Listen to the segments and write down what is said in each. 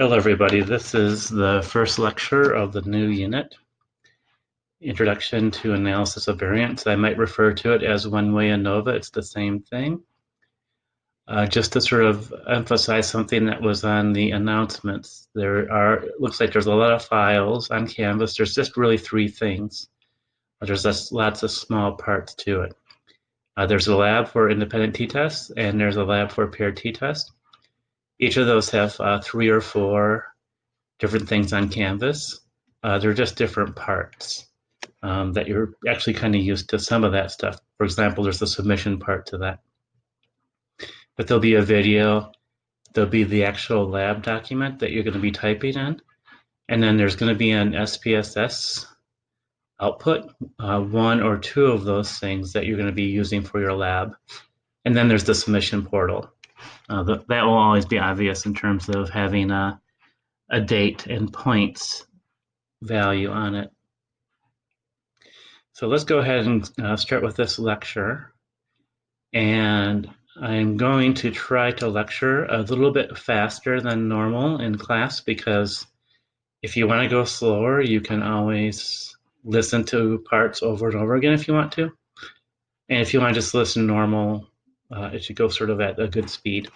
Hello everybody, this is the first lecture of the new unit, Introduction to Analysis of Variance. I might refer to it as Way ANOVA, it's the same thing. Just to sort of emphasize something that was on the announcements, looks like there's a lot of files on Canvas. There's just really three things. There's just lots of small parts to it. There's a lab for independent t-tests, and there's a lab for paired t-test. Each of those have 3 or 4 different things on Canvas. They're just different parts that you're actually kind of used to some of that stuff. For example, there's the submission part to that. But there'll be a video, there'll be the actual lab document that you're going to be typing in, and then there's going to be an SPSS output, 1 or 2 of those things that you're going to be using for your lab. And then there's the submission portal. That will always be obvious in terms of having a date and points value on it. So let's go ahead and start with this lecture. And I'm going to try to lecture a little bit faster than normal in class, because if you want to go slower, you can always listen to parts over and over again if you want to. And if you want to just listen normal, it should go sort of at a good speed.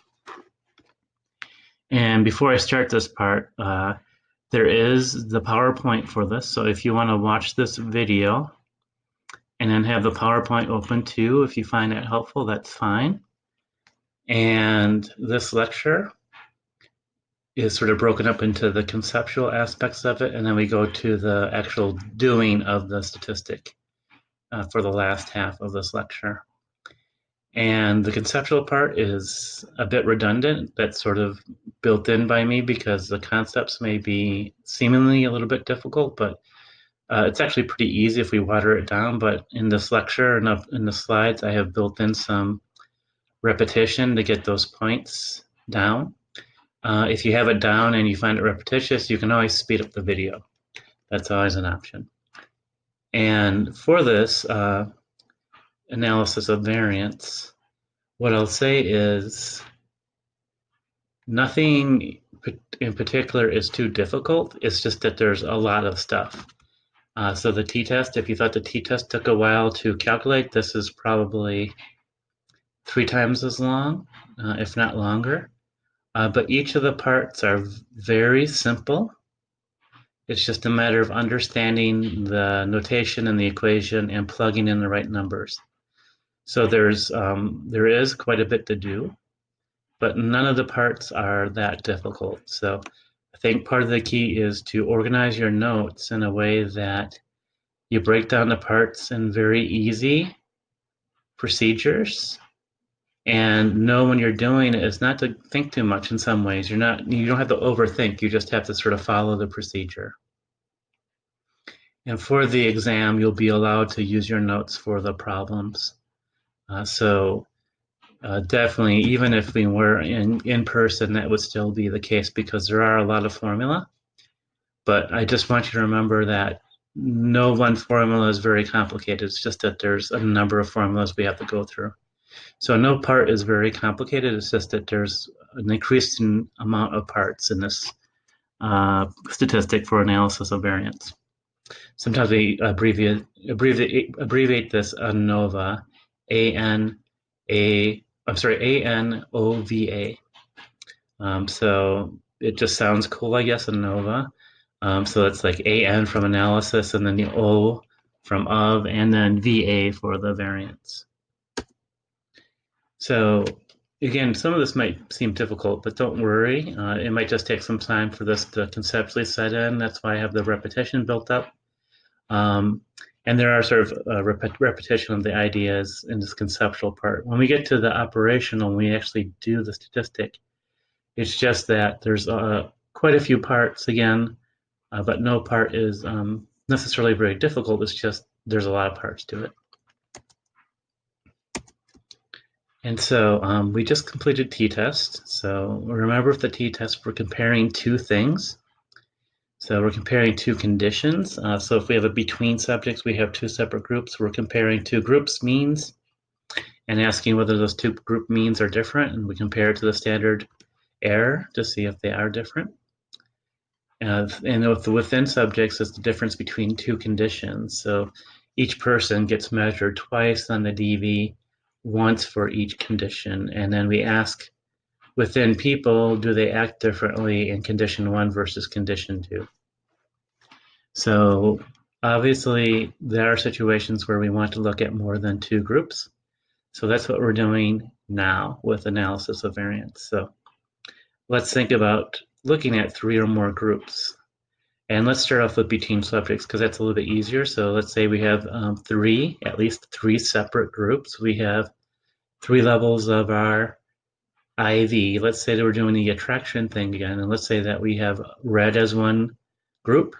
And before I start this part, there is the PowerPoint for this. So if you want to watch this video and then have the PowerPoint open too, if you find that helpful, that's fine. And this lecture is sort of broken up into the conceptual aspects of it, and then we go to the actual doing of the statistic for the last half of this lecture. And the conceptual part is a bit redundant. That's sort of built in by me because the concepts may be seemingly a little bit difficult, but it's actually pretty easy if we water it down. But in this lecture and in the slides, I have built in some repetition to get those points down. If you have it down and you find it repetitious, you can always speed up the video. That's always an option. And for this analysis of variance, what I'll say is nothing in particular is too difficult. It's just that there's a lot of stuff. So the t-test, if you thought the t-test took a while to calculate, this is probably 3 times as long, if not longer. But each of the parts are very simple. It's just a matter of understanding the notation and the equation and plugging in the right numbers. So there is quite a bit to do, but none of the parts are that difficult. So I think part of the key is to organize your notes in a way that you break down the parts in very easy procedures, and know when you're doing it is not to think too much in some ways. You don't have to overthink, you just have to sort of follow the procedure. And for the exam, you'll be allowed to use your notes for the problems. Definitely, even if we were in person, that would still be the case because there are a lot of formula. But I just want you to remember that no one formula is very complicated. It's just that there's a number of formulas we have to go through. So no part is very complicated. It's just that there's an increasing amount of parts in this statistic for analysis of variance. Sometimes we abbreviate this ANOVA, ANOVA. So it just sounds cool, I guess, ANOVA. So it's like AN from analysis, and then the O from of, and then VA for the variance. So again, some of this might seem difficult, but don't worry. It might just take some time for this to conceptually set in. That's why I have the repetition built up. And there are sort of repetition of the ideas in this conceptual part. When we get to the operational, we actually do the statistic. It's just that there's quite a few parts again, but no part is necessarily very difficult. It's just there's a lot of parts to it. And so we just completed t-test. So remember, with the t-test, we're comparing 2 things. So we're comparing 2 conditions. So if we have a between subjects, we have 2 separate groups. We're comparing 2 groups' means and asking whether those 2 group means are different. And we compare it to the standard error to see if they are different. And with the within subjects, it's the difference between two conditions. So each person gets measured twice on the DV, once for each condition. And then we ask within people, do they act differently in condition 1 versus condition 2? So obviously, there are situations where we want to look at more than two groups. So that's what we're doing now with analysis of variance. So let's think about looking at 3 or more groups. And let's start off with between subjects because that's a little bit easier. So let's say we have at least three separate groups. We have 3 levels of our IV. Let's say that we're doing the attraction thing again. And let's say that we have red as one group,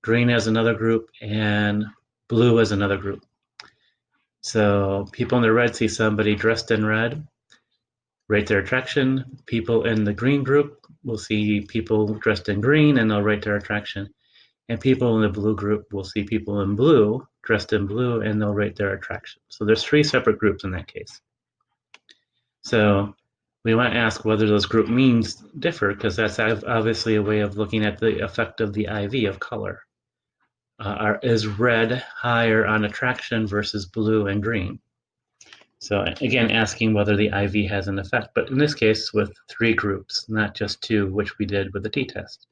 green as another group, and blue as another group. So people in the red see somebody dressed in red, rate their attraction. People in the green group will see people dressed in green and they'll rate their attraction. And people in the blue group will see people in blue, dressed in blue, and they'll rate their attraction. So there's 3 separate groups in that case. So we want to ask whether those group means differ, because that's obviously a way of looking at the effect of the IV of color. Is red higher on attraction versus blue and green? So again, asking whether the IV has an effect, but in this case with 3 groups, not just 2, which we did with the t-test.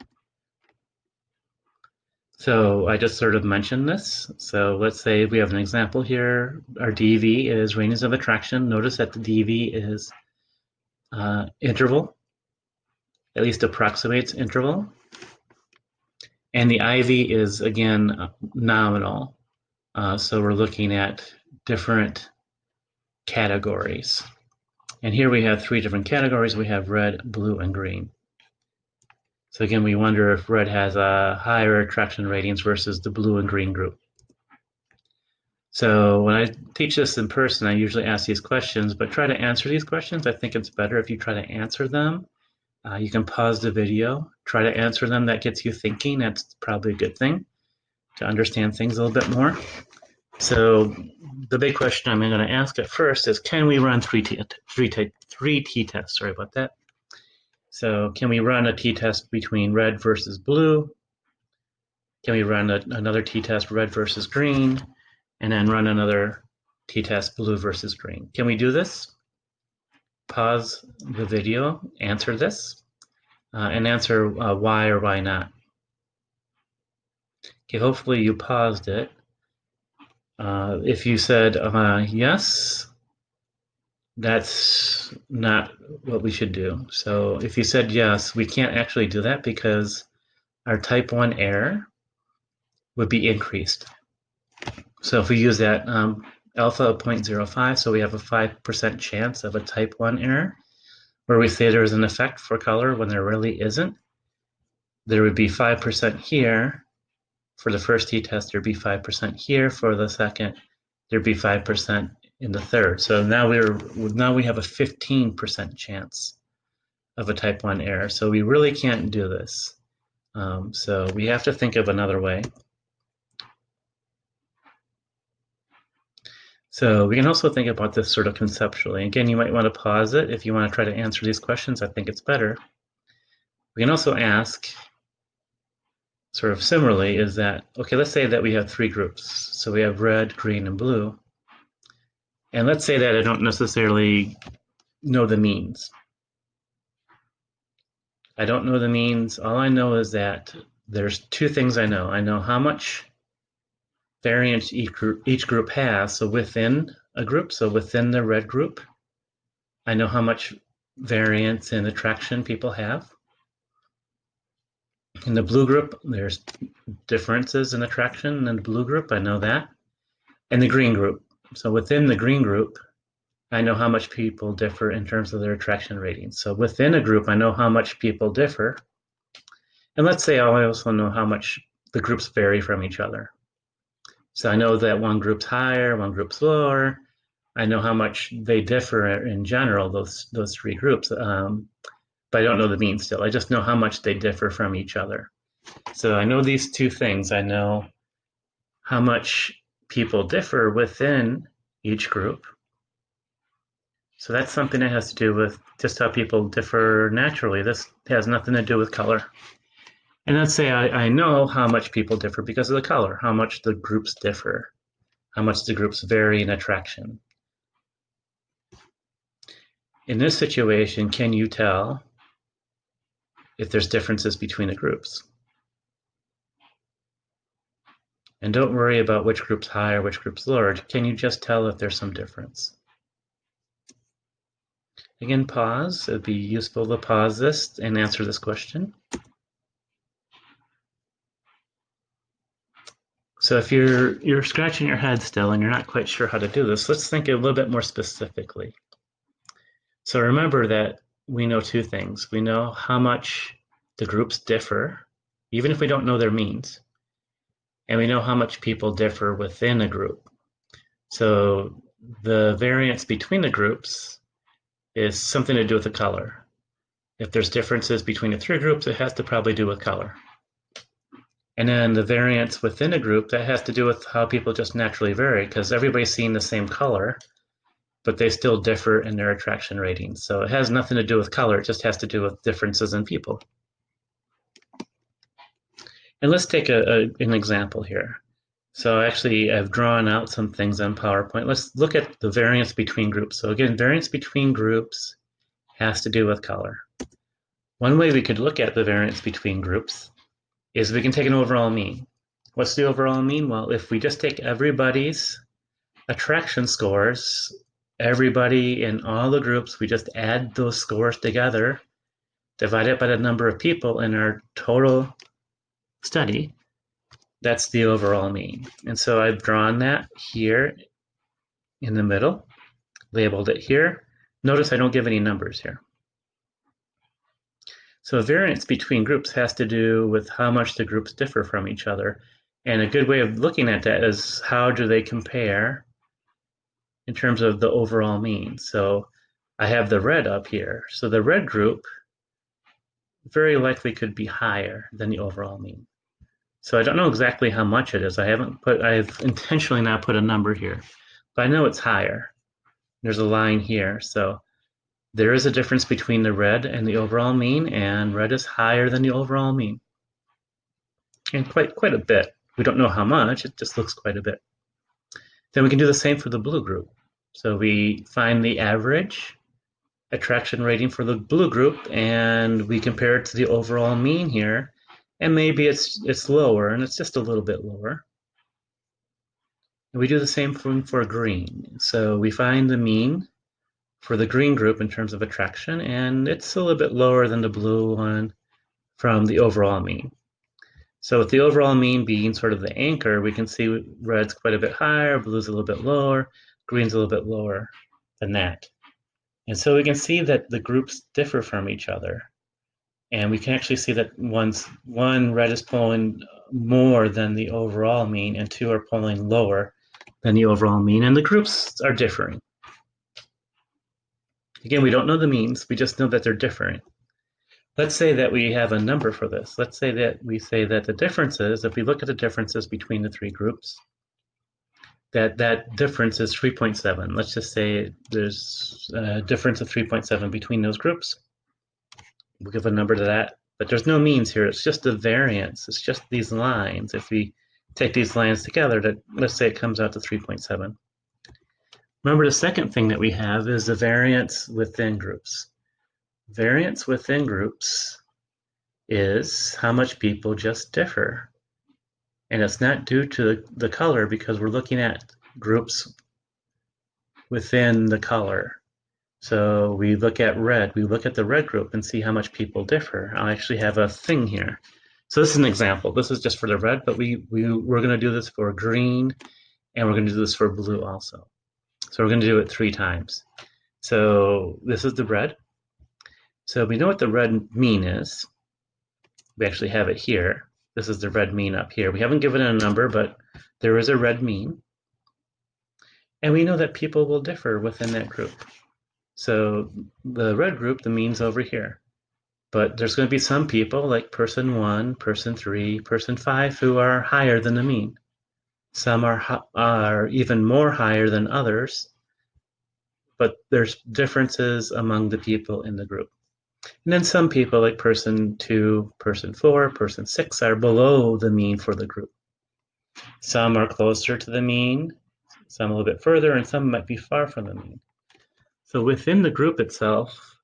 So I just sort of mentioned this. So let's say we have an example here. Our DV is radians of attraction. Notice that the DV is interval, at least approximates interval. And the IV is, again, nominal. So we're looking at different categories. And here we have 3 different categories. We have red, blue, and green. So again, we wonder if red has a higher attraction radians versus the blue and green group. So when I teach this in person, I usually ask these questions, but try to answer these questions. I think it's better if you try to answer them. You can pause the video, try to answer them. That gets you thinking. That's probably a good thing to understand things a little bit more. So the big question I'm going to ask at first is, can we run three t-tests? Sorry about that. So can we run a t-test between red versus blue? Can we run another t-test red versus green? And then run another t-test blue versus green. Can we do this? Pause the video, answer this, and answer why or why not. Okay, hopefully you paused it. If you said yes, that's not what we should do. So if you said yes, we can't actually do that because our type 1 error would be increased. So if we use that alpha of 0.05, so we have a 5% chance of a type 1 error, where we say there's an effect for color when there really isn't. There would be 5% here for the first t-test, there'd be 5% here for the second, there'd be 5% in the third. So now we have a 15% chance of a type 1 error. So we really can't do this. So we have to think of another way. So we can also think about this sort of conceptually. Again, you might want to pause it if you want to try to answer these questions. I think it's better. We can also ask, sort of similarly, is that, okay, let's say that we have 3 groups. So we have red, green, and blue. And let's say that I don't necessarily know the means. I don't know the means. All I know is that there's 2 things I know. I know how much variance each group has, so within a group, so within the red group, I know how much variance and attraction people have. In the blue group, there's differences in attraction in the blue group, I know that. And the green group, so within the green group, I know how much people differ in terms of their attraction ratings. So within a group, I know how much people differ. And let's say I also know how much the groups vary from each other. So I know that one group's higher, one group's lower. I know how much they differ in general, those 3 groups, but I don't know the mean still. I just know how much they differ from each other. So I know these 2 things. I know how much people differ within each group. So that's something that has to do with just how people differ naturally. This has nothing to do with color. And let's say I know how much people differ because of the color, how much the groups differ, how much the groups vary in attraction. In this situation, can you tell if there's differences between the groups? And don't worry about which group's higher, which group's lower. Can you just tell if there's some difference? Again, pause. It'd be useful to pause this and answer this question. So if you're scratching your head still and you're not quite sure how to do this, let's think a little bit more specifically. So remember that we know two things. We know how much the groups differ, even if we don't know their means. And we know how much people differ within a group. So the variance between the groups is something to do with the color. If there's differences between the three groups, it has to probably do with color. And then the variance within a group, that has to do with how people just naturally vary, because everybody's seeing the same color, but they still differ in their attraction ratings. So it has nothing to do with color, it just has to do with differences in people. And let's take an example here. So actually, I've drawn out some things on PowerPoint. Let's look at the variance between groups. So again, variance between groups has to do with color. One way we could look at the variance between groups is we can take an overall mean. What's the overall mean? Well, if we just take everybody's attraction scores, everybody in all the groups, we just add those scores together, divide it by the number of people in our total study, that's the overall mean. And so I've drawn that here in the middle, labeled it here. Notice I don't give any numbers here. So variance between groups has to do with how much the groups differ from each other. And a good way of looking at that is how do they compare in terms of the overall mean. So I have the red up here. So the red group very likely could be higher than the overall mean. So I don't know exactly how much it is. I've intentionally not put a number here, but I know it's higher. There's a line here. So there is a difference between the red and the overall mean, and red is higher than the overall mean. And quite a bit. We don't know how much, it just looks quite a bit. Then we can do the same for the blue group. So we find the average attraction rating for the blue group, and we compare it to the overall mean here, and maybe it's lower, and it's just a little bit lower. And we do the same thing for green. So we find the mean for the green group in terms of attraction, and it's a little bit lower than the blue one from the overall mean. So with the overall mean being sort of the anchor, we can see red's quite a bit higher, blue's a little bit lower, green's a little bit lower than that. And so we can see that the groups differ from each other. And we can actually see that one red is pulling more than the overall mean, and two are pulling lower than the overall mean, and the groups are differing. Again, we don't know the means, we just know that they're differing. Let's say that we have a number for this. Let's say that we say that the differences, if we look at the differences between the three groups, that difference is 3.7. Let's just say there's a difference of 3.7 between those groups. We'll give a number to that, but there's no means here. It's just the variance. It's just these lines. If we take these lines together, let's say it comes out to 3.7. Remember, the second thing that we have is the variance within groups. Variance within groups is how much people just differ. And it's not due to the color, because we're looking at groups within the color. So we look at red, we look at the red group and see how much people differ. I'll actually have a thing here. So this is an example. This is just for the red, but we're going to do this for green, and we're going to do this for blue also. So we're going to do it 3 times. So this is the red. So we know what the red mean is. We actually have it here. This is the red mean up here. We haven't given it a number, but there is a red mean. And we know that people will differ within that group. So the red group, the mean's over here. But there's going to be some people, like person 1, person 3, person 5, who are higher than the mean. Some are even more higher than others, but there's differences among the people in the group. And then some people, like person 2, person 4, person 6, are below the mean for the group. Some are closer to the mean, some a little bit further, and some might be far from the mean. So within the group itself,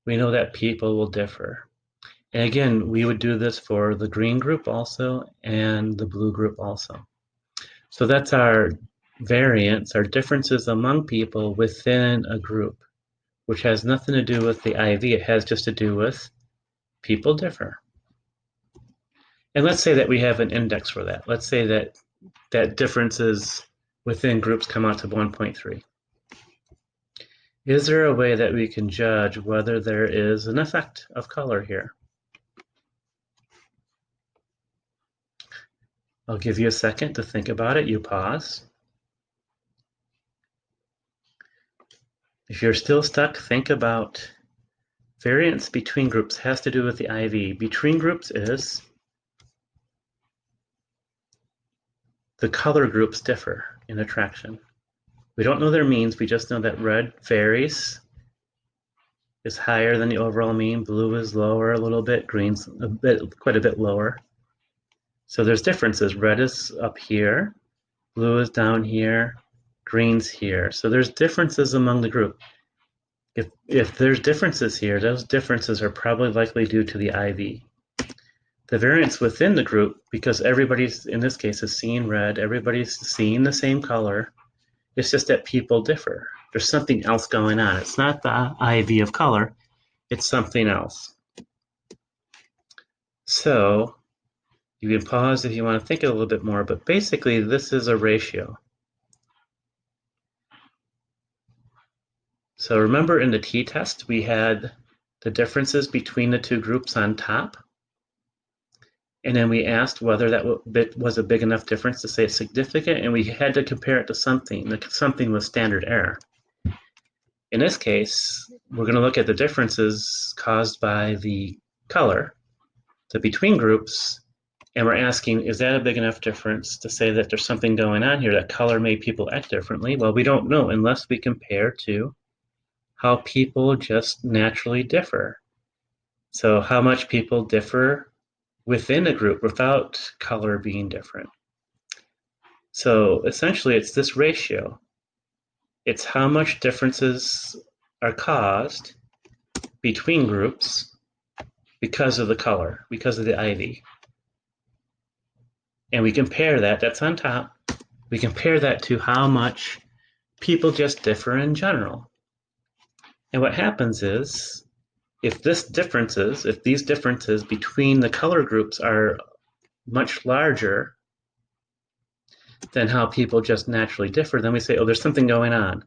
we know that people will differ. And again, we would do this for the green group also and the blue group also. So that's our variance, our differences among people within a group, which has nothing to do with the IV. It has just to do with people differ. And let's say that we have an index for that. Let's say that differences within groups come out to 1.3. Is there a way that we can judge whether there is an effect of color here? I'll give you a second to think about it. You pause. If you're still stuck, think about variance between groups has to do with the IV. Between groups is the color groups differ in attraction. We don't know their means, we just know that red varies, is higher than the overall mean, blue is lower a little bit, green's quite a bit lower. So there's differences. Red is up here, blue is down here, green's here. So there's differences among the group. If there's differences here, those differences are probably likely due to the IV. The variance within the group, because everybody's, in this case, is seeing red, everybody's seeing the same color, it's just that people differ. There's something else going on. It's not the IV of color, it's something else. So you can pause if you want to think a little bit more, but basically this is a ratio. So remember in the t-test, we had the differences between the two groups on top. And then we asked whether that was a big enough difference to say it's significant, and we had to compare it to something. Something was standard error. In this case, we're going to look at the differences caused by the color, the between groups, and we're asking, is that a big enough difference to say that there's something going on here, that color made people act differently? Well, we don't know unless we compare to how people just naturally differ. So how much people differ within a group without color being different. So essentially it's this ratio. It's how much differences are caused between groups because of the color, because of the IV. And we compare that, that's on top, we compare that to how much people just differ in general. And what happens is, if these differences between the color groups are much larger than how people just naturally differ, then we say, oh, there's something going on.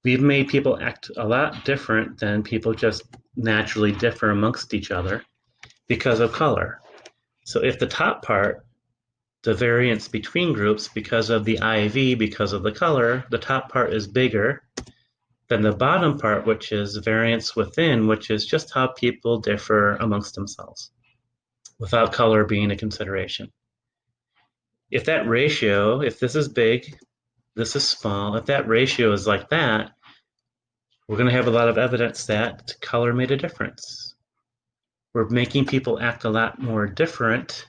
We've made people act a lot different than people just naturally differ amongst each other because of color. So if the top part, the variance between groups because of the IV, because of the color, the top part is bigger than the bottom part, which is variance within, which is just how people differ amongst themselves without color being a consideration. If that ratio, if this is big, this is small, if that ratio is like that, we're going to have a lot of evidence that color made a difference. We're making people act a lot more different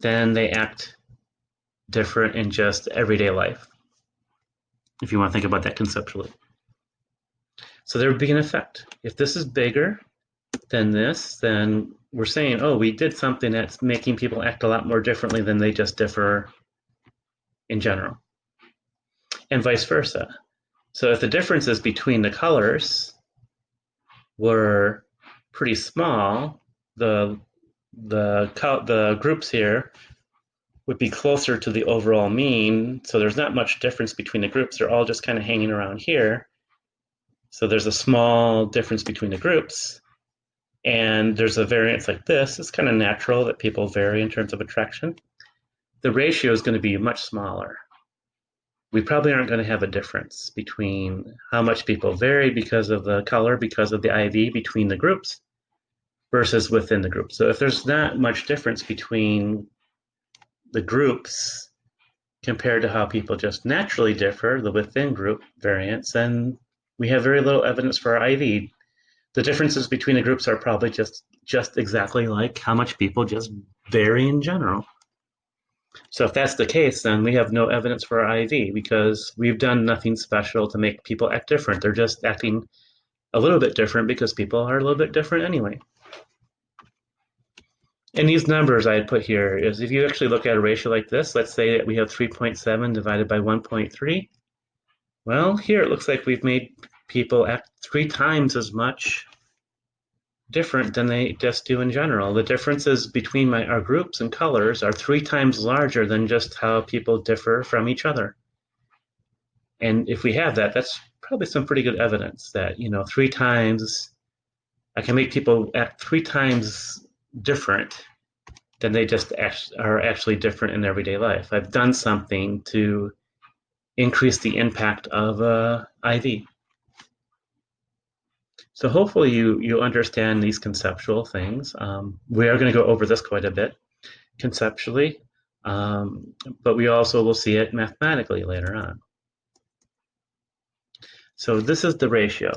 than they act different in just everyday life, if you want to think about that conceptually. So there would be an effect. If this is bigger than this, then we're saying, oh, we did something that's making people act a lot more differently than they just differ in general, and vice versa. So if the differences between the colors were pretty small, the groups here would be closer to the overall mean. So there's not much difference between the groups. They're all just kind of hanging around here. So there's a small difference between the groups. And there's a variance like this. It's kind of natural that people vary in terms of attraction. The ratio is going to be much smaller. We probably aren't going to have a difference between how much people vary because of the color, because of the IV between the groups versus within the group. So if there's not much difference between the groups compared to how people just naturally differ, the within group variance, then we have very little evidence for our IV. the differences between the groups are probably just exactly like how much people just vary in general. So if that's the case, then we have no evidence for our IV because we've done nothing special to make people act different. They're just acting a little bit different because people are a little bit different anyway. And these numbers I had put here is if you actually look at a ratio like this, let's say that we have 3.7 divided by 1.3. Well, here it looks like we've made people act 3 times as much different than they just do in general. The differences between our groups and colors are 3 times larger than just how people differ from each other. And if we have that, that's probably some pretty good evidence that, 3 times, I can make people act 3 times different than they just are actually different in everyday life. I've done something to increase the impact of IV. So hopefully you understand these conceptual things. We are going to go over this quite a bit conceptually, but we also will see it mathematically later on. So this is the ratio.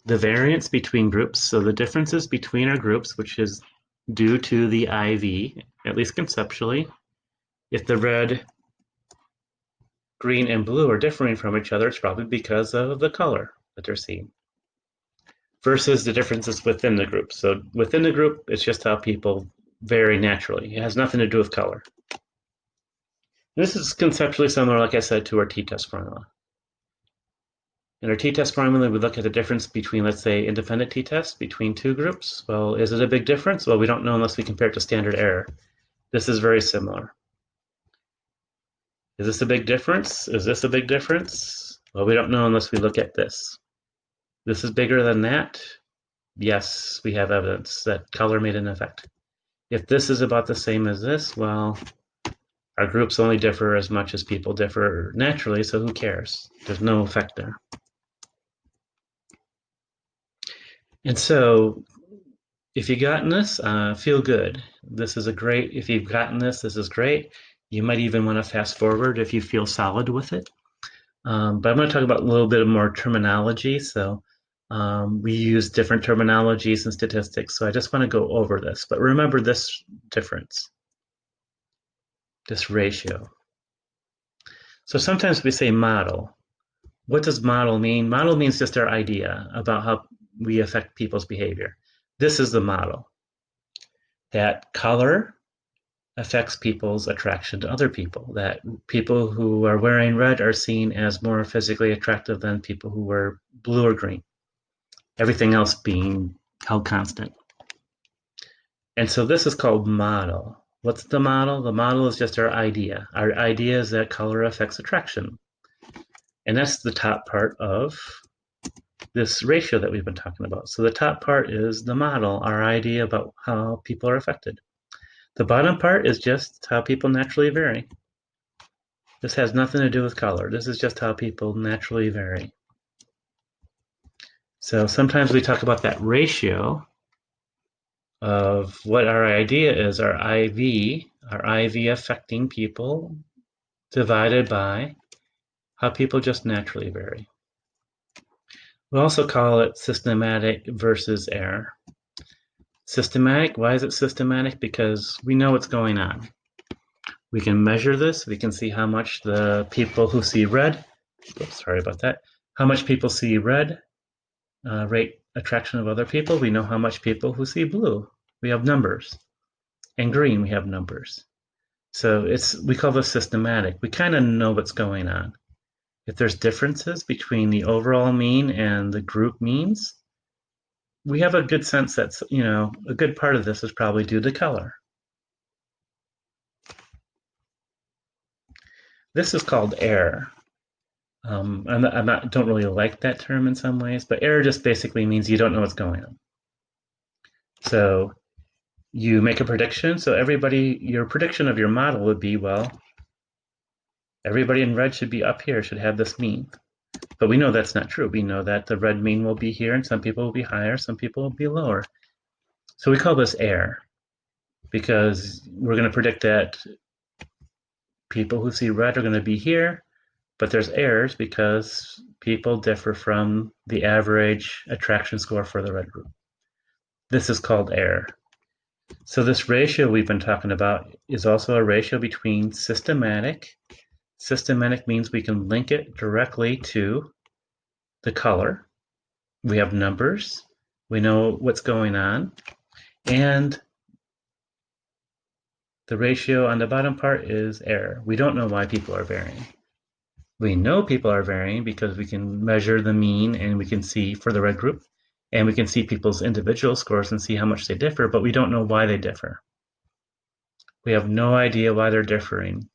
The variance between groups, so the differences between our groups, which is due to the IV, at least conceptually. If the red, green, and blue are differing from each other, it's probably because of the color that they're seeing. Versus the differences within the group. So within the group, it's just how people vary naturally. It has nothing to do with color. This is conceptually similar, like I said, to our t-test formula. In our t-test formula, we look at the difference between, let's say, independent t-tests between 2 groups. Well, is it a big difference? Well, we don't know unless we compare it to standard error. This is very similar. Is this a big difference? Is this a big difference? Well, we don't know unless we look at this. This is bigger than that. Yes, we have evidence that color made an effect. If this is about the same as this, well, our groups only differ as much as people differ naturally, so who cares? There's no effect there. And so, if you've gotten this, feel good. This is if you've gotten this is great. You might even want to fast forward if you feel solid with it. But I'm going to talk about a little bit more terminology. So we use different terminologies in statistics. So I just want to go over this. But remember this difference, this ratio. So sometimes we say model. What does model mean? Model means just our idea about how we affect people's behavior. This is the model. That color affects people's attraction to other people. That people who are wearing red are seen as more physically attractive than people who wear blue or green. Everything else being held constant. And so this is called model. What's the model? The model is just our idea. Our idea is that color affects attraction. And that's the top part of this ratio that we've been talking about. So the top part is the model, our idea about how people are affected. The bottom part is just how people naturally vary. This has nothing to do with color. This is just how people naturally vary. So sometimes we talk about that ratio of what our idea is, our IV affecting people divided by how people just naturally vary. We also call it systematic versus error. Systematic, why is it systematic? Because we know what's going on. We can measure this. We can see how much the people who see red, sorry about that, how much people see red rate attraction of other people. We know how much people who see blue. We have numbers. And green, we have numbers. So we call this systematic. We kind of know what's going on. If there's differences between the overall mean and the group means, we have a good sense that, a good part of this is probably due to color. This is called error. Don't really like that term in some ways, but error just basically means you don't know what's going on. So you make a prediction. So your prediction of your model would be, well, everybody in red should be up here, should have this mean. But we know that's not true. We know that the red mean will be here, and some people will be higher, some people will be lower. So we call this error, because we're going to predict that people who see red are going to be here, but there's errors because people differ from the average attraction score for the red group. This is called error. So this ratio we've been talking about is also a ratio between systematic. Systematic means we can link it directly to the color. We have numbers. We know what's going on. And the ratio on the bottom part is error. We don't know why people are varying. We know people are varying because we can measure the mean and we can see for the red group, and we can see people's individual scores and see how much they differ, but we don't know why they differ. We have no idea why they're differing.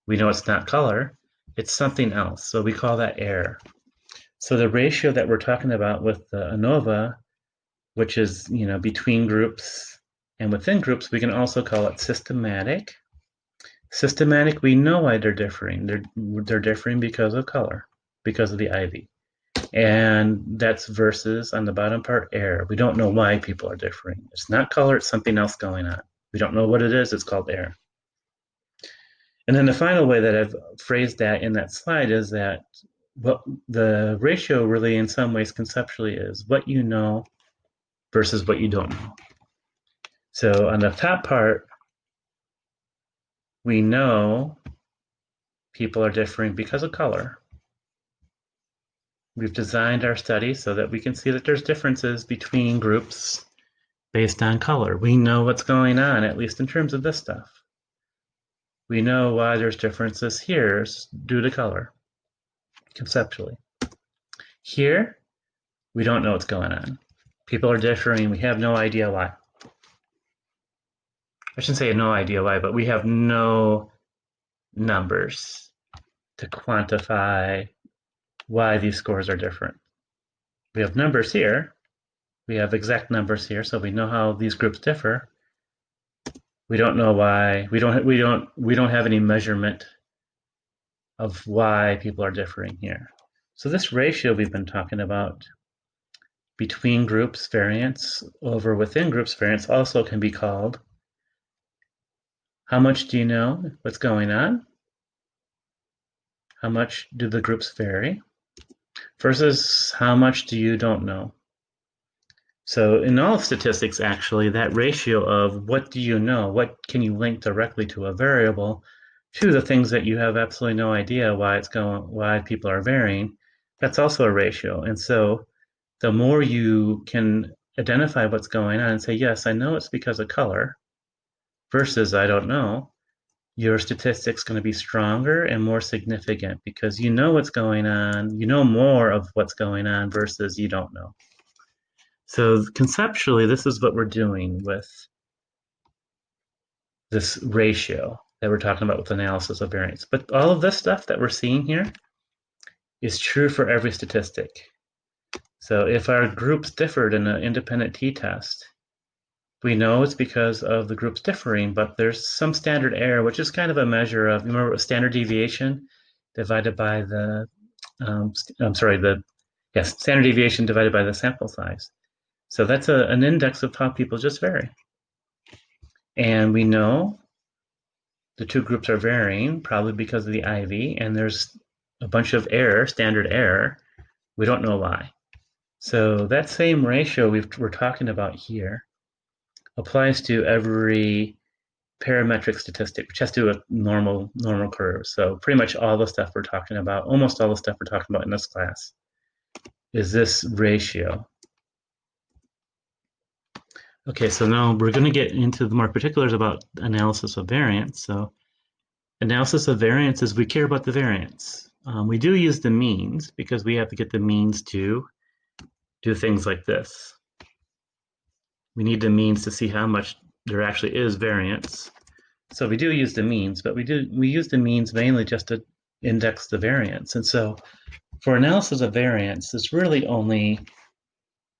We know it's not color, it's something else. So we call that error. So the ratio that we're talking about with the ANOVA, which is between groups and within groups, we can also call it systematic. Systematic, we know why they're differing. They're differing because of color, because of the IV. And that's versus, on the bottom part, error. We don't know why people are differing. It's not color, it's something else going on. We don't know what it is, it's called error. And then the final way that I've phrased that in that slide is that what the ratio really in some ways conceptually is what you know versus what you don't know. So on the top part, we know people are differing because of color. We've designed our study so that we can see that there's differences between groups based on color. We know what's going on, at least in terms of this stuff. We know why there's differences here due to color, conceptually. Here, we don't know what's going on. People are differing. We have no idea why. I shouldn't say no idea why, but we have no numbers to quantify why these scores are different. We have numbers here. We have exact numbers here, so we know how these groups differ. We don't know why. We don't have any measurement of why people are differing here. So this ratio we've been talking about between groups variance over within groups variance also can be called how much do you know what's going on? How much do the groups vary? Versus how much do you don't know? So in all of statistics, actually, that ratio of what do you know, what can you link directly to a variable, to the things that you have absolutely no idea why people are varying, that's also a ratio. And so the more you can identify what's going on and say, yes, I know it's because of color, versus I don't know, your statistic's going to be stronger and more significant because you know what's going on, you know more of what's going on versus you don't know. So conceptually, this is what we're doing with this ratio that we're talking about with analysis of variance. But all of this stuff that we're seeing here is true for every statistic. So if our groups differed in an independent t-test, we know it's because of the groups differing, but there's some standard error, which is kind of a measure of, remember, standard deviation divided by the, standard deviation divided by the sample size. So that's an index of how people just vary. And we know the two groups are varying, probably because of the IV, and there's a bunch of error, standard error. We don't know why. So that same ratio we're talking about here applies to every parametric statistic, which has to do with normal curves. So pretty much all the stuff we're talking about, almost all the stuff we're talking about in this class, is this ratio. Okay, so now we're going to get into the more particulars about analysis of variance. So analysis of variance is we care about the variance. We do use the means because we have to get the means to do things like this. We need the means to see how much there actually is variance. So we do use the means, but we use the means mainly just to index the variance. And so for analysis of variance, it's really only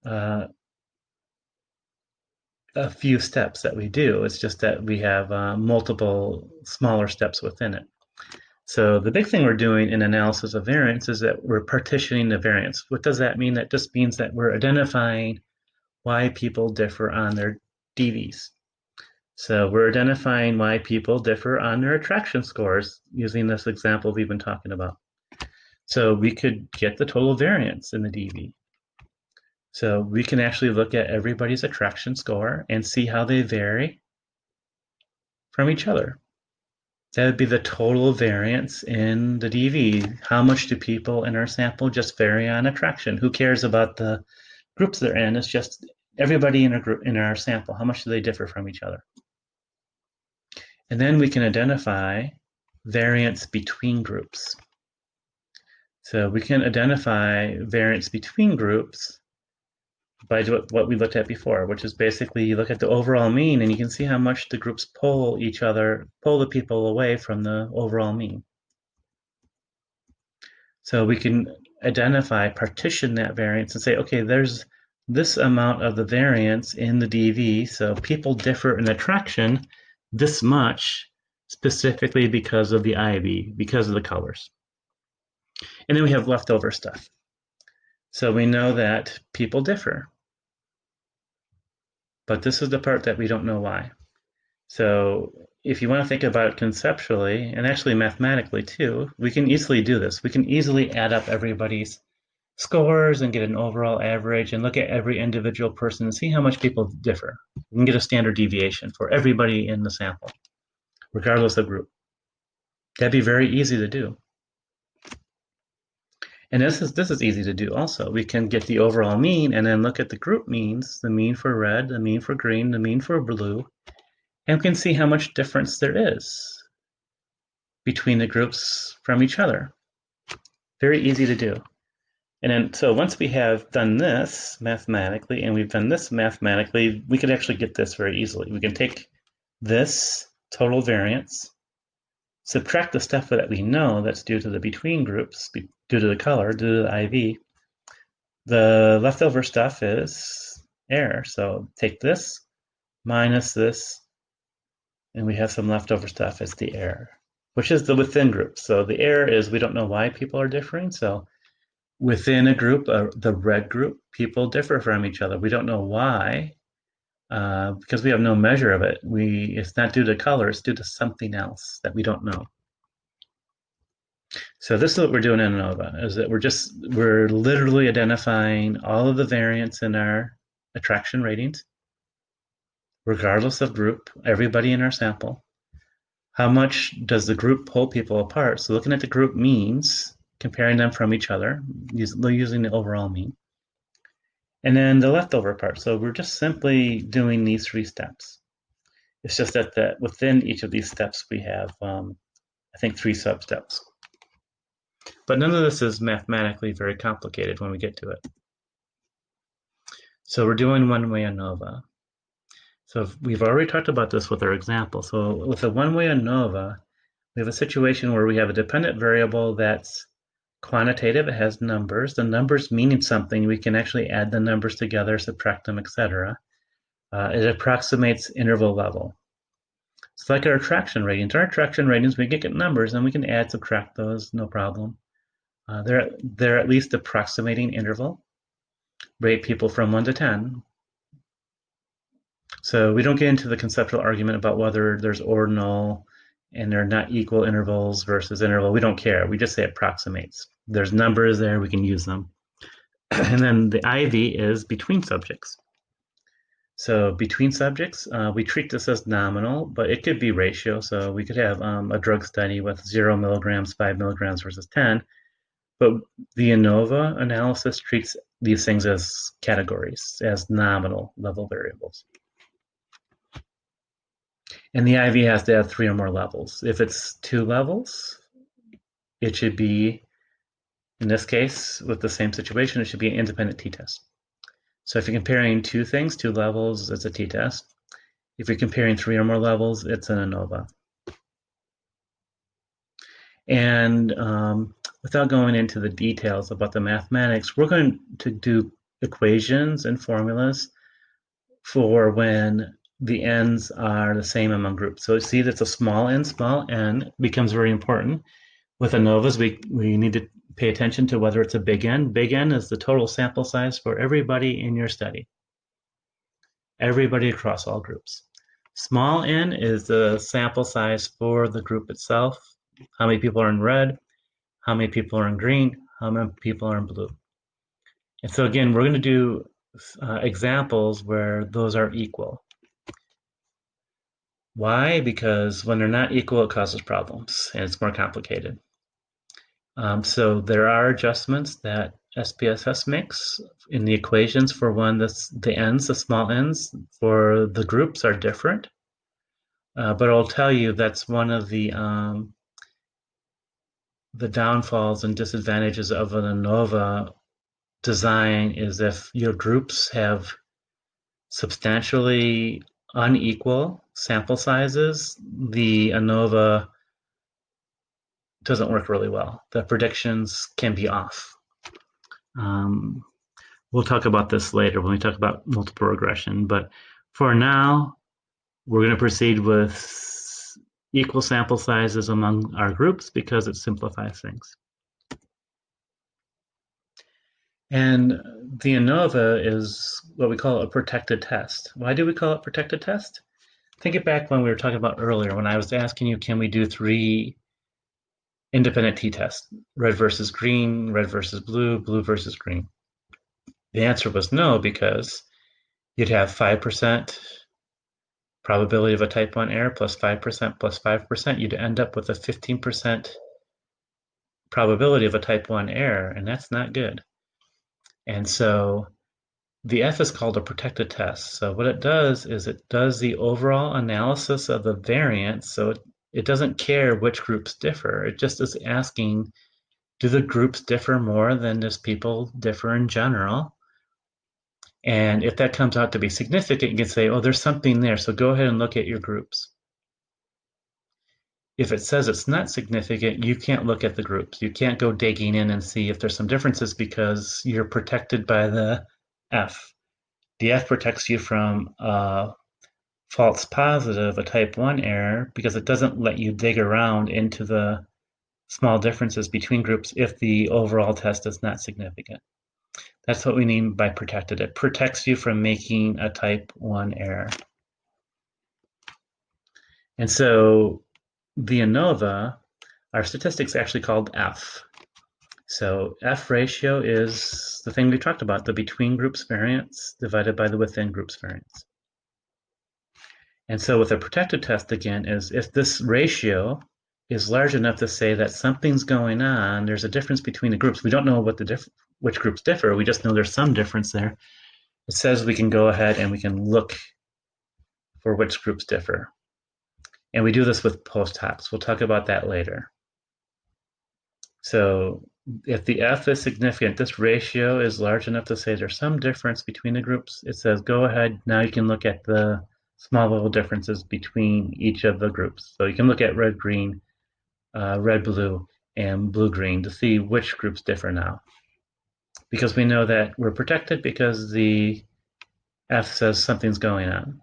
a few steps that we do. It's just that we have multiple smaller steps within it. So the big thing we're doing in analysis of variance is that we're partitioning the variance. What does that mean? That just means that we're identifying why people differ on their DVs. So we're identifying why people differ on their attraction scores using this example we've been talking about. So we could get the total variance in the DV. So we can actually look at everybody's attraction score and see how they vary from each other. That would be the total variance in the DV. How much do people in our sample just vary on attraction? Who cares about the groups they're in? It's just everybody in a group in our sample. How much do they differ from each other? And then we can identify variance between groups. So we can identify variance between groups by what we looked at before, which is basically you look at the overall mean and you can see how much the groups pull the people away from the overall mean. So we can partition that variance and say, okay, there's this amount of the variance in the DV, so people differ in attraction this much specifically because of the IV, because of the colors. And then we have leftover stuff. So we know that people differ. But this is the part that we don't know why. So if you want to think about it conceptually, and actually mathematically too, we can easily do this. We can easily add up everybody's scores and get an overall average and look at every individual person and see how much people differ. We can get a standard deviation for everybody in the sample, regardless of group. That'd be very easy to do. And this is easy to do also. We can get the overall mean and then look at the group means, the mean for red, the mean for green, the mean for blue, and we can see how much difference there is between the groups from each other. Very easy to do. And then, so once we have done this mathematically, and we've done this mathematically, we could actually get this very easily. We can take this total variance, subtract the stuff that we know that's due to the between groups, due to the color, due to the IV. The leftover stuff is error. So take this minus this, and we have some leftover stuff as the error, which is the within group. So the error is we don't know why people are differing. So within a group, the red group, people differ from each other. We don't know why, because we have no measure of it. It's not due to color, it's due to something else that we don't know. So this is what we're doing in ANOVA, is that we're literally identifying all of the variance in our attraction ratings, regardless of group, everybody in our sample. How much does the group pull people apart? So looking at the group means, comparing them from each other, using the overall mean. And then the leftover part. So we're just simply doing these 3 steps. It's just that within each of these steps, we have, I think, 3 sub-steps. But none of this is mathematically very complicated when we get to it. So we're doing one-way ANOVA. So we've already talked about this with our example. So with a one-way ANOVA, we have a situation where we have a dependent variable that's quantitative, it has numbers. The numbers meaning something, we can actually add the numbers together, subtract them, etc. It approximates interval level. It's like our attraction ratings. Our attraction ratings, we get numbers and we can add, subtract those, no problem. They're at least approximating interval. Rate people from 1 to 10. So we don't get into the conceptual argument about whether there's ordinal and they're not equal intervals versus interval. We don't care. We just say approximates. There's numbers there, we can use them. And then the IV is between subjects. So between subjects, we treat this as nominal, but it could be ratio. So we could have a drug study with 0 milligrams, 5 milligrams versus 10. But the ANOVA analysis treats these things as categories, as nominal level variables. And the IV has to have 3 or more levels. If it's 2 levels, it should be, in this case, with the same situation, it should be an independent t-test. So if you're comparing 2 things, 2 levels, it's a t-test. If you're comparing 3 or more levels, it's an ANOVA. And without going into the details about the mathematics, we're going to do equations and formulas for when the n's are the same among groups. So see that's a small n becomes very important. With ANOVAs, we need to pay attention to whether it's a big N. Big N is the total sample size for everybody in your study. Everybody across all groups. Small n is the sample size for the group itself. How many people are in red? How many people are in green? how many people are in blue. And so again, we're going to do examples where those are equal. Why? Because when they're not equal, it causes problems and it's more complicated. So there are adjustments that SPSS makes in the equations for when the ends, the small ends for the groups are different. But I'll tell you that's one of the downfalls and disadvantages of an ANOVA design is if your groups have substantially unequal sample sizes, the ANOVA doesn't work really well. The predictions can be off. We'll talk about this later when we talk about multiple regression, but for now, we're going to proceed with equal sample sizes among our groups because it simplifies things. And the ANOVA is what we call a protected test. Why do we call it protected test? Think it back when we were talking about earlier when I was asking you, can we do 3 independent t-tests? Red versus green, red versus blue, blue versus green. The answer was no, because you'd have 5% probability of a type 1 error plus 5% plus 5%. You'd end up with a 15% probability of a type 1 error, and that's not good. And so the F is called a protected test. So what it does is it does the overall analysis of the variance. So it doesn't care which groups differ. It just is asking, do the groups differ more than just people differ in general? And if that comes out to be significant, you can say, oh, there's something there. So go ahead and look at your groups. If it says it's not significant, you can't look at the groups. You can't go digging in and see if there's some differences because you're protected by the F. The F protects you from a false positive, a type 1 error, because it doesn't let you dig around into the small differences between groups if the overall test is not significant. That's what we mean by protected. It protects you from making a type 1 error. And so the ANOVA, our statistics actually called F. So F ratio is the thing we talked about, the between groups variance divided by the within groups variance. And so with a protected test, again, is if this ratio is large enough to say that something's going on, there's a difference between the groups. We don't know what which groups differ. We just know there's some difference there. It says we can go ahead and we can look for which groups differ. And we do this with post-hocs. We'll talk about that later. So if the F is significant, this ratio is large enough to say there's some difference between the groups. It says, go ahead, now you can look at the small little differences between each of the groups. So you can look at red, green, red, blue, and blue, green to see which groups differ now. Because we know that we're protected because the F says something's going on.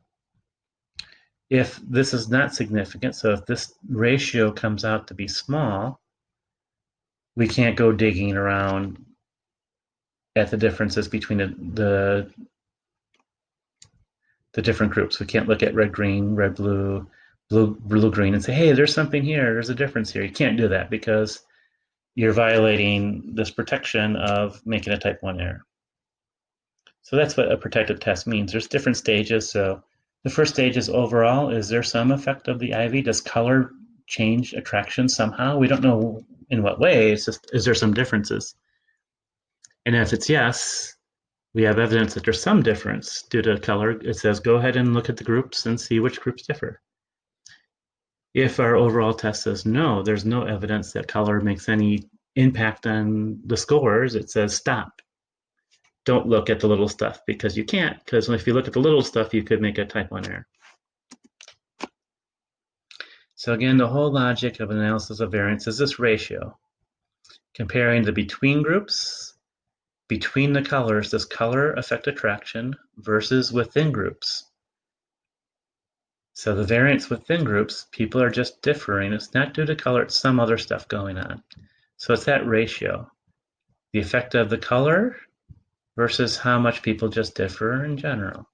If this is not significant, so if this ratio comes out to be small, we can't go digging around at the differences between the different groups. We can't look at red, green, red, blue, blue, green, and say, hey, there's something here, there's a difference here. You can't do that because you're violating this protection of making a type 1 error. So that's what a protected test means. There's different stages. So the first stage is overall, is there some effect of the IV? Does color change attraction somehow? We don't know in what way, it's just, is there some differences? And if it's yes, we have evidence that there's some difference due to color. It says, go ahead and look at the groups and see which groups differ. If our overall test says no, there's no evidence that color makes any impact on the scores, it says stop. Don't look at the little stuff because you can't, because if you look at the little stuff, you could make a type 1 error. So again, the whole logic of analysis of variance is this ratio. Comparing the between groups, between the colors, does color affect attraction versus within groups? So the variance within groups, people are just differing. It's not due to color, it's some other stuff going on. So it's that ratio. The effect of the color versus how much people just differ in general.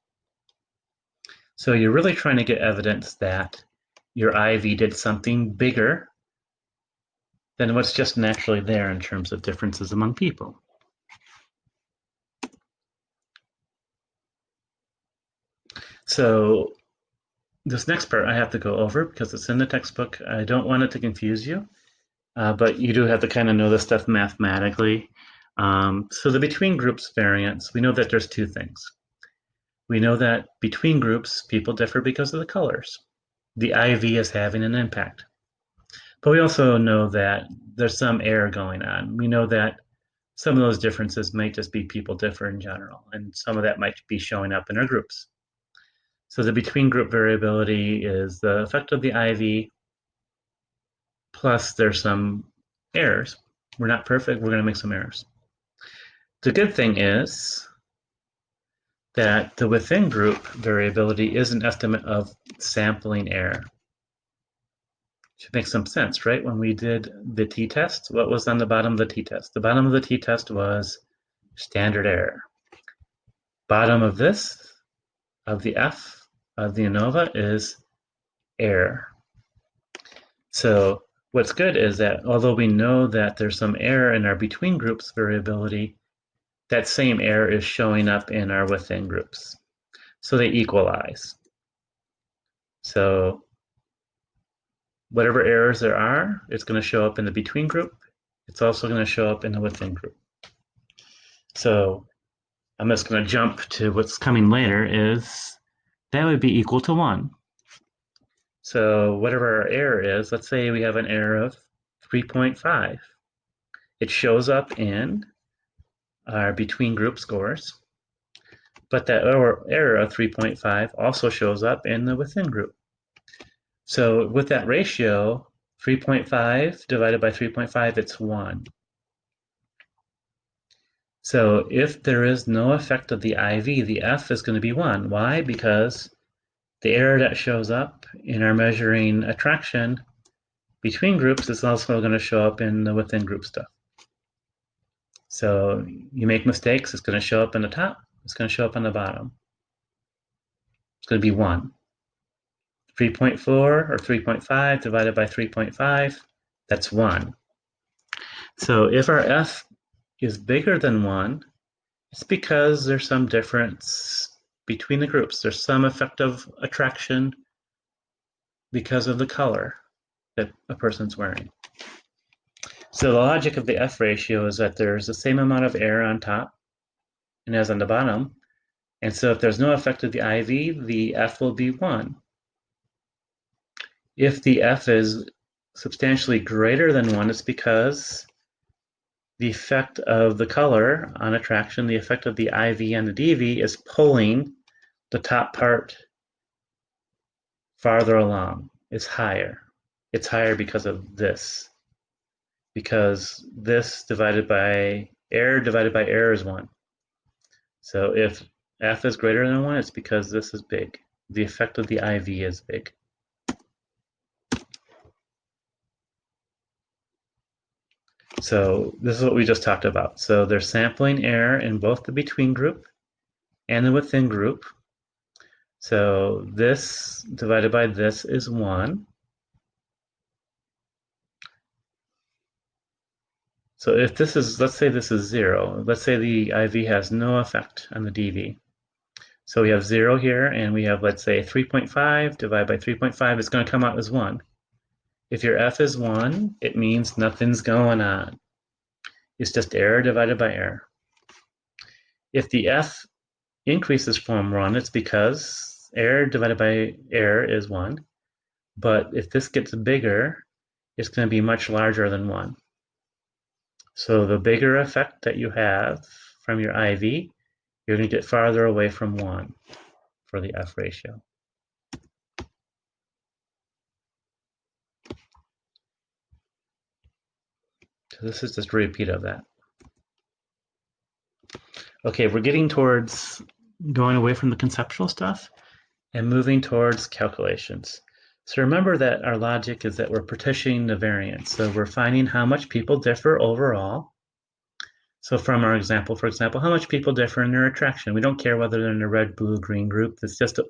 So you're really trying to get evidence that your IV did something bigger than what's just naturally there in terms of differences among people. So this next part I have to go over because it's in the textbook. I don't want it to confuse you, but you do have to kind of know this stuff mathematically. So the between groups variance, we know that there's two things. We know that between groups, people differ because of the colors. The IV is having an impact. But we also know that there's some error going on. We know that some of those differences might just be people differ in general, and some of that might be showing up in our groups. So the between group variability is the effect of the IV, plus there's some errors. We're not perfect, we're going to make some errors. The good thing is that the within group variability is an estimate of sampling error. Should make some sense, right? When we did the t-test, what was on the bottom of the t-test? The bottom of the t-test was standard error. Bottom of this, of the F of the ANOVA, is error. So what's good is that although we know that there's some error in our between groups variability, that same error is showing up in our within groups. So they equalize. So whatever errors there are, it's going to show up in the between group. It's also going to show up in the within group. So I'm just going to jump to what's coming later is that would be equal to 1. So whatever our error is, let's say we have an error of 3.5. It shows up in our between group scores, but that error of 3.5 also shows up in the within group. So with that ratio, 3.5 divided by 3.5, it's 1. So if there is no effect of the IV, the F is going to be 1. Why? Because the error that shows up in our measuring attraction between groups is also going to show up in the within group stuff. So you make mistakes, it's going to show up in the top, it's going to show up on the bottom. It's going to be 1. 3.4 or 3.5 divided by 3.5, that's 1. So if our F is bigger than 1, it's because there's some difference between the groups. There's some effect of attraction because of the color that a person's wearing. So the logic of the F ratio is that there's the same amount of error on top and as on the bottom. And so if there's no effect of the IV, the F will be 1. If the F is substantially greater than 1, it's because the effect of the color on attraction, the effect of the IV on the DV is pulling the top part farther along. It's higher. It's higher because of this. Because this divided by error is 1. So if F is greater than 1, it's because this is big. The effect of the IV is big. So this is what we just talked about. So there's sampling error in both the between group and the within group. So this divided by this is 1. So if this is, let's say this is 0. Let's say the IV has no effect on the DV. So we have 0 here, and we have, let's say, 3.5 divided by 3.5. It's going to come out as 1. If your F is 1, it means nothing's going on. It's just error divided by error. If the F increases from 1, it's because error divided by error is 1. But if this gets bigger, it's going to be much larger than 1. So the bigger effect that you have from your IV, you're going to get farther away from 1 for the F ratio. So this is just a repeat of that. Okay, we're getting towards going away from the conceptual stuff and moving towards calculations. So remember that our logic is that we're partitioning the variance. So we're finding how much people differ overall. So from our example, for example, how much people differ in their attraction. We don't care whether they're in a red, blue, green group. It's just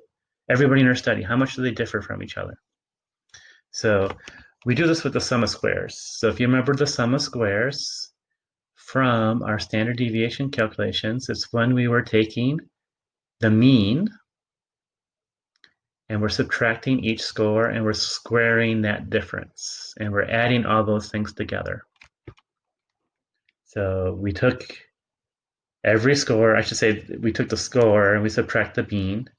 everybody in our study. How much do they differ from each other? So We do this with the sum of squares. So if you remember the sum of squares from our standard deviation calculations, it's when we were taking the mean and we're subtracting each score and we're squaring that difference and we're adding all those things together. So we took every score, I should say we took the score and we subtract the mean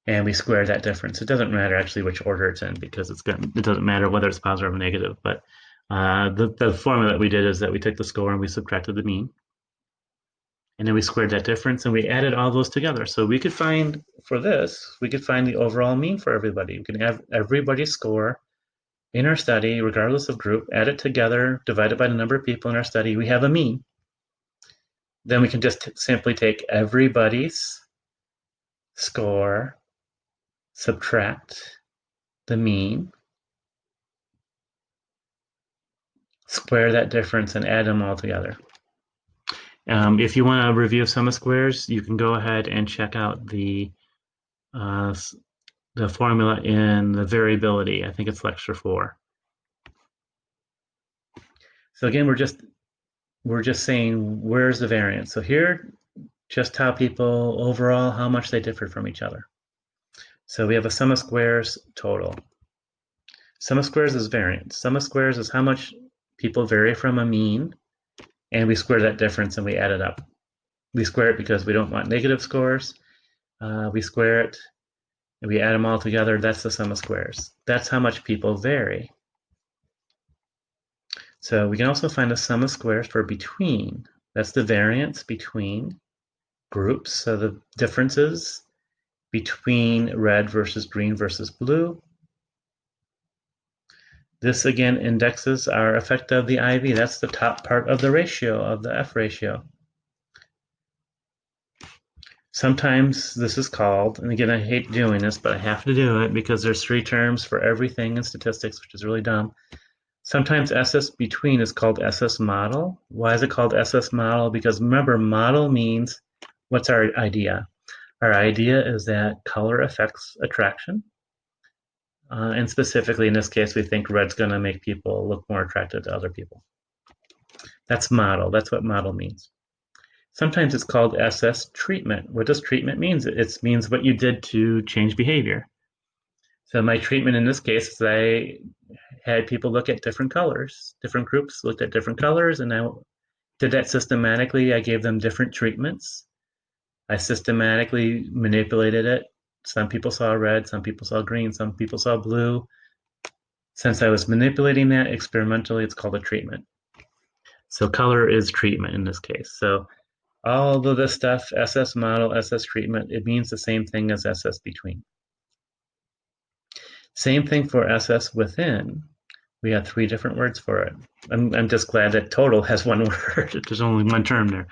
and we square that difference. It doesn't matter actually which order it's in because it doesn't matter whether it's positive or negative, but the formula that we did is that we took the score and we subtracted the mean. And then we squared that difference and we added all those together. So we could find, for this, we could find the overall mean for everybody. We can have everybody's score in our study, regardless of group, add it together, divided by the number of people in our study. We have a mean. Then we can just simply take everybody's score, subtract the mean, square that difference, and add them all together. If you want a review of sum of squares, you can go ahead and check out the formula in the variability. I think it's lecture 4. So again, we're just saying where's the variance. So here, just how people overall, how much they differ from each other. So we have a sum of squares total. Sum of squares is variance. Sum of squares is how much people vary from a mean, and we square that difference and we add it up. We square it because we don't want negative scores. We square it and we add them all together. That's the sum of squares. That's how much people vary. So we can also find the sum of squares for between. That's the variance between groups. So the differences between red versus green versus blue. This again indexes our effect of the IV. That's the top part of the ratio, of the F ratio. Sometimes this is called, and again, I hate doing this, but I have to do it because there's 3 terms for everything in statistics, which is really dumb. Sometimes SS between is called SS model. Why is it called SS model? Because remember, model means, what's our idea? Our idea is that color affects attraction. And specifically in this case, we think red's going to make people look more attracted to other people. That's model. That's what model means. Sometimes it's called SS treatment. What does treatment mean? It means what you did to change behavior. So my treatment in this case is I had people look at different colors. Different groups looked at different colors, and I did that systematically. I gave them different treatments. I systematically manipulated it. Some people saw red, some people saw green, some people saw blue. Since I was manipulating that experimentally, it's called a treatment. So color is treatment in this case. So all of this stuff, SS model, SS treatment, it means the same thing as SS between. Same thing for SS within. We have 3 different words for it. I'm just glad that total has 1 word. There's only 1 term there.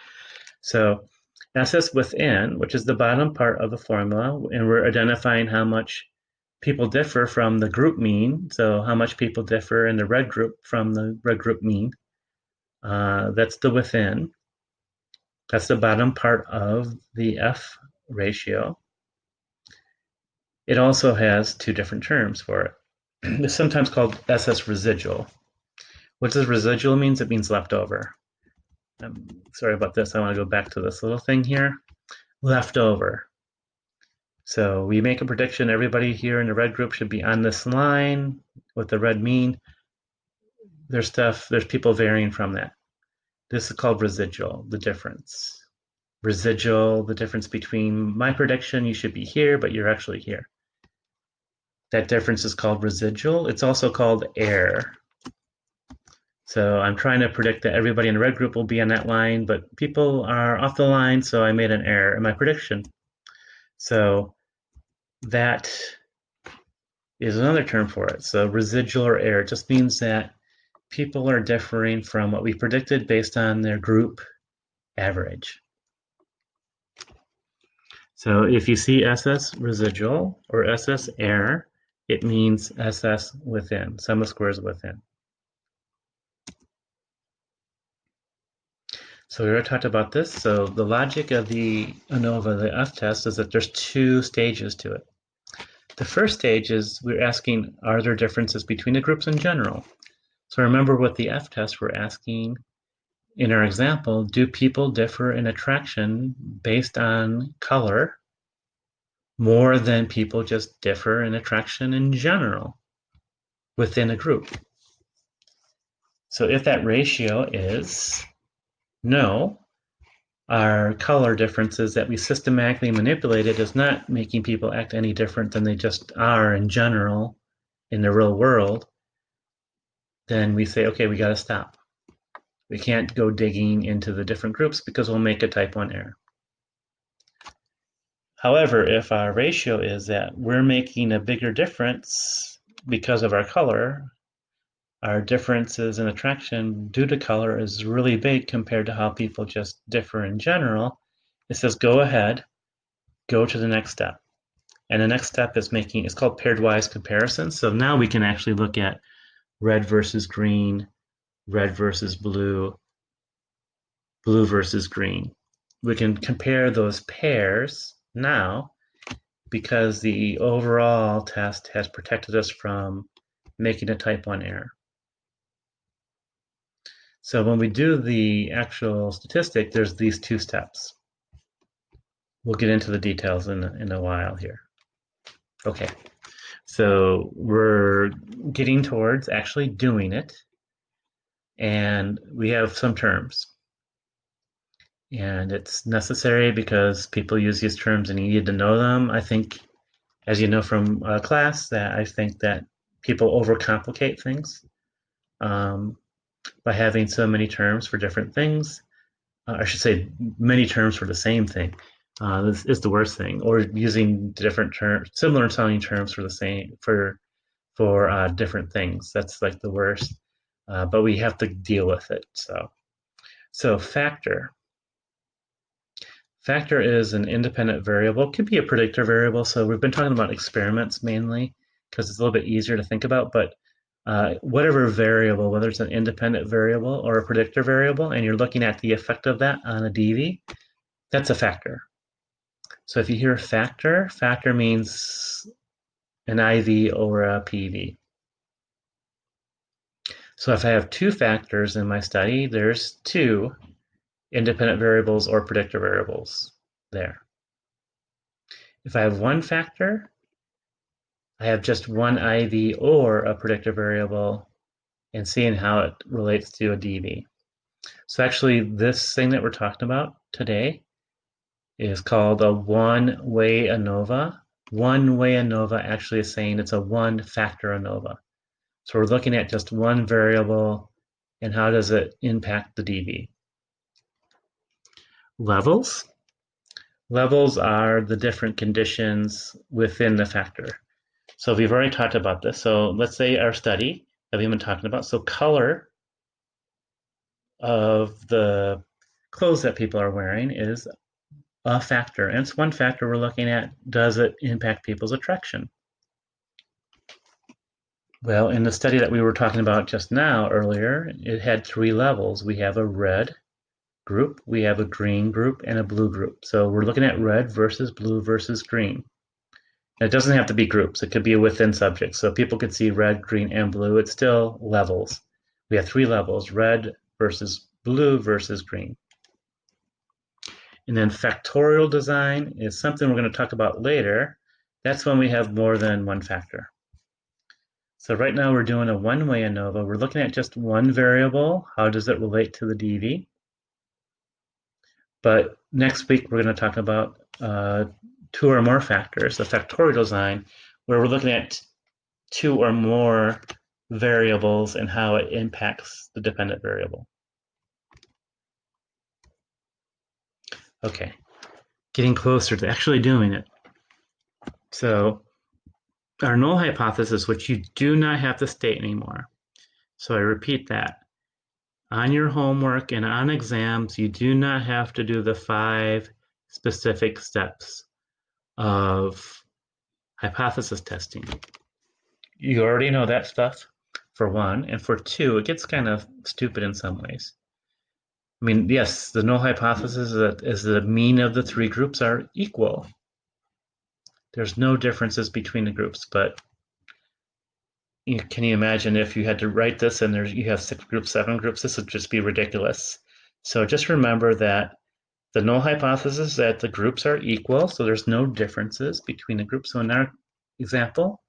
So SS within, which is the bottom part of the formula, and we're identifying how much people differ from the group mean. So how much people differ in the red group from the red group mean. That's the within. That's the bottom part of the F ratio. It also has 2 different terms for it. It's sometimes called SS residual. What does residual means? It means leftover. Sorry about this. I want to go back to this little thing here. Leftover. So we make a prediction. Everybody here in the red group should be on this line with the red mean. There's people varying from that. This is called residual, the difference. Residual, the difference between my prediction, you should be here, but you're actually here. That difference is called residual. It's also called error. So I'm trying to predict that everybody in the red group will be on that line, but people are off the line, so I made an error in my prediction. So that is another term for it. So residual or error just means that people are differing from what we predicted based on their group average. So if you see SS residual or SS error, it means SS within, sum of squares within. So we already talked about this. So the logic of the ANOVA, the F test, is that there's 2 stages to it. The first stage is we're asking, are there differences between the groups in general? So remember with the F-test, we're asking, in our example, do people differ in attraction based on color more than people just differ in attraction in general within a group? So if that ratio is no, our color differences that we systematically manipulated is not making people act any different than they just are in general in the real world, then we say, okay, we got to stop. We can't go digging into the different groups because we'll make a type 1 error. However, if our ratio is that we're making a bigger difference because of our color, our differences in attraction due to color is really big compared to how people just differ in general, it says go ahead, go to the next step. And the next step is it's called paired-wise comparison. So now we can actually look at red versus green, red versus blue, blue versus green. We can compare those pairs now because the overall test has protected us from making a type 1 error. So when we do the actual statistic, there's these two steps. We'll get into the details in a while here. Okay, so we're getting towards actually doing it, and we have some terms. And it's necessary because people use these terms and you need to know them. I think, as you know from class, that I think that people overcomplicate things by having so many terms for different things. I should say many terms for the same thing. This is the worst thing, or using different terms, similar sounding terms for the same for different things. That's like the worst. But we have to deal with it. So factor. Factor is an independent variable. It could be a predictor variable. So we've been talking about experiments mainly because it's a little bit easier to think about. But whatever variable, whether it's an independent variable or a predictor variable, and you're looking at the effect of that on a DV, that's a factor. So if you hear factor, factor means an IV or a PV. So if I have two factors in my study, there's two independent variables or predictor variables there. If I have one factor, I have just one IV or a predictor variable and seeing how it relates to a DV. So actually this thing that we're talking about today is called a one-way ANOVA. One-way ANOVA actually is saying it's a one-factor ANOVA. So we're looking at just one variable and how does it impact the DV. Levels. Levels are the different conditions within the factor. So we've already talked about this. So let's say our study that we've been talking about. So color of the clothes that people are wearing is a factor. And it's one factor we're looking at. Does it impact people's attraction? Well, in the study that we were talking about just now earlier, it had three levels. We have a red group, we have a green group, and a blue group. So we're looking at red versus blue versus green. And it doesn't have to be groups. It could be a within subject. So people could see red, green, and blue. It's still levels. We have three levels, red versus blue versus green. And then factorial design is something we're going to talk about later. That's when we have more than one factor. So right now we're doing a one-way ANOVA. We're looking at just one variable. How does it relate to the DV? But next week we're going to talk about two or more factors, the factorial design, where we're looking at two or more variables and how it impacts the dependent variable. Okay, getting closer to actually doing it. So our null hypothesis, which you do not have to state anymore. So I repeat that. On your homework and on exams, you do not have to do the 5 specific steps of hypothesis testing. You already know that stuff, for one, and for two, it gets kind of stupid in some ways. I mean, yes, the null hypothesis is that the mean of the three groups are equal. There's no differences between the groups, but can you imagine if you had to write this and you have 6 groups, 7 groups? This would just be ridiculous. So just remember that the null hypothesis is that the groups are equal, so there's no differences between the groups. So in our example,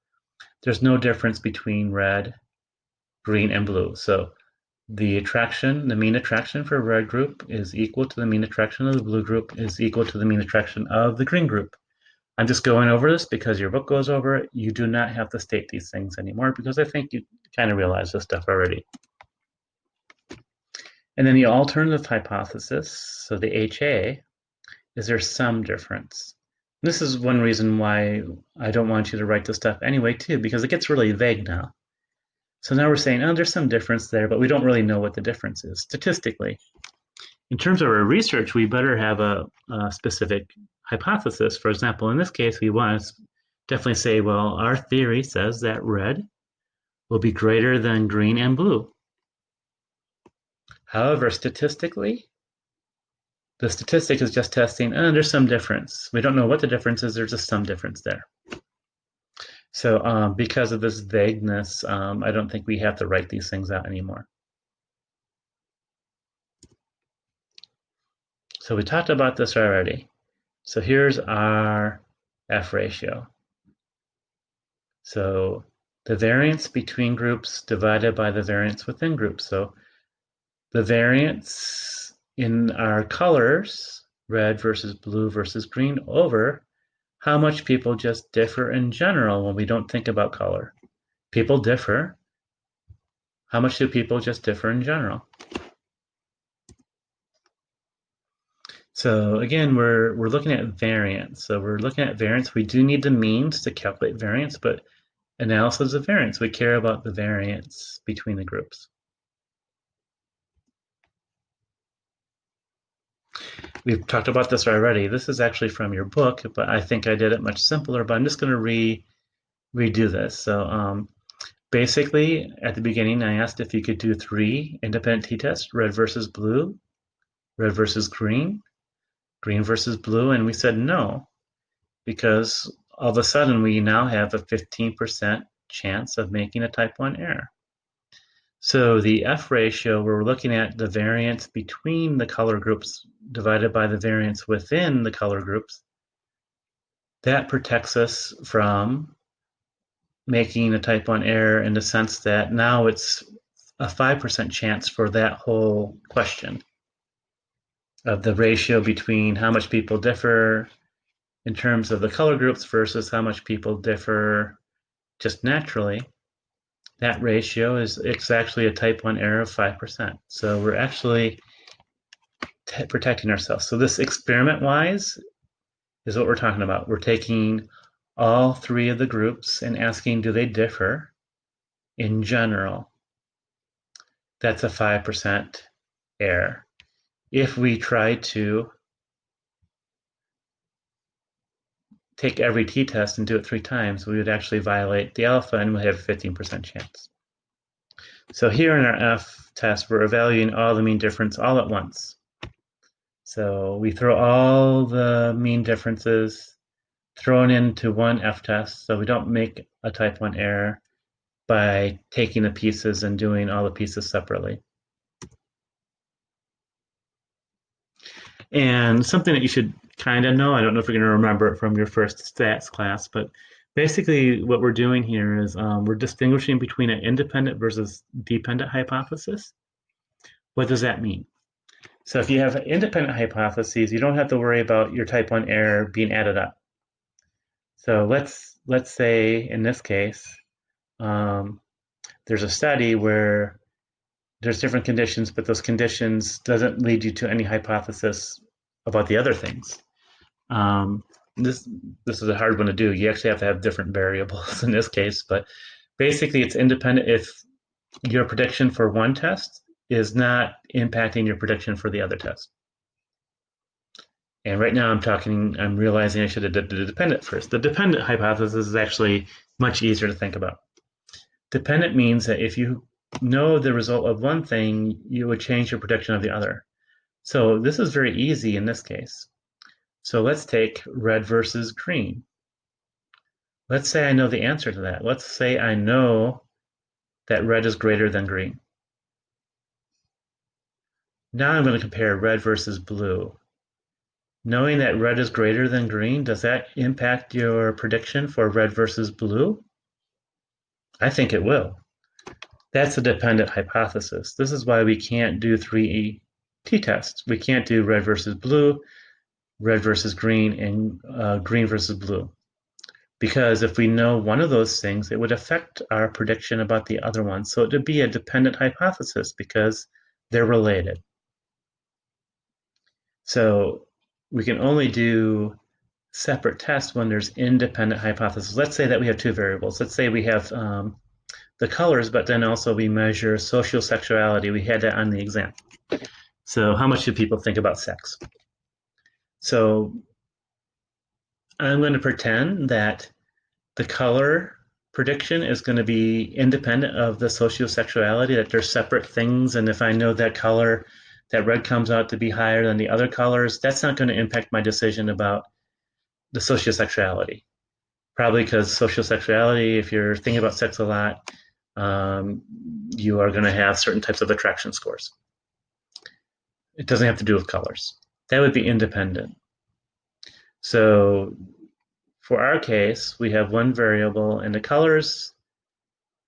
there's no difference between red, green, and blue. So the mean attraction for a red group is equal to the mean attraction of the blue group is equal to the mean attraction of the green group. I'm just going over this because your book goes over it. You do not have to state these things anymore because I think you kind of realize this stuff already. And then the alternative hypothesis, so the HA, is there some difference? This is one reason why I don't want you to write this stuff anyway, too, because it gets really vague now. So now we're saying, oh, there's some difference there, but we don't really know what the difference is statistically. In terms of our research, we better have a specific hypothesis. For example, in this case, we want to definitely say, well, our theory says that red will be greater than green and blue. However, statistically, the statistic is just testing, there's some difference. We don't know what the difference is, there's just some difference there. So because of this vagueness, I don't think we have to write these things out anymore. So we talked about this already. So here's our F ratio. So the variance between groups divided by the variance within groups. So the variance in our colors, red versus blue versus green, over how much people just differ in general when we don't think about color. People differ. How much do people just differ in general? So again, we're looking at variance. So we're looking at variance. We do need the means to calculate variance, but analysis of variance, we care about the variance between the groups. We've talked about this already. This is actually from your book, but I think I did it much simpler, but I'm just going to redo this. So basically, at the beginning, I asked if you could do 3 independent t-tests, red versus blue, red versus green, green versus blue, and we said no, because all of a sudden we now have a 15% chance of making a type 1 error. So the F ratio, we're looking at the variance between the color groups divided by the variance within the color groups. That protects us from making a type 1 error in the sense that now it's a 5% chance for that whole question of the ratio between how much people differ in terms of the color groups versus how much people differ just naturally. That ratio it's actually a type 1 error of 5%. So we're actually protecting ourselves. So this experiment-wise is what we're talking about. We're taking all 3 of the groups and asking, do they differ in general? That's a 5% error. If we try to take every t-test and do it 3 times, we would actually violate the alpha and we'd have a 15% chance. So here in our F test, we're evaluating all the mean difference all at once. So we throw all the mean differences thrown into one F test, so we don't make a type 1 error by taking the pieces and doing all the pieces separately. And something that you should kind of know, I don't know if you're going to remember it from your first stats class, but basically what we're doing here is we're distinguishing between an independent versus dependent hypothesis. What does that mean? So if you have independent hypotheses, you don't have to worry about your type 1 error being added up. So let's say in this case, there's a study where there's different conditions, but those conditions doesn't lead you to any hypothesis about the other things. This is a hard one to do. You actually have to have different variables in this case, but basically it's independent if your prediction for one test is not impacting your prediction for the other test. And right now I'm realizing I should have did the dependent first. The dependent hypothesis is actually much easier to think about. Dependent means that if you know the result of one thing, you would change your prediction of the other. So this is very easy in this case. So let's take red versus green. Let's say I know the answer to that. Let's say I know that red is greater than green. Now I'm going to compare red versus blue. Knowing that red is greater than green, does that impact your prediction for red versus blue? I think it will. That's a dependent hypothesis. This is why we can't do 3 t-tests. We can't do red versus blue, red versus green, and green versus blue. Because if we know one of those things, it would affect our prediction about the other one. So it would be a dependent hypothesis because they're related. So we can only do separate tests when there's independent hypotheses. Let's say that we have two variables. Let's say we have the colors, but then also we measure social sexuality. We had that on the exam. So how much do people think about sex? So I'm going to pretend that the color prediction is going to be independent of the sociosexuality, that they're separate things. And if I know that color, that red comes out to be higher than the other colors, that's not going to impact my decision about the sociosexuality. Probably because sociosexuality, if you're thinking about sex a lot, you are going to have certain types of attraction scores. It doesn't have to do with colors. That would be independent. So for our case, we have one variable, and the colors,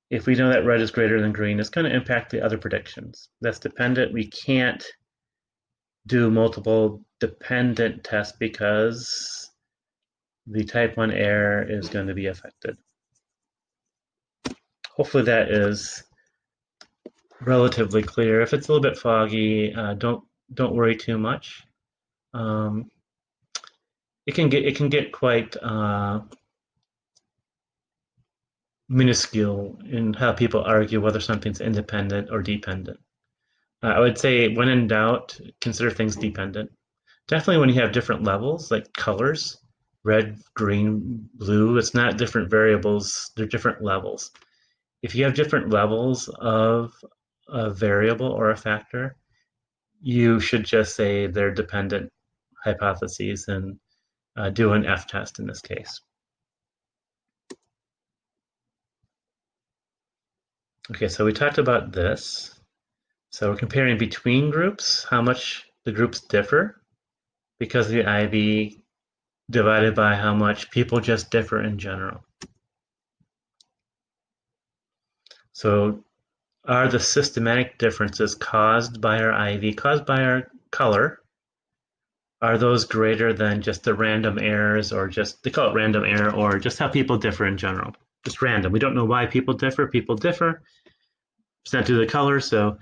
if we know that red is greater than green, it's going to impact the other predictions. That's dependent. We can't do multiple dependent tests because the type 1 error is going to be affected. Hopefully that is relatively clear. If it's a little bit foggy, don't worry too much. It can get quite minuscule in how people argue whether something's independent or dependent. I would say when in doubt, consider things dependent. Definitely when you have different levels, like colors, red, green, blue, it's not different variables, they're different levels. If you have different levels of a variable or a factor, you should just say they're dependent hypotheses and do an F-test in this case. Okay, so we talked about this. So we're comparing between groups, how much the groups differ because of the IV divided by how much people just differ in general. So are the systematic differences caused by our IV, caused by our color, are those greater than just the random errors, or just, they call it random error, or just how people differ in general? Just random. We don't know why people differ. People differ. It's not due to the color, so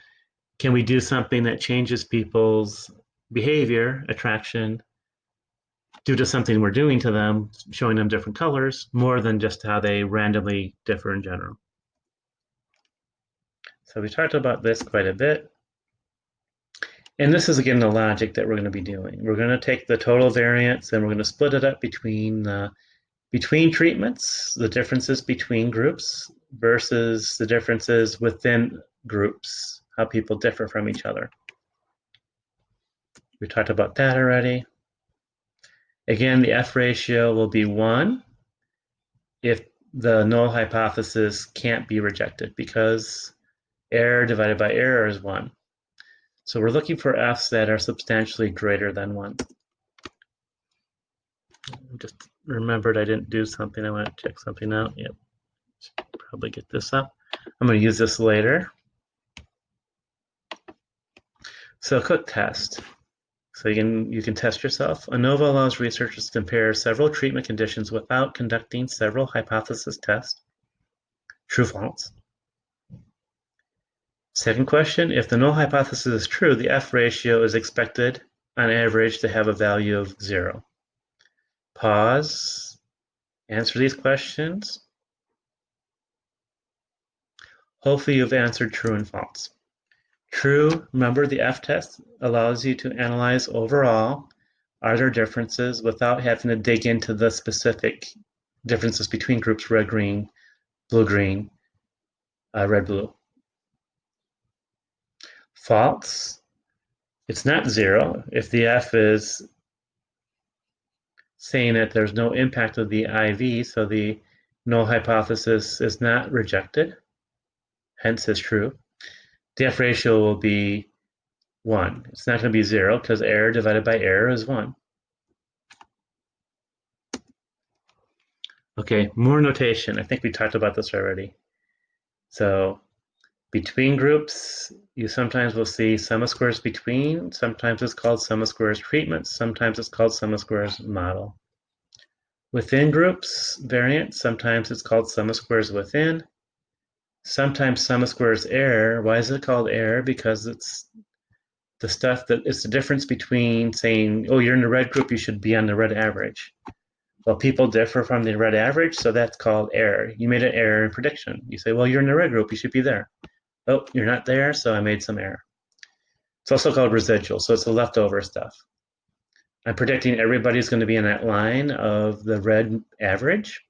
can we do something that changes people's behavior, attraction, due to something we're doing to them, showing them different colors, more than just how they randomly differ in general? So we talked about this quite a bit. And this is, again, the logic that we're going to be doing. We're going to take the total variance and we're going to split it up between treatments, the differences between groups versus the differences within groups, how people differ from each other. We talked about that already. Again, the F ratio will be 1 if the null hypothesis can't be rejected, because error divided by error is 1. So we're looking for F's that are substantially greater than 1. Just remembered I didn't do something. I want to check something out. Yep, probably get this up. I'm going to use this later. So a quick test. So you can test yourself. ANOVA allows researchers to compare several treatment conditions without conducting several hypothesis tests. True, false. Second question, if the null hypothesis is true, the F ratio is expected on average to have a value of 0. Pause, answer these questions. Hopefully you've answered true and false. True, remember the F-test allows you to analyze overall, are there differences without having to dig into the specific differences between groups, red, green, blue, green, red, blue. False, it's not 0. If the F is saying that there's no impact of the IV, so the Null hypothesis is not rejected, hence is true. The F ratio will be 1. It's not going to be 0 because error divided by error is 1. Okay, more notation. I think we talked about this already. So between groups, you sometimes will see sum of squares between. Sometimes it's called sum of squares treatment. Sometimes it's called sum of squares model. Within groups, variance, sometimes it's called sum of squares within. Sometimes sum of squares error. Why is it called error? Because it's the difference between saying, oh, you're in the red group, you should be on the red average. Well, people differ from the red average, so that's called error. You made an error in prediction. You say, well, you're in the red group, you should be there. Oh, you're not there, so I made some error. It's also called residual, so it's the leftover stuff. I'm predicting everybody's going to be in that line of the red average.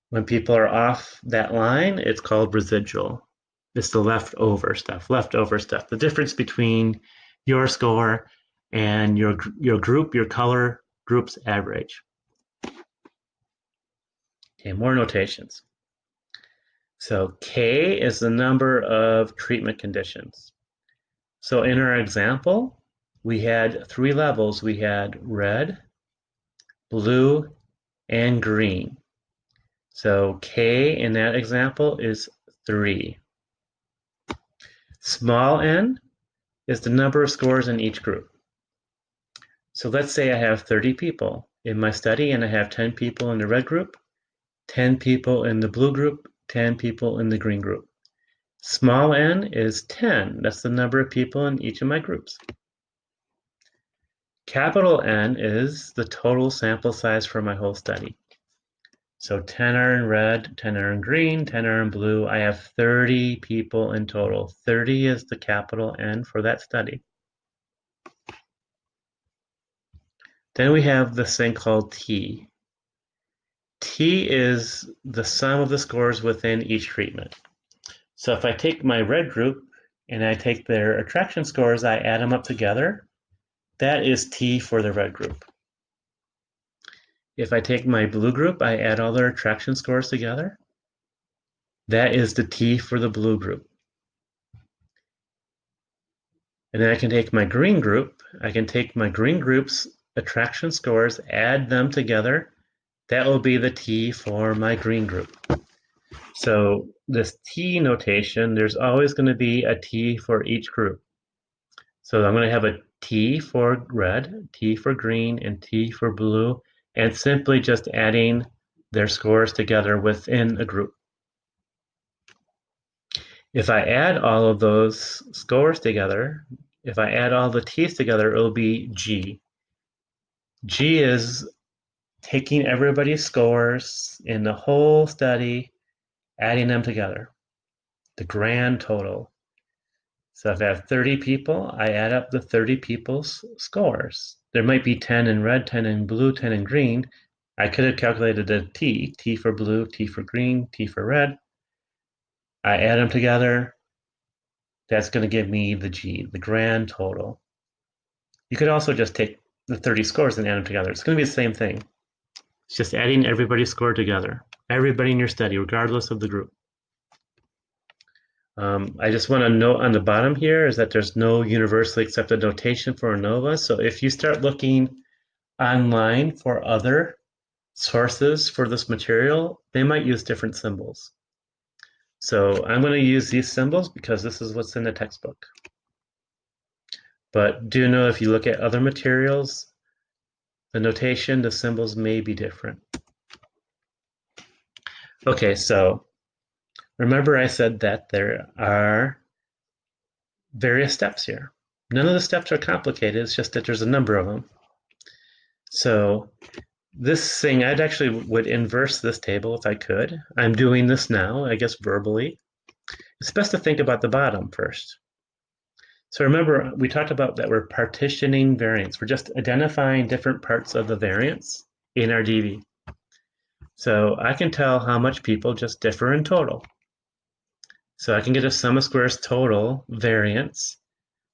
When people are off that line, it's called residual. It's the leftover stuff. The difference between your score and your group, your color group's average. Okay, more notations. So K is the number of treatment conditions. So in our example, we had 3 levels. We had red, blue, and green. So K in that example is 3. Small n is the number of scores in each group. So let's say I have 30 people in my study and I have 10 people in the red group, 10 people in the blue group, 10 people in the green group. Small n is 10. That's the number of people in each of my groups. Capital N is the total sample size for my whole study. So 10 are in red, 10 are in green, 10 are in blue. I have 30 people in total. 30 is the capital N for that study. Then we have this thing called T. T is the sum of the scores within each treatment. So if I take my red group and I take their attraction scores, I add them up together. That is T for the red group. If I take my blue group, I add all their attraction scores together. That is the T for the blue group. And then I can take my green group. I can take my green group's attraction scores, add them together. That will be the T for my green group. So this T notation, there's always going to be a T for each group. So I'm going to have a T for red, T for green, and T for blue, and simply just adding their scores together within a group. If I add all of those scores together, if I add all the T's together, it'll be G. G is taking everybody's scores in the whole study, adding them together, the grand total. So if I have 30 people, I add up the 30 people's scores. There might be 10 in red, 10 in blue, 10 in green. I could have calculated a T, T for blue, T for green, T for red. I add them together. That's going to give me the G, the grand total. You could also just take the 30 scores and add them together. It's going to be the same thing. It's just adding everybody's score together. Everybody in your study, regardless of the group. I just want to note on the bottom here is that there's no universally accepted notation for ANOVA. So if you start looking online for other sources for this material, they might use different symbols. So I'm going to use these symbols because this is what's in the textbook. But do know if you look at other materials, the notation, the symbols may be different. Okay, so remember I said that there are various steps here. None of the steps are complicated, it's just that there's a number of them. So this thing, I'd actually would inverse this table if I could. I'm doing this now, I guess verbally. It's best to think about the bottom first. So remember, we talked about that we're partitioning variance. We're just identifying different parts of the variance in our DV. So I can tell how much people just differ in total. So I can get a sum of squares total variance,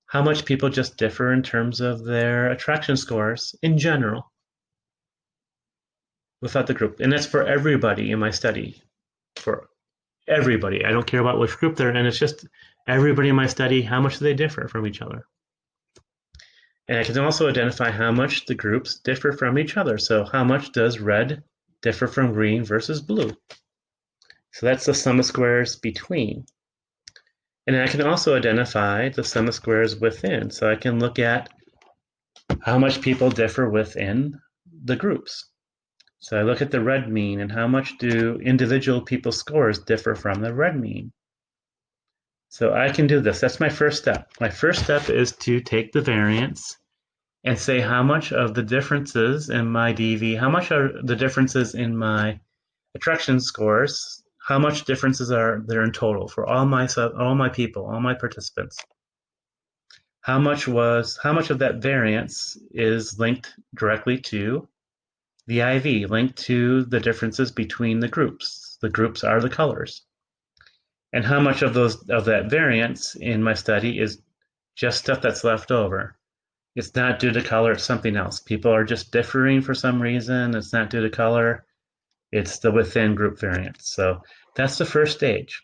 how much people just differ in terms of their attraction scores in general. without the group. And that's for everybody in my study, for everybody. I don't care about which group they're in. It's just everybody in my study, how much do they differ from each other? And I can also identify how much the groups differ from each other. So how much does red differ from green versus blue? So that's the sum of squares between. And I can also identify the sum of squares within. So I can look at how much people differ within the groups. So I look at the red mean and how much do individual people's scores differ from the red mean. So I can do this. That's my first step. My first step is to take the variance and say how much of the differences in my DV, how much are the differences in my attraction scores, how much differences are there in total for all my people, all my participants. How much of that variance is linked directly to the IV, linked to the differences between the groups. The groups are the colors. And how much of that variance in my study is just stuff that's left over. It's not due to color, it's something else. People are just differing for some reason. It's not due to color. It's the within group variance. So that's the first stage.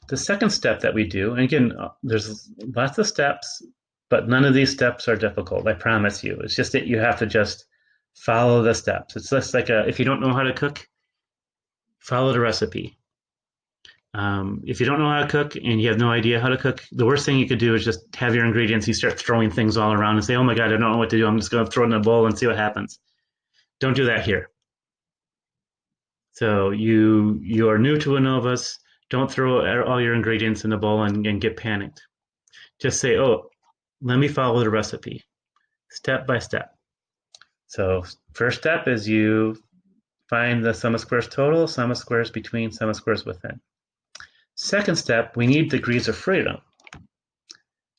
The second step that we do, and again, there's lots of steps, but none of these steps are difficult, I promise you. It's just that you have to just follow the steps. It's just like if you don't know how to cook, follow the recipe. If you don't know how to cook and you have no idea how to cook, the worst thing you could do is just have your ingredients, you start throwing things all around and say, oh my God, I don't know what to do. I'm just going to throw it in a bowl and see what happens. Don't do that here. So you are new to ANOVAs. Don't throw all your ingredients in a bowl and get panicked. Just say, oh, let me follow the recipe step by step. So first step is you find the sum of squares total, sum of squares between, sum of squares within. Second step, we need degrees of freedom.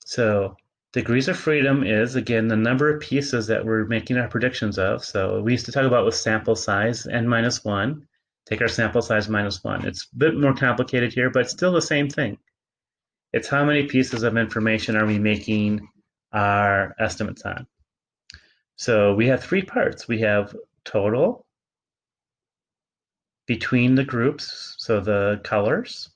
So degrees of freedom is, again, the number of pieces that we're making our predictions of. So we used to talk about with sample size, n minus 1. Take our sample size minus 1. It's a bit more complicated here, but it's still the same thing. It's how many pieces of information are we making our estimates on. So we have three parts. We have total, between the groups, so the colors,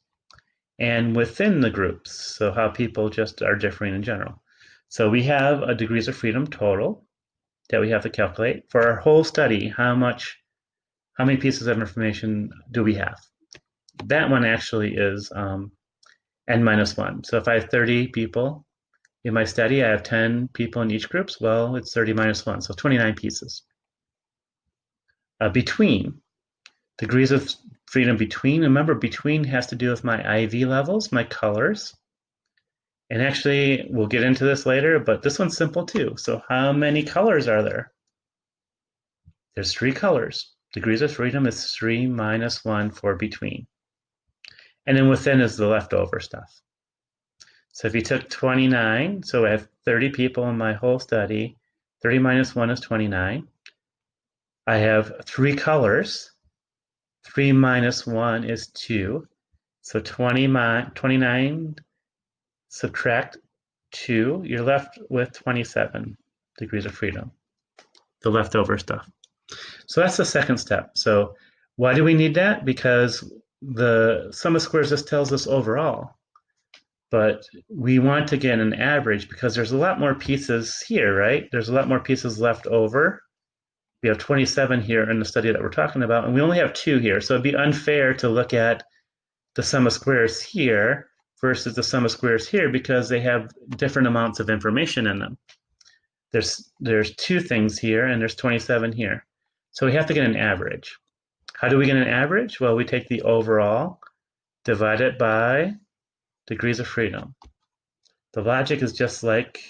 and within the groups, so how people just are differing in general. So we have a degrees of freedom total that we have to calculate. For our whole study, how many pieces of information do we have? That one actually is n minus 1. So if I have 30 people in my study, I have 10 people in each group. Well, it's 30 minus 1, so 29 pieces. Between, degrees of freedom between. Remember, between has to do with my IV levels, my colors. And actually, we'll get into this later, but this one's simple too. So how many colors are there? There's 3 colors. Degrees of freedom is 3 minus 1 for between. And then within is the leftover stuff. So if you took 29, so I have 30 people in my whole study, 30 minus 1 is 29. I have 3 colors. 3 minus 1 is 2. So 29 subtract 2, you're left with 27 degrees of freedom, the leftover stuff. So that's the second step. So why do we need that? Because the sum of squares just tells us overall. But we want to get an average because there's a lot more pieces here, right? There's a lot more pieces left over. We have 27 here in the study that we're talking about, and we only have 2 here. So it'd be unfair to look at the sum of squares here versus the sum of squares here because they have different amounts of information in them. There's 2 things here, and there's 27 here. So we have to get an average. How do we get an average? Well, we take the overall, divide it by degrees of freedom. The logic is just like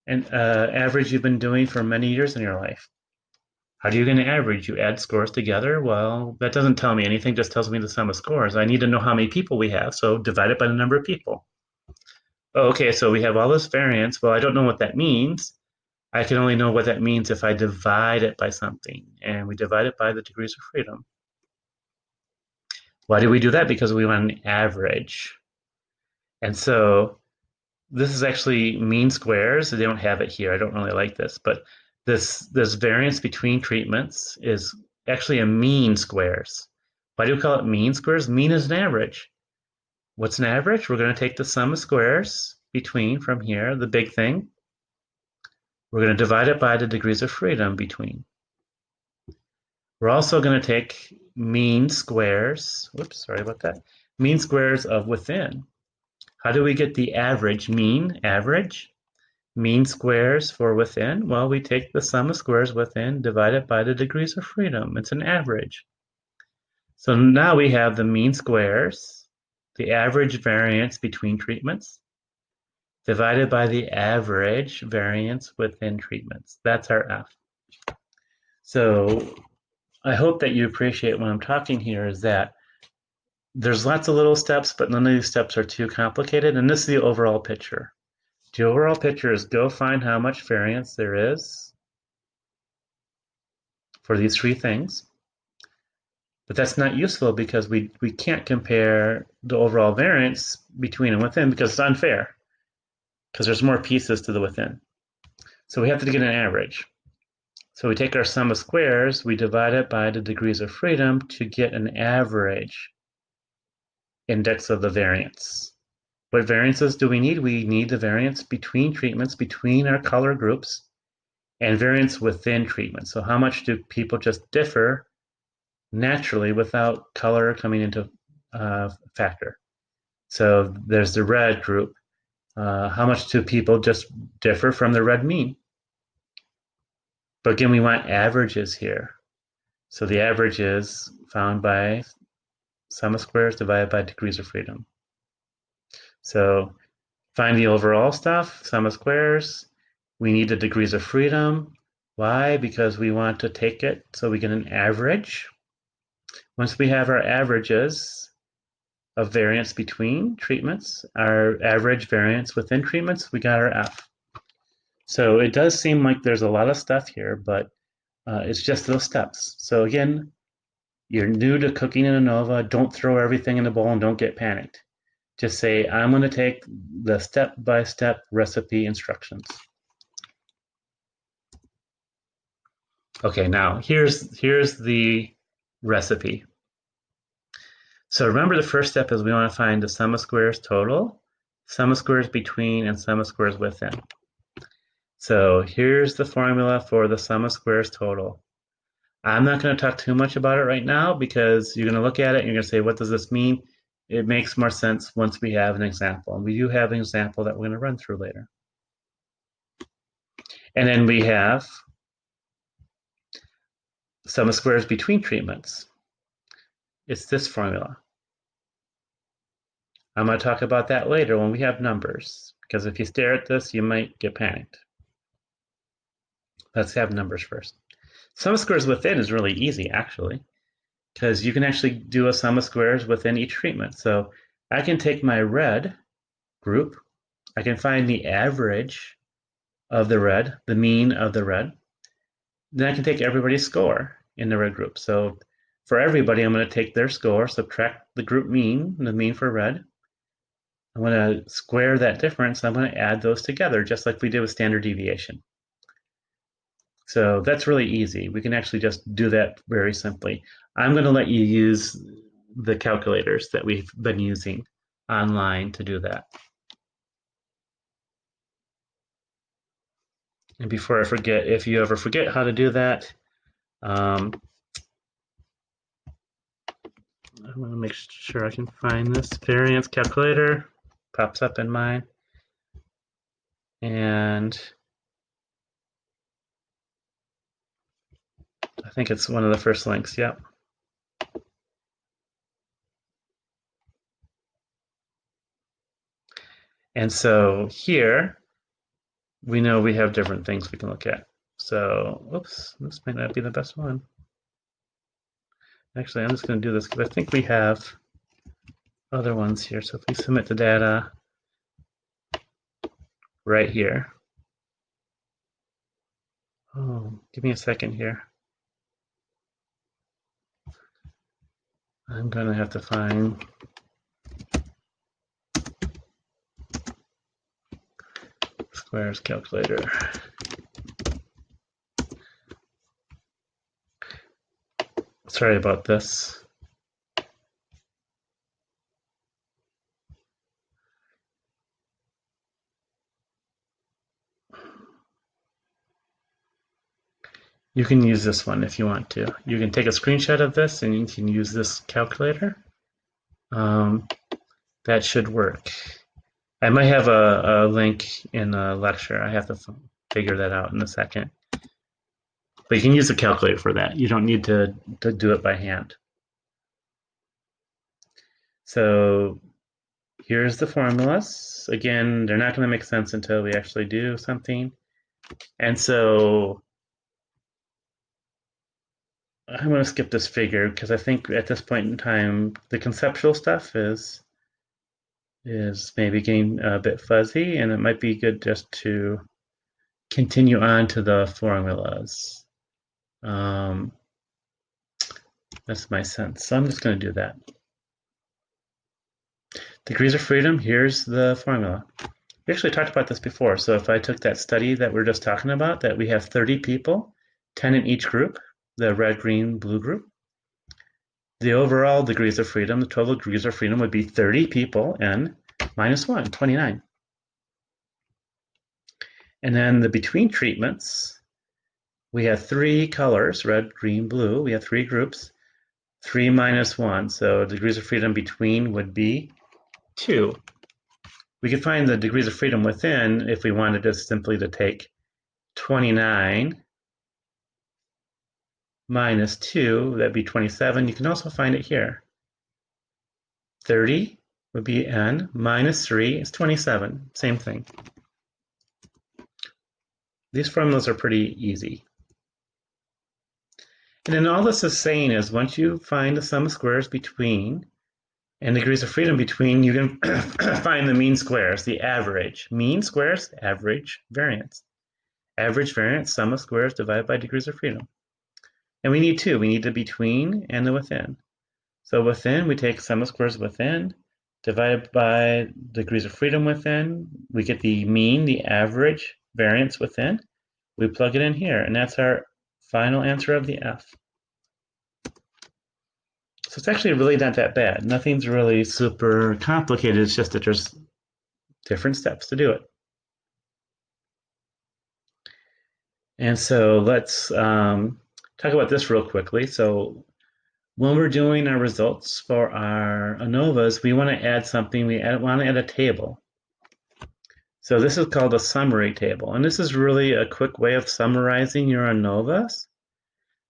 an average you've been doing for many years in your life. How do you get an average? You add scores together? Well, that doesn't tell me anything, just tells me the sum of scores. I need to know how many people we have, so divide it by the number of people. Oh, okay, so we have all this variance. Well, I don't know what that means. I can only know what that means if I divide it by something, and we divide it by the degrees of freedom. Why do we do that? Because we want an average. And so this is actually mean squares. They don't have it here. I don't really like this, but This variance between treatments is actually a mean squares. Why do we call it mean squares? Mean is an average. What's an average? We're going to take the sum of squares between from here, the big thing. We're going to divide it by the degrees of freedom between. We're also going to take mean squares. Whoops, sorry about that. Mean squares of within. How do we get the average? Mean, average. Mean squares for within. Well, we take the sum of squares within, divide it by the degrees of freedom. It's an average. So now we have the mean squares, the average variance between treatments, divided by the average variance within treatments. That's our F. So I hope that you appreciate when I'm talking here is that there's lots of little steps, but none of these steps are too complicated. And this is the overall picture. The overall picture is go find how much variance there is for these three things. But that's not useful because we can't compare the overall variance between and within because it's unfair, because there's more pieces to the within. So we have to get an average. So we take our sum of squares, we divide it by the degrees of freedom to get an average index of the variance. What variances do we need? We need the variance between treatments, between our color groups, and variance within treatments. So how much do people just differ naturally without color coming into factor? So there's the red group. How much do people just differ from the red mean? But again, we want averages here. So the average is found by sum of squares divided by degrees of freedom. So find the overall stuff, sum of squares. We need the degrees of freedom. Why? Because we want to take it so we get an average. Once we have our averages of variance between treatments, our average variance within treatments, we got our F. So it does seem like there's a lot of stuff here, but it's just those steps. So again, you're new to cooking in ANOVA, don't throw everything in the bowl and don't get panicked. Just say, I'm going to take the step-by-step recipe instructions. Okay, now here's the recipe. So remember the first step is we want to find the sum of squares total, sum of squares between, and sum of squares within. So here's the formula for the sum of squares total. I'm not going to talk too much about it right now because you're going to look at it and you're going to say, what does this mean? It makes more sense once we have an example. And we do have an example that we're going to run through later. And then we have sum of squares between treatments. It's this formula. I'm going to talk about that later when we have numbers, because if you stare at this, you might get panicked. Let's have numbers first. Sum of squares within is really easy, actually, because you can actually do a sum of squares within each treatment. So I can take my red group, I can find the average of the red, the mean of the red. Then I can take everybody's score in the red group. So for everybody, I'm going to take their score, subtract the group mean, the mean for red. I'm going to square that difference. I'm going to add those together, just like we did with standard deviation. So that's really easy. We can actually just do that very simply. I'm going to let you use the calculators that we've been using online to do that. And before I forget, if you ever forget how to do that, I want to make sure I can find this variance calculator. Pops up in mine. And I think it's one of the first links, yep. And so here, we know we have different things we can look at. So, oops, this might not be the best one. Actually, I'm just going to do this because I think we have other ones here. So if we submit the data right here. Oh, give me a second here. I'm going to have to find squares calculator. Sorry about this. You can use this one if you want to. You can take a screenshot of this and you can use this calculator. That should work. I might have a link in a lecture. I have to figure that out in a second. But you can use a calculator for that. You don't need to do it by hand. So here's the formulas. Again, they're not going to make sense until we actually do something. And so I'm going to skip this figure because I think at this point in time, the conceptual stuff is maybe getting a bit fuzzy, and it might be good just to continue on to the formulas. That's my sense. So I'm just going to do that. Degrees of freedom, here's the formula. We actually talked about this before. So if I took that study that we're just talking about, that we have 30 people, 10 in each group, the red, green, blue group, the overall degrees of freedom, the total degrees of freedom would be 30 people n minus 1, 29. And then the between treatments, we have 3 colors, red, green, blue. We have 3 groups, 3 minus 1. So degrees of freedom between would be 2. We could find the degrees of freedom within if we wanted just simply to take 29 minus 2, that'd be 27. You can also find it here. 30 would be n minus 3 is 27. Same thing. These formulas are pretty easy. And then all this is saying is once you find the sum of squares between and degrees of freedom between, you can find the mean squares, the average. Mean squares, average, variance. Average variance, sum of squares divided by degrees of freedom. And we need 2. We need the between and the within. So within, we take sum of squares within, divided by degrees of freedom within. We get the mean, the average variance within. We plug it in here, and that's our final answer of the F. So it's actually really not that bad. Nothing's really super complicated. It's just that there's different steps to do it. And so let's talk about this real quickly. So when we're doing our results for our ANOVAs, we want to add something. We want to add a table. So this is called a summary table. And this is really a quick way of summarizing your ANOVAs.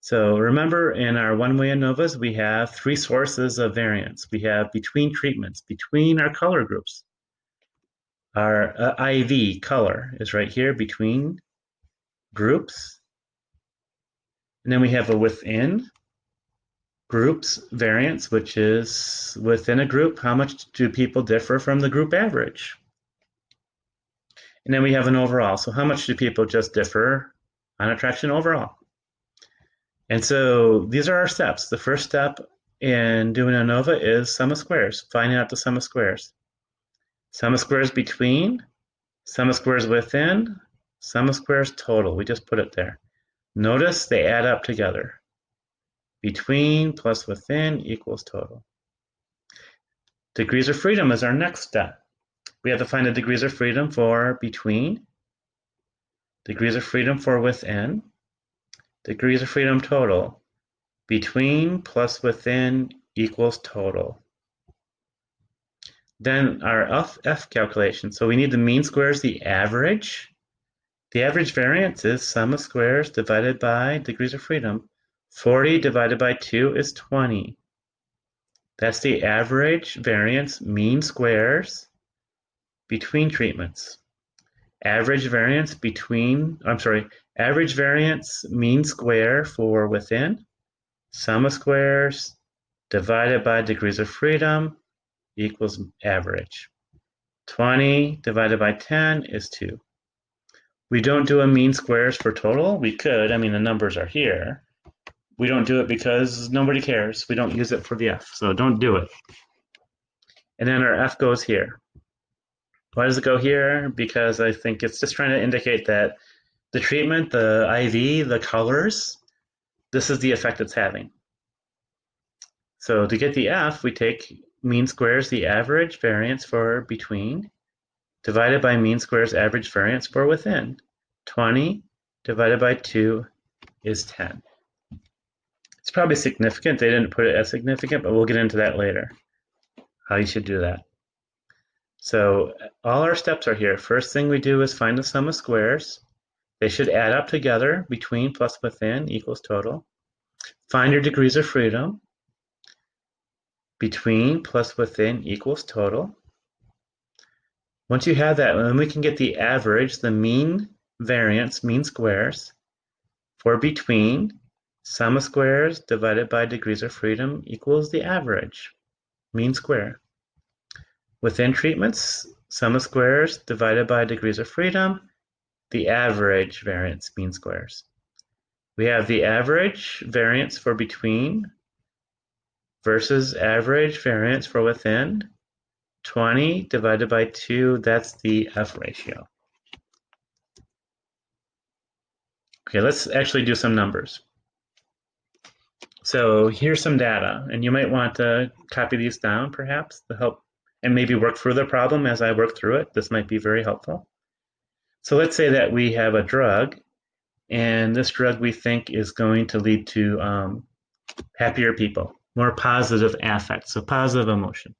So remember, in our one-way ANOVAs, we have 3 sources of variance. We have between treatments, between our color groups. Our IV color is right here between groups. And then we have a within groups variance, which is within a group, how much do people differ from the group average? And then we have an overall. So how much do people just differ on attraction overall? And so these are our steps. The first step in doing ANOVA is sum of squares, finding out the sum of squares. Sum of squares between, sum of squares within, sum of squares total. We just put it there. Notice they add up together. Between plus within equals total. Degrees of freedom is our next step. We have to find the degrees of freedom for between, degrees of freedom for within, degrees of freedom total. Between plus within equals total. Then our F calculation. So we need the mean squares, the average. The average variance is sum of squares divided by degrees of freedom. 40 divided by 2 is 20. That's the average variance, mean squares, between treatments. Average variance average variance mean square for within, sum of squares divided by degrees of freedom equals average. 20 divided by 10 is 2. We don't do a mean squares for total. We could, I mean, the numbers are here. We don't do it because nobody cares. We don't use it for the F, so don't do it. And then our F goes here. Why does it go here? Because I think it's just trying to indicate that the treatment, the IV, the colors, this is the effect it's having. So to get the F, we take mean squares the average variance for between, divided by mean squares average variance for within. 20 divided by 2 is 10. It's probably significant. They didn't put it as significant, but we'll get into that later, how you should do that. So all our steps are here. First thing we do is find the sum of squares. They should add up together. Between plus within equals total. Find your degrees of freedom. Between plus within equals total. Once you have that, then we can get the average, the mean variance, mean squares, for between. Sum of squares divided by degrees of freedom equals the average, mean square. Within treatments, sum of squares divided by degrees of freedom, the average variance, mean squares. We have the average variance for between versus average variance for within. 20 divided by 2, that's the F ratio. Okay, let's actually do some numbers. So here's some data, and you might want to copy these down perhaps to help and maybe work through the problem as I work through it. This might be very helpful. So let's say that we have a drug, and this drug we think is going to lead to happier people, more positive affect, so positive emotion.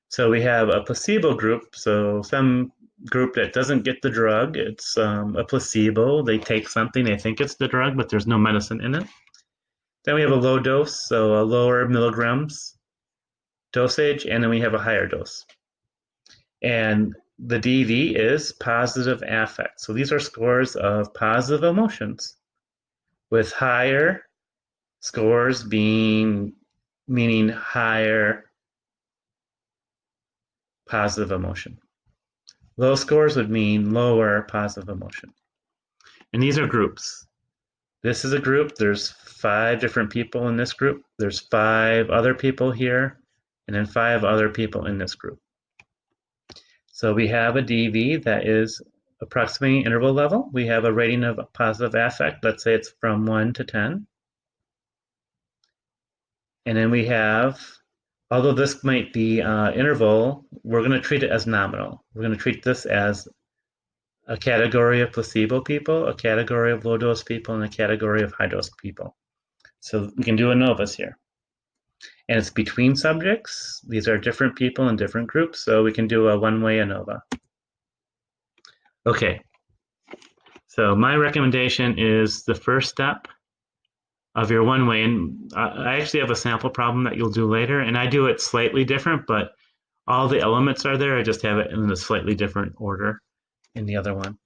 So we have a placebo group, so some group that doesn't get the drug, it's a placebo. They take something, they think it's the drug, but there's no medicine in it. Then we have a low dose, so a lower milligrams dosage, and then we have a higher dose. And the DV is positive affect. So these are scores of positive emotions, with higher scores meaning higher positive emotion. Low scores would mean lower positive emotion. And these are groups. This is a group. There's 5 different people in this group. There's 5 other people here, and then 5 other people in this group. So we have a DV that is approximating interval level. We have a rating of positive affect. Let's say it's from 1 to 10. And then we have, although this might be interval, we're going to treat it as nominal. We're going to treat this as a category of placebo people, a category of low dose people, and a category of high dose people. So we can do ANOVAs here. And it's between subjects. These are different people in different groups, so we can do a one-way ANOVA. Okay, so my recommendation is the first step of your one-way, and I actually have a sample problem that you'll do later, and I do it slightly different, but all the elements are there. I just have it in a slightly different order in the other one.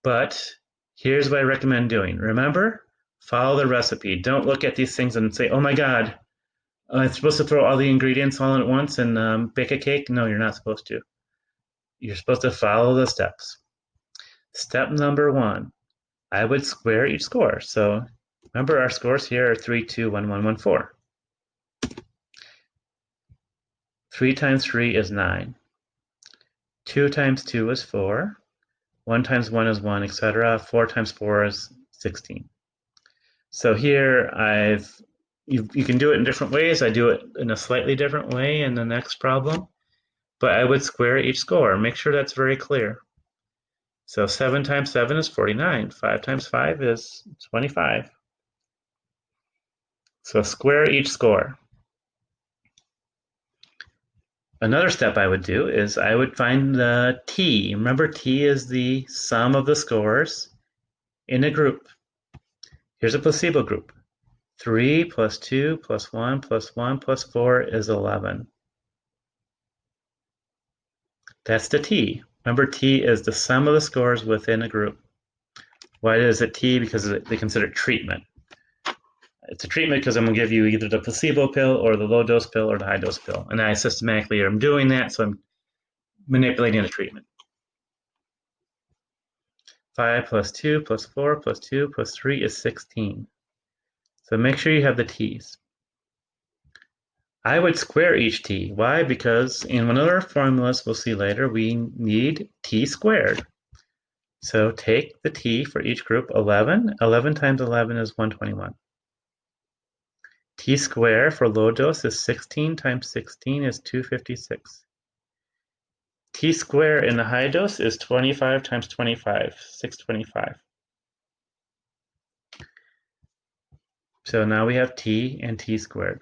But here's what I recommend doing. Remember, follow the recipe. Don't look at these things and say, oh my God, I'm supposed to throw all the ingredients all in at once and bake a cake? No, you're not supposed to. You're supposed to follow the steps. Step number 1, I would square each score. So remember our scores here are 3, 2, 1, 1, 1, 4. 3 times 3 is 9. 2 times 2 is 4. 1 times 1 is 1, etc. 4 times 4 is 16. So here you can do it in different ways. I do it in a slightly different way in the next problem, but I would square each score. Make sure that's very clear. So 7 times 7 is 49. 5 times 5 is 25. So square each score. Another step I would do is I would find the T. Remember, T is the sum of the scores in a group. Here's a placebo group. 3 plus 2 plus 1 plus 1 plus 4 is 11. That's the T. Remember, T is the sum of the scores within a group. Why is it T? Because they consider it treatment. It's a treatment because I'm going to give you either the placebo pill or the low dose pill or the high dose pill. And I systematically am doing that, so I'm manipulating the treatment. 5 plus 2 plus 4 plus 2 plus 3 is 16. So make sure you have the T's. I would square each T. Why? Because in one of our formulas we'll see later, we need T squared. So take the T for each group, 11. 11 times 11 is 121. T squared for low dose is 16 times 16 is 256. T squared in the high dose is 25 times 25, 625. So now we have T and T squared.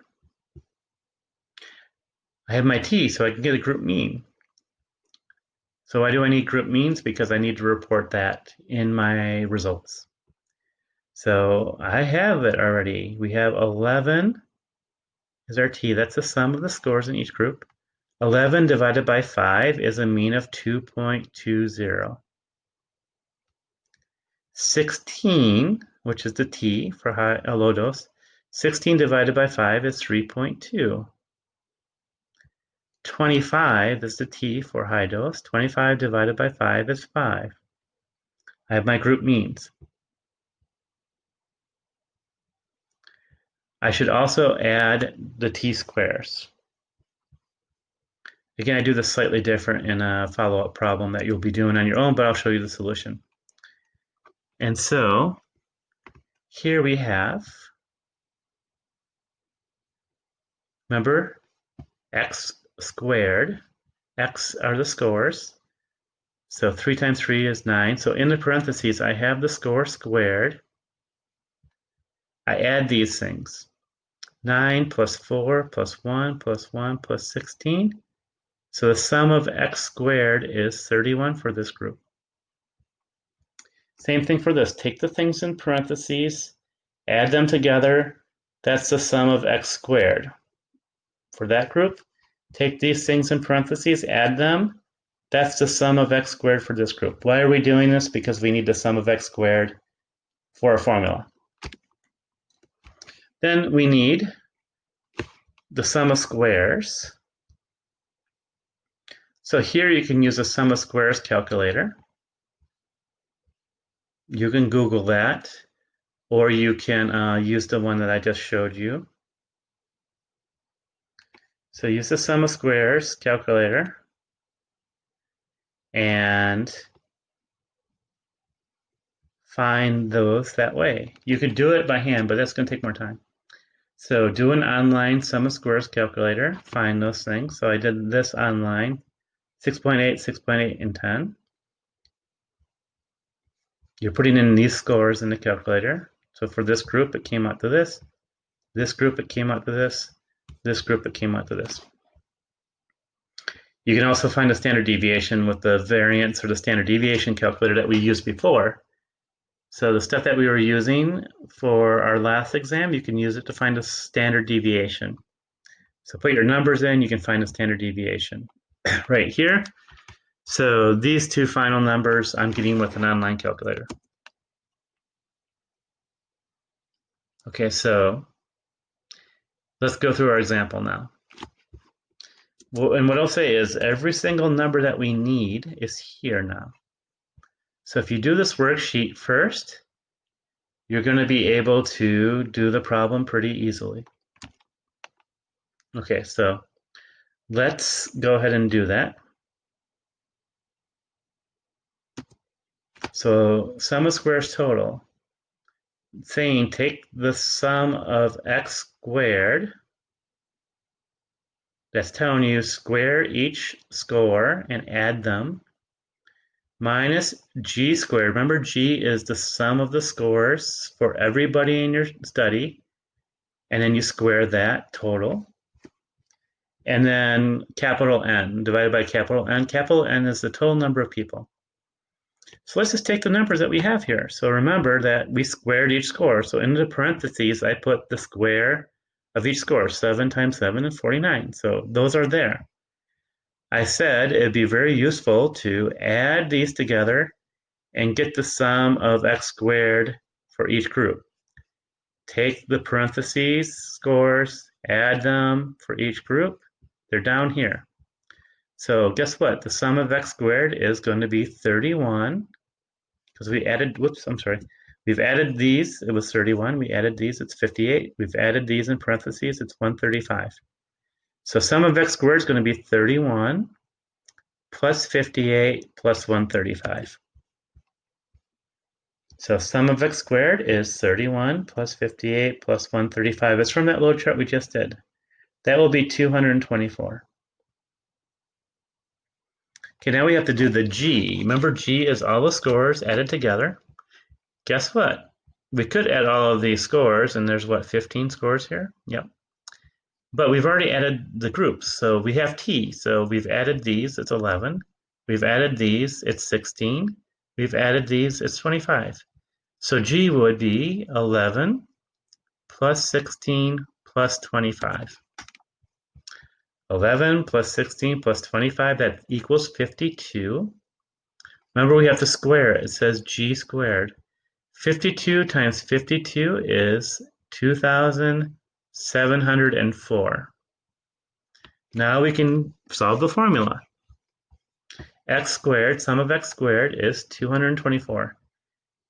I have my T, so I can get a group mean. So why do I need group means? Because I need to report that in my results. So I have it already. We have 11 is our T. That's the sum of the scores in each group. 11 divided by 5 is a mean of 2.20. 16, which is the T for a low dose, 16 divided by 5 is 3.2. 25 is the T for high dose. 25 divided by 5 is 5. I have my group means. I should also add the T squares. Again, I do this slightly different in a follow-up problem that you'll be doing on your own, but I'll show you the solution. And so here we have, remember, x squared. X are the scores. So 3 times 3 is 9. So in the parentheses, I have the score squared. I add these things. 9 plus 4 plus 1 plus 1 plus 16. So the sum of x squared is 31 for this group. Same thing for this. Take the things in parentheses, add them together. That's the sum of x squared. For that group, take these things in parentheses, add them. That's the sum of x squared for this group. Why are we doing this? Because we need the sum of x squared for a formula. Then we need the sum of squares. So here you can use a sum of squares calculator. You can Google that, or you can use the one that I just showed you. So use the sum of squares calculator and find those that way. You could do it by hand, but that's going to take more time. So do an online sum of squares calculator, find those things. So I did this online, 6.8, 6.8, and 10. You're putting in these scores in the calculator. So for this group, it came out to this. This group, it came out to this. This group, it came out to this. You can also find a standard deviation with the variance or the standard deviation calculator that we used before. So the stuff that we were using for our last exam, you can use it to find a standard deviation. So put your numbers in, you can find a standard deviation right here. So these two final numbers I'm getting with an online calculator. Okay, so let's go through our example now. Well, and what I'll say is every single number that we need is here now. So if you do this worksheet first, you're going to be able to do the problem pretty easily. Okay, so let's go ahead and do that. So sum of squares total, saying take the sum of x squared, that's telling you square each score and add them, minus g squared. Remember, g is the sum of the scores for everybody in your study, and then you square that total. And then capital N divided by capital N. Capital N is the total number of people. So let's just take the numbers that we have here. So remember that we squared each score. So in the parentheses, I put the square of each score. 7 times 7 is 49. So those are there. I said it'd be very useful to add these together and get the sum of x squared for each group. Take the parentheses scores, add them for each group. They're down here. So guess what? The sum of x squared is going to be 31 because we added, whoops, I'm sorry. We've added these, it was 31. We added these, it's 58. We've added these in parentheses, it's 135. So sum of x squared is going to be 31 plus 58 plus 135. So sum of x squared is 31 plus 58 plus 135. It's from that little chart we just did. That will be 224. Okay, now we have to do the g. Remember, g is all the scores added together. Guess what? We could add all of these scores, and there's what, 15 scores here? Yep. But we've already added the groups. So we have t. So we've added these, it's 11. We've added these, it's 16. We've added these, it's 25. So g would be 11 plus 16 plus 25. 11 plus 16 plus 25, that equals 52. Remember, we have to square it. It says g squared. 52 times 52 is 2,704. Now we can solve the formula. X squared, sum of x squared is 224.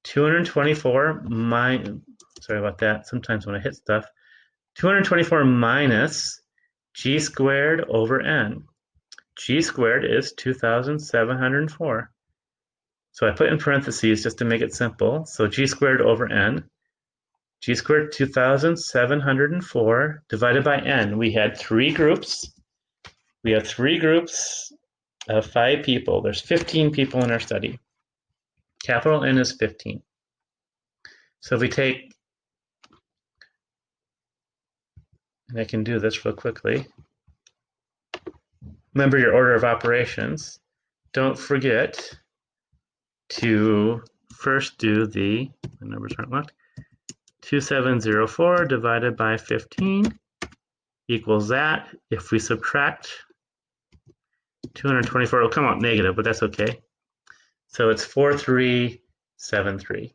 224 minus, sorry about that, sometimes when I hit stuff, 224 minus g squared over n. G squared is 2,704. So I put in parentheses just to make it simple. So g squared over n. G squared 2,704 divided by n. We had three groups. We have three groups of 5 people. There's 15 people in our study. Capital N is 15. So if we take, and I can do this real quickly. Remember your order of operations. Don't forget to first do the numbers aren't left. 2,704 divided by 15 equals that. If we subtract 224, it'll come out negative, but that's okay. So it's 4373.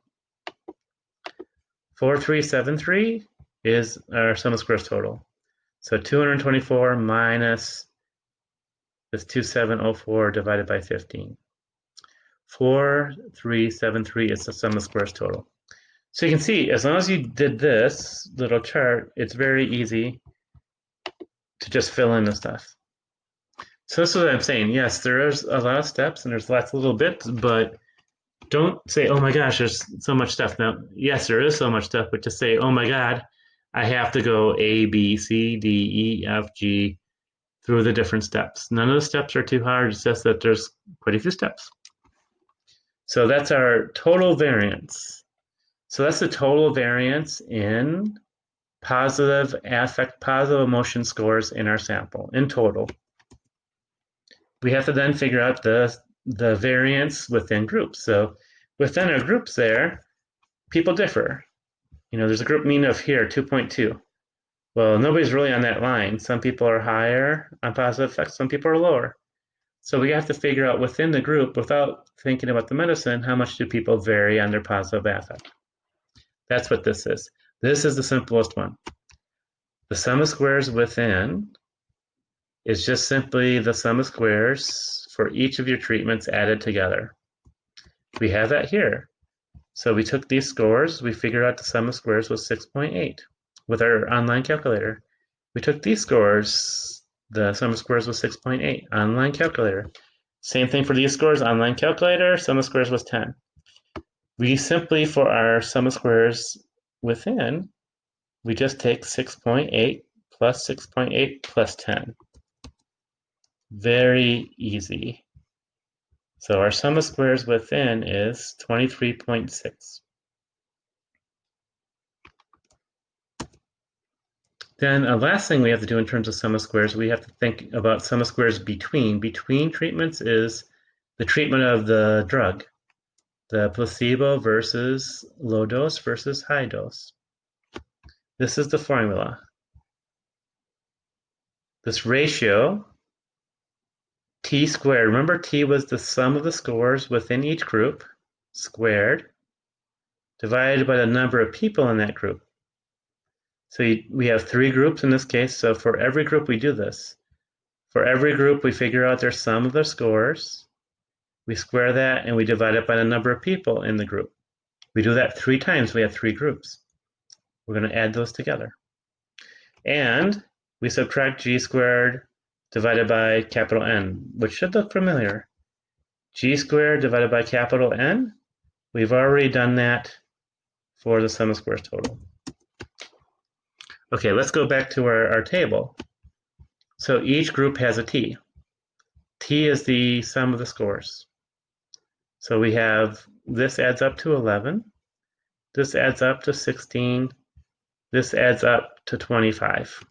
4373 is our sum of squares total. So 224 minus this 2704 divided by 15. 4373 is the sum of squares total. So you can see, as long as you did this little chart, it's very easy to just fill in the stuff. So this is what I'm saying. Yes, there's a lot of steps and there's lots of little bits, but don't say, oh my gosh, there's so much stuff. Now, yes, there is so much stuff, but just say, oh my God, I have to go A, B, C, D, E, F, G through the different steps. None of the steps are too hard. It's just that there's quite a few steps. So that's our total variance. So that's the total variance in positive affect, positive emotion scores in our sample in total. We have to then figure out the variance within groups. So within our groups there, people differ. You know, there's a group mean of here, 2.2. Well, nobody's really on that line. Some people are higher on positive effects, some people are lower. So we have to figure out within the group, without thinking about the medicine, how much do people vary on their positive affect. That's what this is. This is the simplest one. The sum of squares within is just simply the sum of squares for each of your treatments added together. We have that here. So we took these scores, we figured out the sum of squares was 6.8 with our online calculator. We took these scores, the sum of squares was 6.8, online calculator. Same thing for these scores, online calculator, sum of squares was 10. We simply, for our sum of squares within, we just take 6.8 plus 6.8 plus 10. Very easy. So our sum of squares within is 23.6. Then the last thing we have to do in terms of sum of squares, we have to think about sum of squares between. Between treatments is the treatment of the drug, the placebo versus low dose versus high dose. This is the formula. This ratio, t squared, remember t was the sum of the scores within each group, squared, divided by the number of people in that group. So we have 3 groups in this case, so for every group we do this. For every group we figure out their sum of their scores, we square that, and we divide it by the number of people in the group. We do that 3 times, we have 3 groups. We're going to add those together. And we subtract g squared divided by capital N, which should look familiar. G squared divided by capital N, We've already done that for the sum of squares total. Okay, let's go back to our table. So each group has a t. T is the sum of the scores. So we have, this adds up to 11, this adds up to 16, this adds up to 25.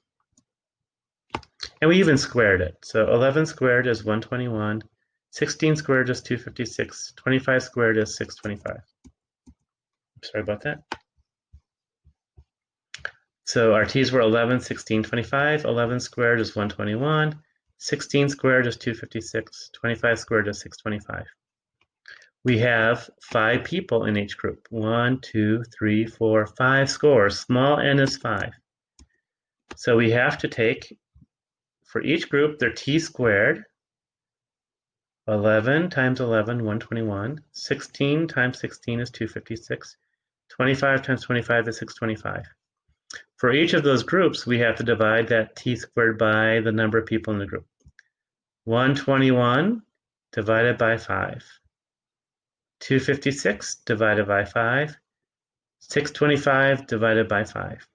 And we even squared it. So 11 squared is 121, 16 squared is 256, 25 squared is 625. Sorry about that. So our t's were 11, 16, 25. 11 squared is 121, 16 squared is 256, 25 squared is 625. We have 5 people in each group. 1, 2, 3, 4, 5 scores. Small n is 5. So we have to take, for each group, their t squared. 11 times 11, 121. 16 times 16 is 256. 25 times 25 is 625. For each of those groups, we have to divide that t squared by the number of people in the group. 121 divided by 5. 256 divided by 5. 625 divided by 5.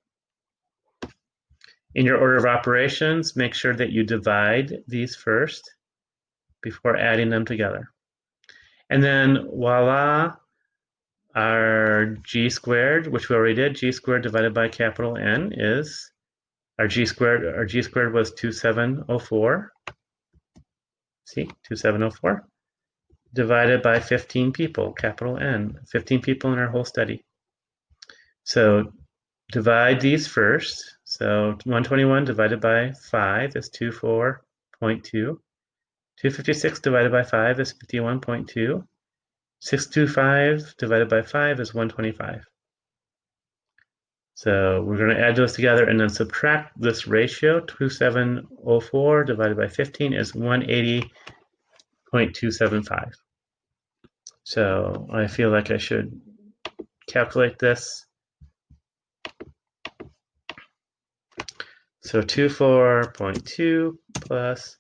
In your order of operations, make sure that you divide these first before adding them together. And then voila, our g squared, which we already did, g squared divided by capital N is, our g squared was 2704. See, 2704. Divided by 15 people, capital N, 15 people in our whole study. So divide these first. So 121 divided by 5 is 24.2. 256 divided by 5 is 51.2. 625 divided by 5 is 125. So we're going to add those together and then subtract this ratio. 2704 divided by 15 is 180.275. So I feel like I should calculate this. So 24.2 plus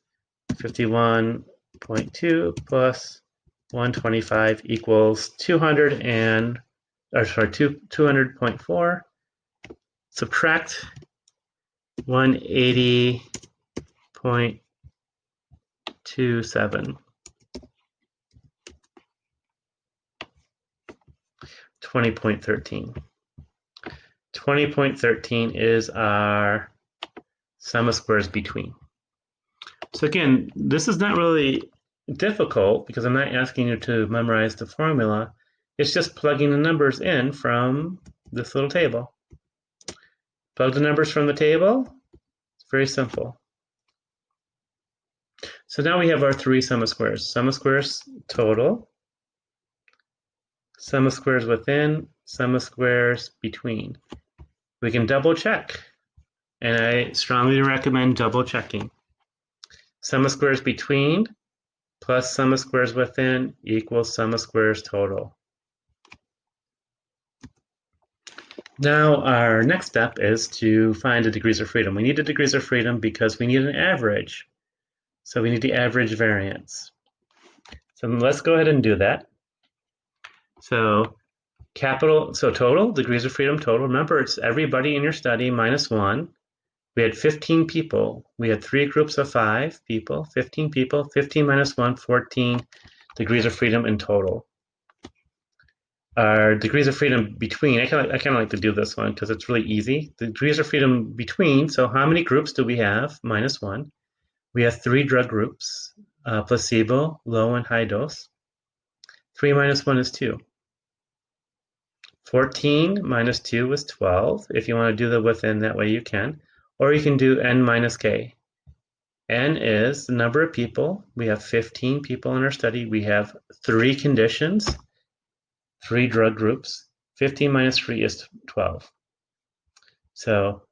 51.2 plus 125 equals 200.4. Subtract 180.27. 20.13. 20.13 is our sum of squares between. So again, this is not really difficult because I'm not asking you to memorize the formula. It's just plugging the numbers in from this little table. Plug the numbers from the table. It's very simple. So now we have our 3 sum of squares. Sum of squares total, sum of squares within, sum of squares between. We can double check, and I strongly recommend double checking. Sum of squares between plus sum of squares within equals sum of squares total. Now our next step is to find the degrees of freedom. We need the degrees of freedom because we need an average. So we need the average variance. So let's go ahead and do that. So total, degrees of freedom total. Remember, it's everybody in your study minus 1. We had 15 people. We had 3 groups of 5 people, 15 people, 15 minus 1, 14 degrees of freedom in total. Our degrees of freedom between, I kind of like to do this one because it's really easy. The degrees of freedom between, so how many groups do we have? Minus 1. We have 3 drug groups, placebo, low and high dose. 3 minus 1 is 2. 14 minus 2 is 12. If you want to do the within, that way you can. Or you can do n minus k. N is the number of people. We have 15 people in our study. We have 3 conditions, 3 drug groups. 15 minus 3 is 12. So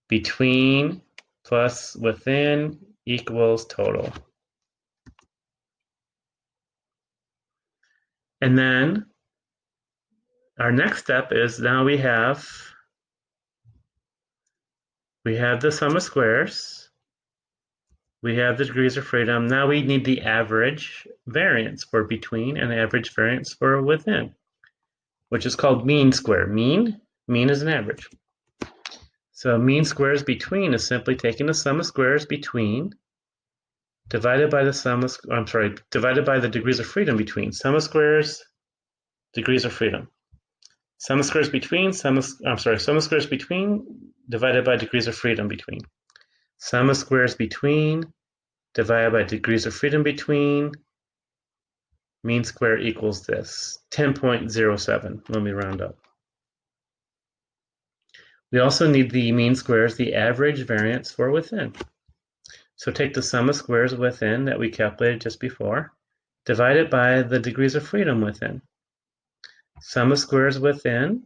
between plus within equals total. And then our next step is now we have the sum of squares. We have the degrees of freedom. Now we need the average variance for between and average variance for within, which is called mean square. Mean is an average. So mean squares between is simply taking the sum of squares between divided by the divided by the degrees of freedom between. Sum of squares, degrees of freedom. Sum of squares between, sum of squares between divided by degrees of freedom between. Sum of squares between divided by degrees of freedom between. Mean square equals this, 10.07. Let me round up. We also need the mean squares, the average variance for within. So take the sum of squares within that we calculated just before, divide it by the degrees of freedom within. Sum of squares within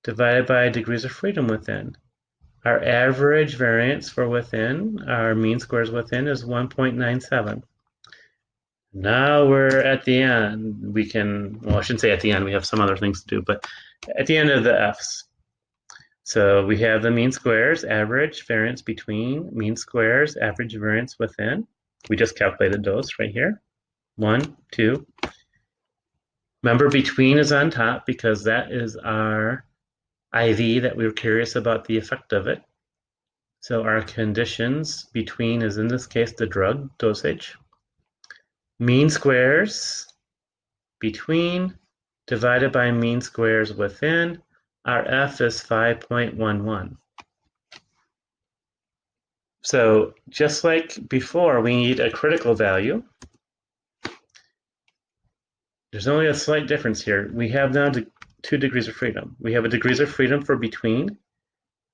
divided by degrees of freedom within. Our average variance for within, our mean squares within, is 1.97. Now we're at the end. We can, well, I shouldn't say at the end, we have some other things to do, but at the end of the F's. So we have the mean squares, average variance between, mean squares, average variance within. We just calculated those right here. 1, 2. Remember, between is on top because that is our IV that we were curious about the effect of it. So our conditions between is in this case the drug dosage. Mean squares between divided by mean squares within. Our F is 5.11. So just like before, we need a critical value. There's only a slight difference here. We have now 2 degrees of freedom. We have a degrees of freedom for between,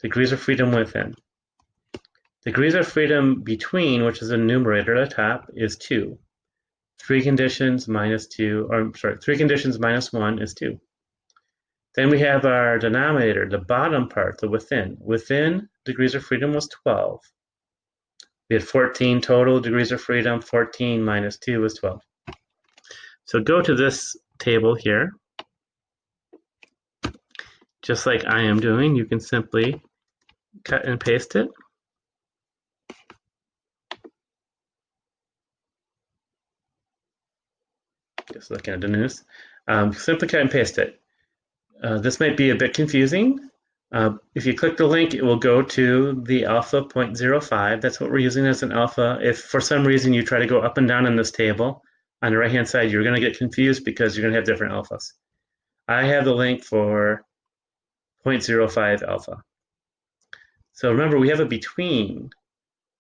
degrees of freedom within. Degrees of freedom between, which is the numerator at the top, is 2. 3 conditions minus 2, or 3 conditions minus 1 is 2. Then we have our denominator, the bottom part, the within. Within degrees of freedom was 12. We had 14 total degrees of freedom. 14 minus 2 is 12. So go to this table here. Just like I am doing, you can simply cut and paste it. Just looking at the news. Simply cut and paste it. This might be a bit confusing. If you click the link, it will go to the alpha 0.05. That's what we're using as an alpha. If for some reason you try to go up and down in this table, on the right-hand side, you're going to get confused because you're going to have different alphas. I have the link for 0.05 alpha. So remember, we have a between.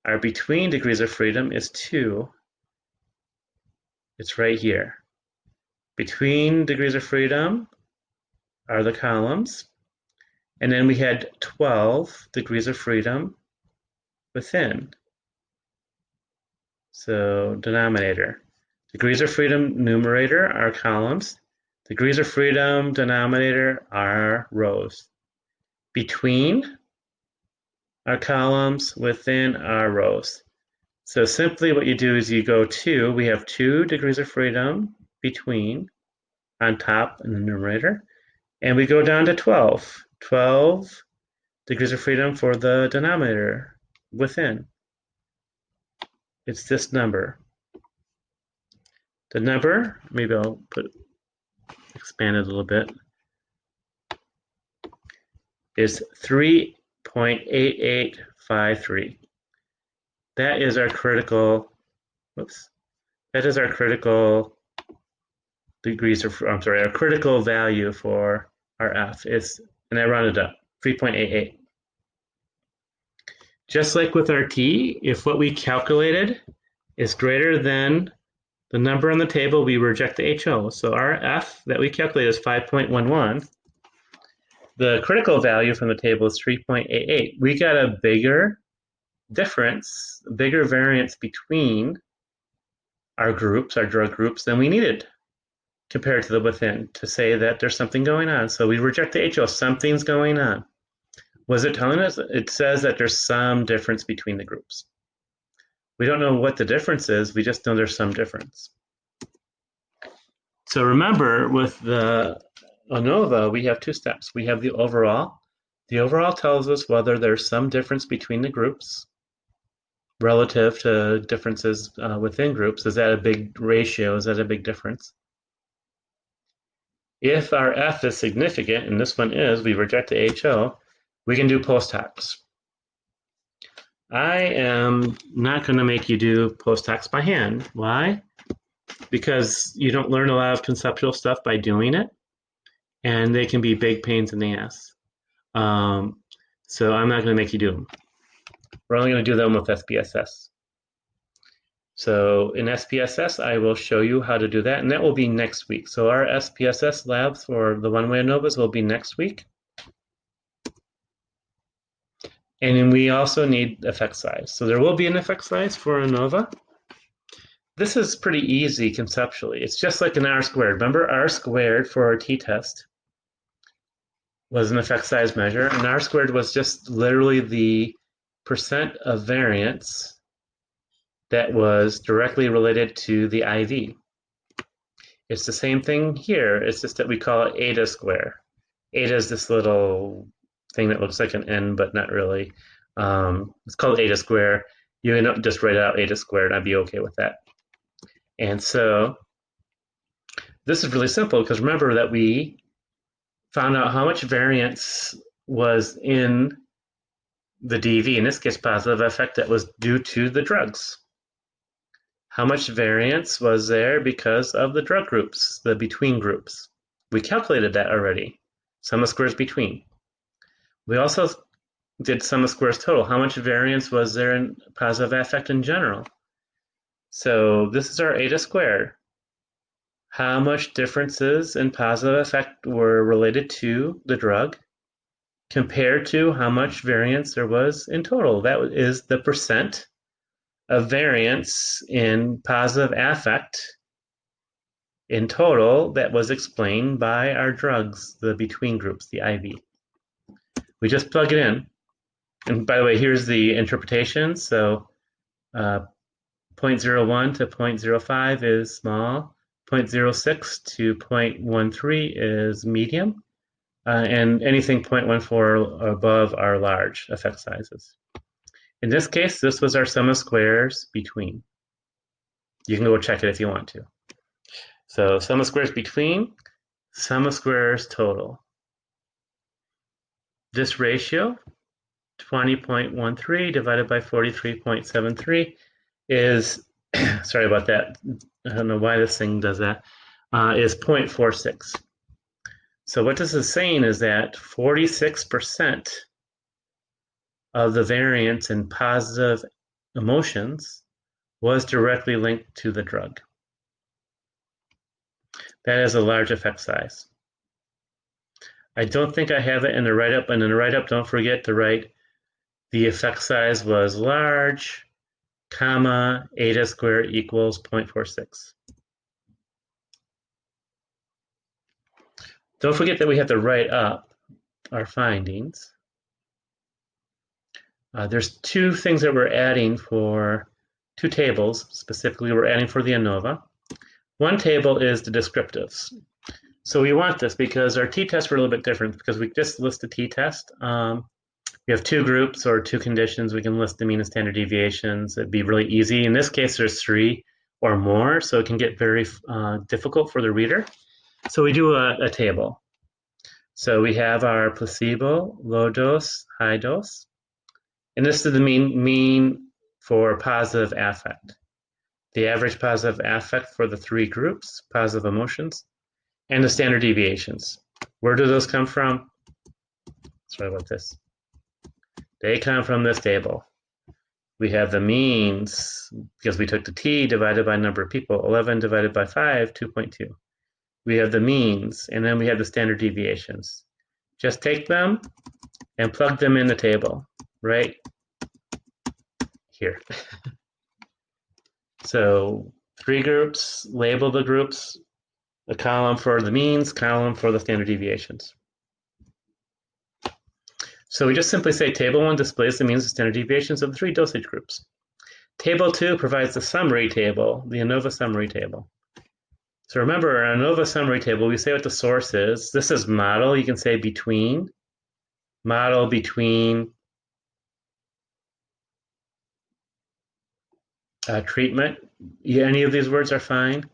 Our between degrees of freedom is 2. It's right here. Between degrees of freedom are the columns. And then we had 12 degrees of freedom within. So denominator. Degrees of freedom numerator are columns. Degrees of freedom denominator are rows. Between are columns, within are rows. So simply what you do is you go to, we have 2 degrees of freedom between on top in the numerator, and we go down to 12. 12 degrees of freedom for the denominator within. It's this number. The number, maybe I'll expand it a little bit, is 3.8853. That is our critical, that is our critical degrees of, our critical value for our F is, and I rounded up, 3.88. Just like with our T, if what we calculated is greater than the number on the table, we reject the HO. So our F that we calculate is 5.11. The critical value from the table is 3.88. We got a bigger difference, a bigger variance between our groups, our drug groups, than we needed compared to the within to say that there's something going on. So we reject the HO, something's going on. Was it telling us? It says that there's some difference between the groups. We don't know what the difference is, we just know there's some difference. So remember, with the ANOVA, we have 2 steps. We have the overall. The overall tells us whether there's some difference between the groups. relative to differences within groups. Is that a big ratio? Is that a big difference? If our F is significant, and this one is, we reject the HO, we can do post-hocs. I am not going to make you do post-hocs by hand. Why? Because you don't learn a lot of conceptual stuff by doing it, and they can be big pains in the ass. So I'm not going to make you do them. We're only going to do them with SPSS. So in SPSS, I will show you how to do that, and that will be next week. So our SPSS labs for the one-way ANOVAs will be next week. And then we also need effect size. So there will be an effect size for ANOVA. This is pretty easy conceptually. It's just like an R squared. Remember R squared for our t-test was an effect size measure, and R squared was just literally the percent of variance that was directly related to the IV. It's the same thing here. It's just that we call it eta square. Eta is this little thing that looks like an N, but not really. It's called eta square. You can just write out eta squared, and I'd be okay with that. And so this is really simple because remember that we found out how much variance was in the DV, in this case positive effect, that was due to the drugs. How much variance was there because of the drug groups, the between groups? We calculated that already. Sum of squares between. We also did sum of squares total. How much variance was there in positive affect in general? So this is our eta squared. How much differences in positive effect were related to the drug compared to how much variance there was in total? That is the percent of variance in positive affect in total that was explained by our drugs, the between groups, the IV. We just plug it in. And by the way, here's the interpretation. So 0.01 to 0.05 is small. 0.06 to 0.13 is medium. And anything 0.14 or above are large effect sizes. In this case, this was our sum of squares between. You can go check it if you want to. So sum of squares between, sum of squares total. This ratio, 20.13 divided by 43.73 is, sorry about that, I don't know why this thing does that, is 0.46. So what this is saying is that 46% of the variance in positive emotions was directly linked to the drug. That is a large effect size. I don't think I have it in the write-up, and in the write-up, don't forget to write the effect size was large, comma, eta squared equals 0.46. Don't forget that we have to write up our findings. There's two things that we're adding for two tables. Specifically, we're adding for the ANOVA. One table is the descriptives. So we want this because our t-tests were a little bit different because we just list the t-test. We have two groups or two conditions. We can list the mean and standard deviations. It'd be really easy. In this case, there's 3 or more, so it can get very difficult for the reader. So we do a table. So we have our placebo, low dose, high dose. And this is the mean for positive affect. The average positive affect for the 3 groups, positive emotions, and the standard deviations. Where do those come from? Sorry about this. They come from this table. We have the means, because we took the t divided by number of people, 11 divided by 5, 2.2. We have the means, and then we have the standard deviations. Just take them and plug them in the table, right here. So 3 groups, label the groups, a column for the means, column for the standard deviations. So we just simply say table 1 displays the means and standard deviations of the 3 dosage groups. Table 2 provides the summary table, the ANOVA summary table. So remember, our ANOVA summary table, we say what the source is. This is model, you can say between, model between treatment. Yeah, any of these words are fine.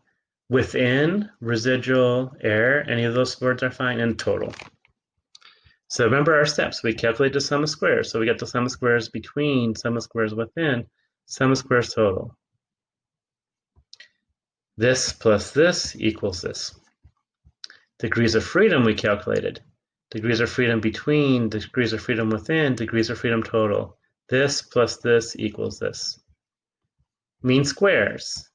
Within, residual, error, any of those words are fine, and total. So remember our steps. We calculate the sum of squares. So we get the sum of squares between, sum of squares within, sum of squares total. This plus this equals this. Degrees of freedom we calculated. Degrees of freedom between, degrees of freedom within, degrees of freedom total. This plus this equals this. Mean squares.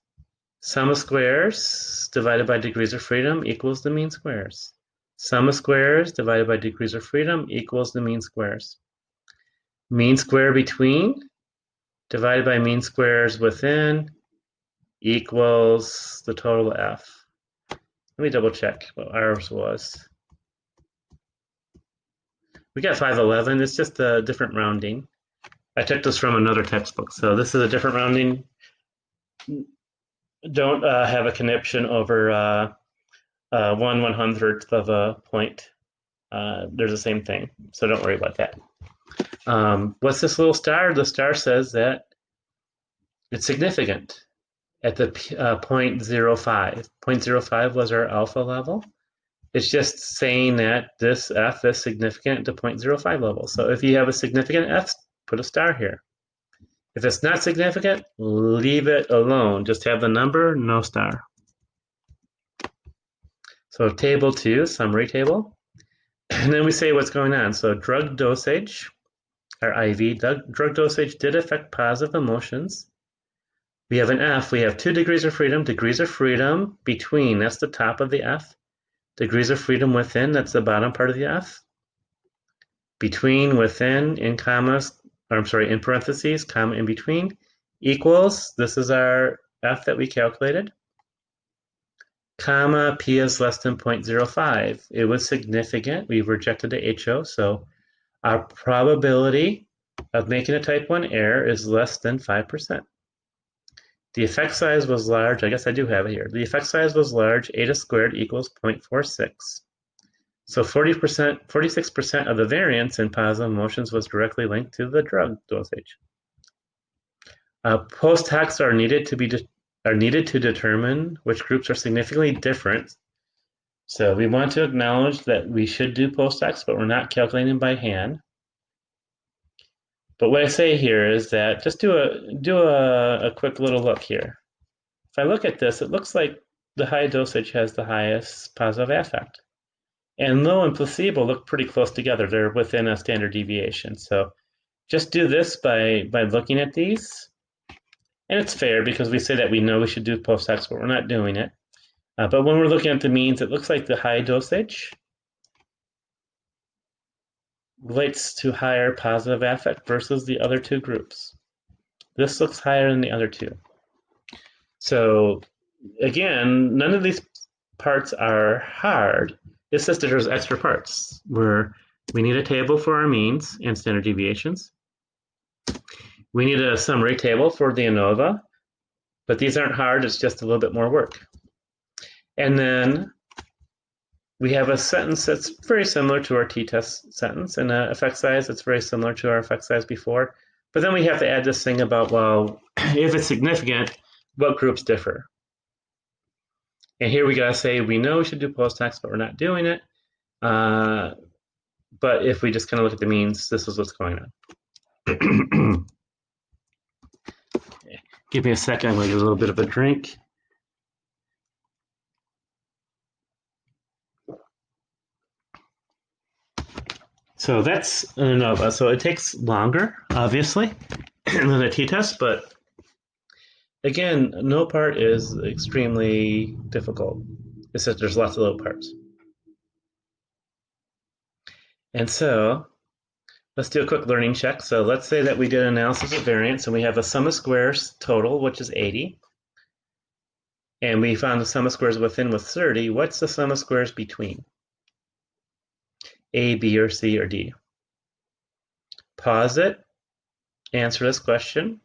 Sum of squares divided by degrees of freedom equals the mean squares. Sum of squares divided by degrees of freedom equals the mean squares. Mean square between divided by mean squares within equals the total F. Let me double check what ours was. We got 511. It's just a different rounding. I took this from another textbook, so this is a different rounding. Don't have a conniption over 1/100th of a point. They're the same thing, so don't worry about that. What's this little star? The star says that it's significant at the 0.05. 0.05 was our alpha level. It's just saying that this F is significant at the 0.05 level. So if you have a significant F, put a star here. If it's not significant, leave it alone. Just have the number, no star. So table 2, summary table. And then we say what's going on. So drug dosage, our IV, drug dosage did affect positive emotions. We have an F. We have 2 degrees of freedom between. That's the top of the F. Degrees of freedom within, that's the bottom part of the F. Between, within, in commas, or I'm sorry, in parentheses, comma in between, equals, this is our F that we calculated, comma, P is less than 0.05. It was significant. We've rejected the HO, so our probability of making a type 1 error is less than 5%. The effect size was large. I guess I do have it here. The effect size was large. Eta squared equals 0.46. So 46% of the variance in positive emotions was directly linked to the drug dosage. Post-hocs are needed to determine which groups are significantly different. So we want to acknowledge that we should do post-hocs, but we're not calculating by hand. But what I say here is that just do a quick little look here. If I look at this, it looks like the high dosage has the highest positive affect. And low and placebo look pretty close together. They're within a standard deviation. So just do this by looking at these. And it's fair because we say that we know we should do post-hocs, but we're not doing it. But when we're looking at the means, it looks like the high dosage relates to higher positive affect versus the other 2 groups. This looks higher than the other 2. So again, none of these parts are hard. It's just that there's extra parts where we need a table for our means and standard deviations. We need a summary table for the ANOVA, but these aren't hard. It's just a little bit more work. And then we have a sentence that's very similar to our t-test sentence, and an effect size that's very similar to our effect size before. But then we have to add this thing about, well, if it's significant, what groups differ? And here we gotta say, we know we should do post-hocs, but we're not doing it. But if we just kind of look at the means, this is what's going on. Give me a second, I'm gonna get a little bit of a drink. So that's an ANOVA. So it takes longer, obviously, than a t-test, but again, no part is extremely difficult. It's that there's lots of little parts. And so let's do a quick learning check. So let's say that we did analysis of variance and we have a sum of squares total, which is 80. And we found the sum of squares within with 30. What's the sum of squares between? A, B, or C, or D? Pause it, answer this question,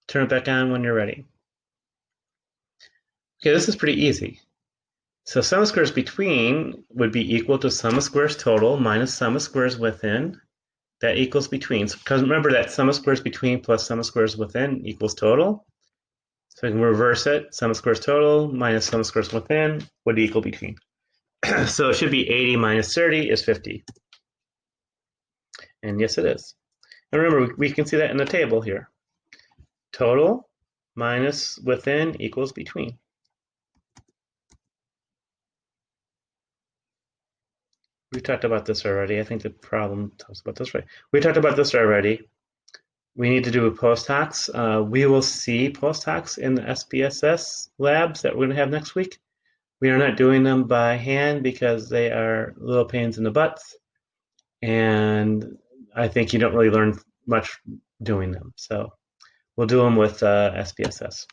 turn it back on when you're ready. Okay, this is pretty easy. So sum of squares between would be equal to sum of squares total minus sum of squares within. That equals between. Because remember that sum of squares between plus sum of squares within equals total. So we can reverse it. Sum of squares total minus sum of squares within would equal between. So it should be 80 minus 30 is 50. And yes, it is. And remember, we can see that in the table here. Total minus within equals between. We talked about this already. I think the problem talks about this, right? We talked about this already. We need to do post-hocs. We will see post-hocs in the SPSS labs that we're going to have next week. We are not doing them by hand because they are little pains in the butts. And I think you don't really learn much doing them. So we'll do them with SPSS.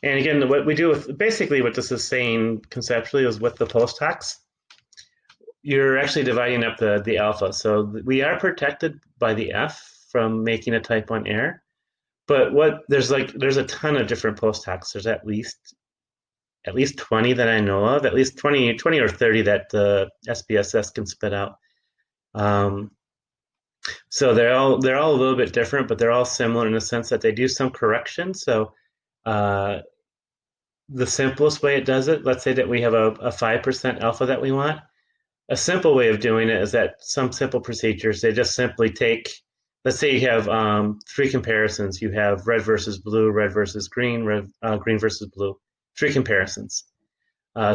And again, what we do with, basically what this is saying conceptually is with the post-hocs, you're actually dividing up the alpha. So we are protected by the F from making a type 1 error. But there's a ton of different post-hocs. There's at least 20 that I know of, at least 20 or 30 that the SPSS can spit out. So they're all a little bit different, but they're all similar in the sense that they do some correction. So the simplest way it does it, let's say that we have a 5% alpha that we want. A simple way of doing it is that some simple procedures, they just simply take, let's say you have 3 comparisons. You have red versus blue, red versus green, green versus blue, 3 comparisons.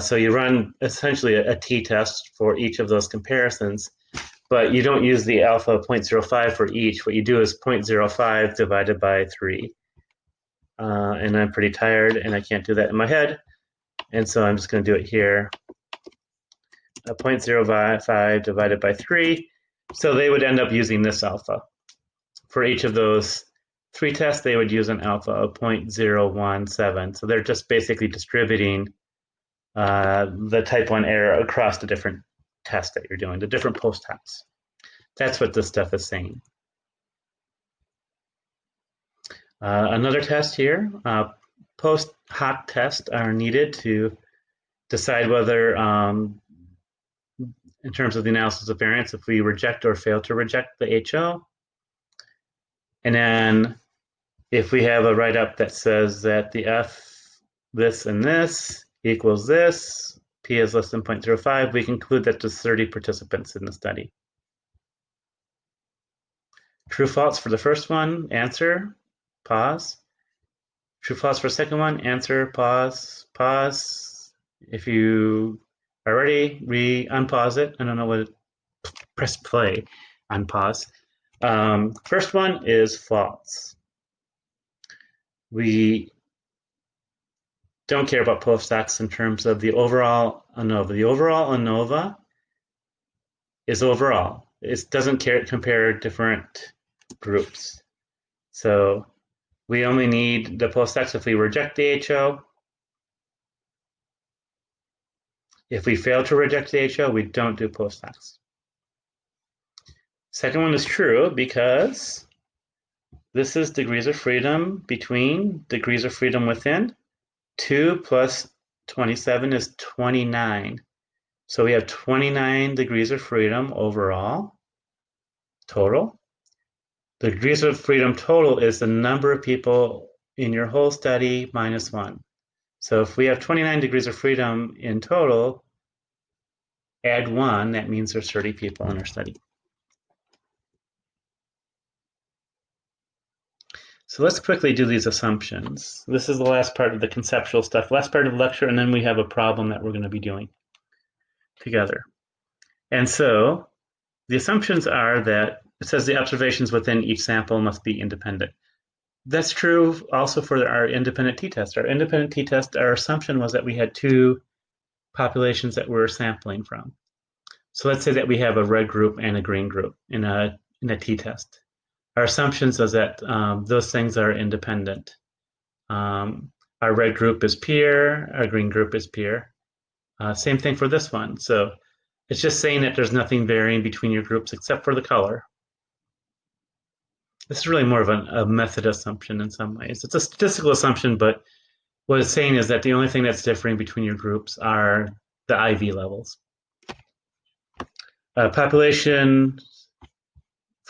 So you run essentially a t-test for each of those comparisons, but you don't use the alpha 0.05 for each. What you do is 0.05 divided by 3. And I'm pretty tired and I can't do that in my head. And so I'm just going to do it here. 0.05 divided by 3. So they would end up using this alpha. For each of those 3 tests, they would use an alpha of 0.017. So they're just basically distributing the type 1 error across the different tests that you're doing, the different post-hocs. That's what this stuff is saying. Another test here, post-hoc tests are needed to decide whether in terms of the analysis of variance, if we reject or fail to reject the HO. And then if we have a write-up that says that the F, this and this equals this, P is less than 0.05, we conclude that there's 30 participants in the study. True, false for the first one, answer, pause. True, false for the second one, answer, pause, pause. If you are ready, unpause it. I don't know what it, press play, unpause. First one is false. We don't care about post-hocs in terms of the overall ANOVA. The overall ANOVA is overall. It doesn't compare different groups. So we only need the post-hocs if we reject the HO. If we fail to reject the HO, we don't do post-hocs. Second one is true because this is degrees of freedom between, degrees of freedom within. 2 plus 27 is 29. So we have 29 degrees of freedom overall, total. The degrees of freedom total is the number of people in your whole study minus 1. So if we have 29 degrees of freedom in total, add 1, that means there's 30 people in our study. So let's quickly do these assumptions. This is the last part of the conceptual stuff, last part of the lecture, and then we have a problem that we're going to be doing together. And so the assumptions are that it says the observations within each sample must be independent. That's true also for our independent t-test. Our independent t-test, our assumption was that we had 2 populations that we're sampling from. So let's say that we have a red group and a green group in a t-test. Our assumptions is that those things are independent. Our red group is pure, our green group is pure. Same thing for this one. So it's just saying that there's nothing varying between your groups except for the color. This is really more of a method assumption in some ways. It's a statistical assumption, but what it's saying is that the only thing that's differing between your groups are the IV levels. Population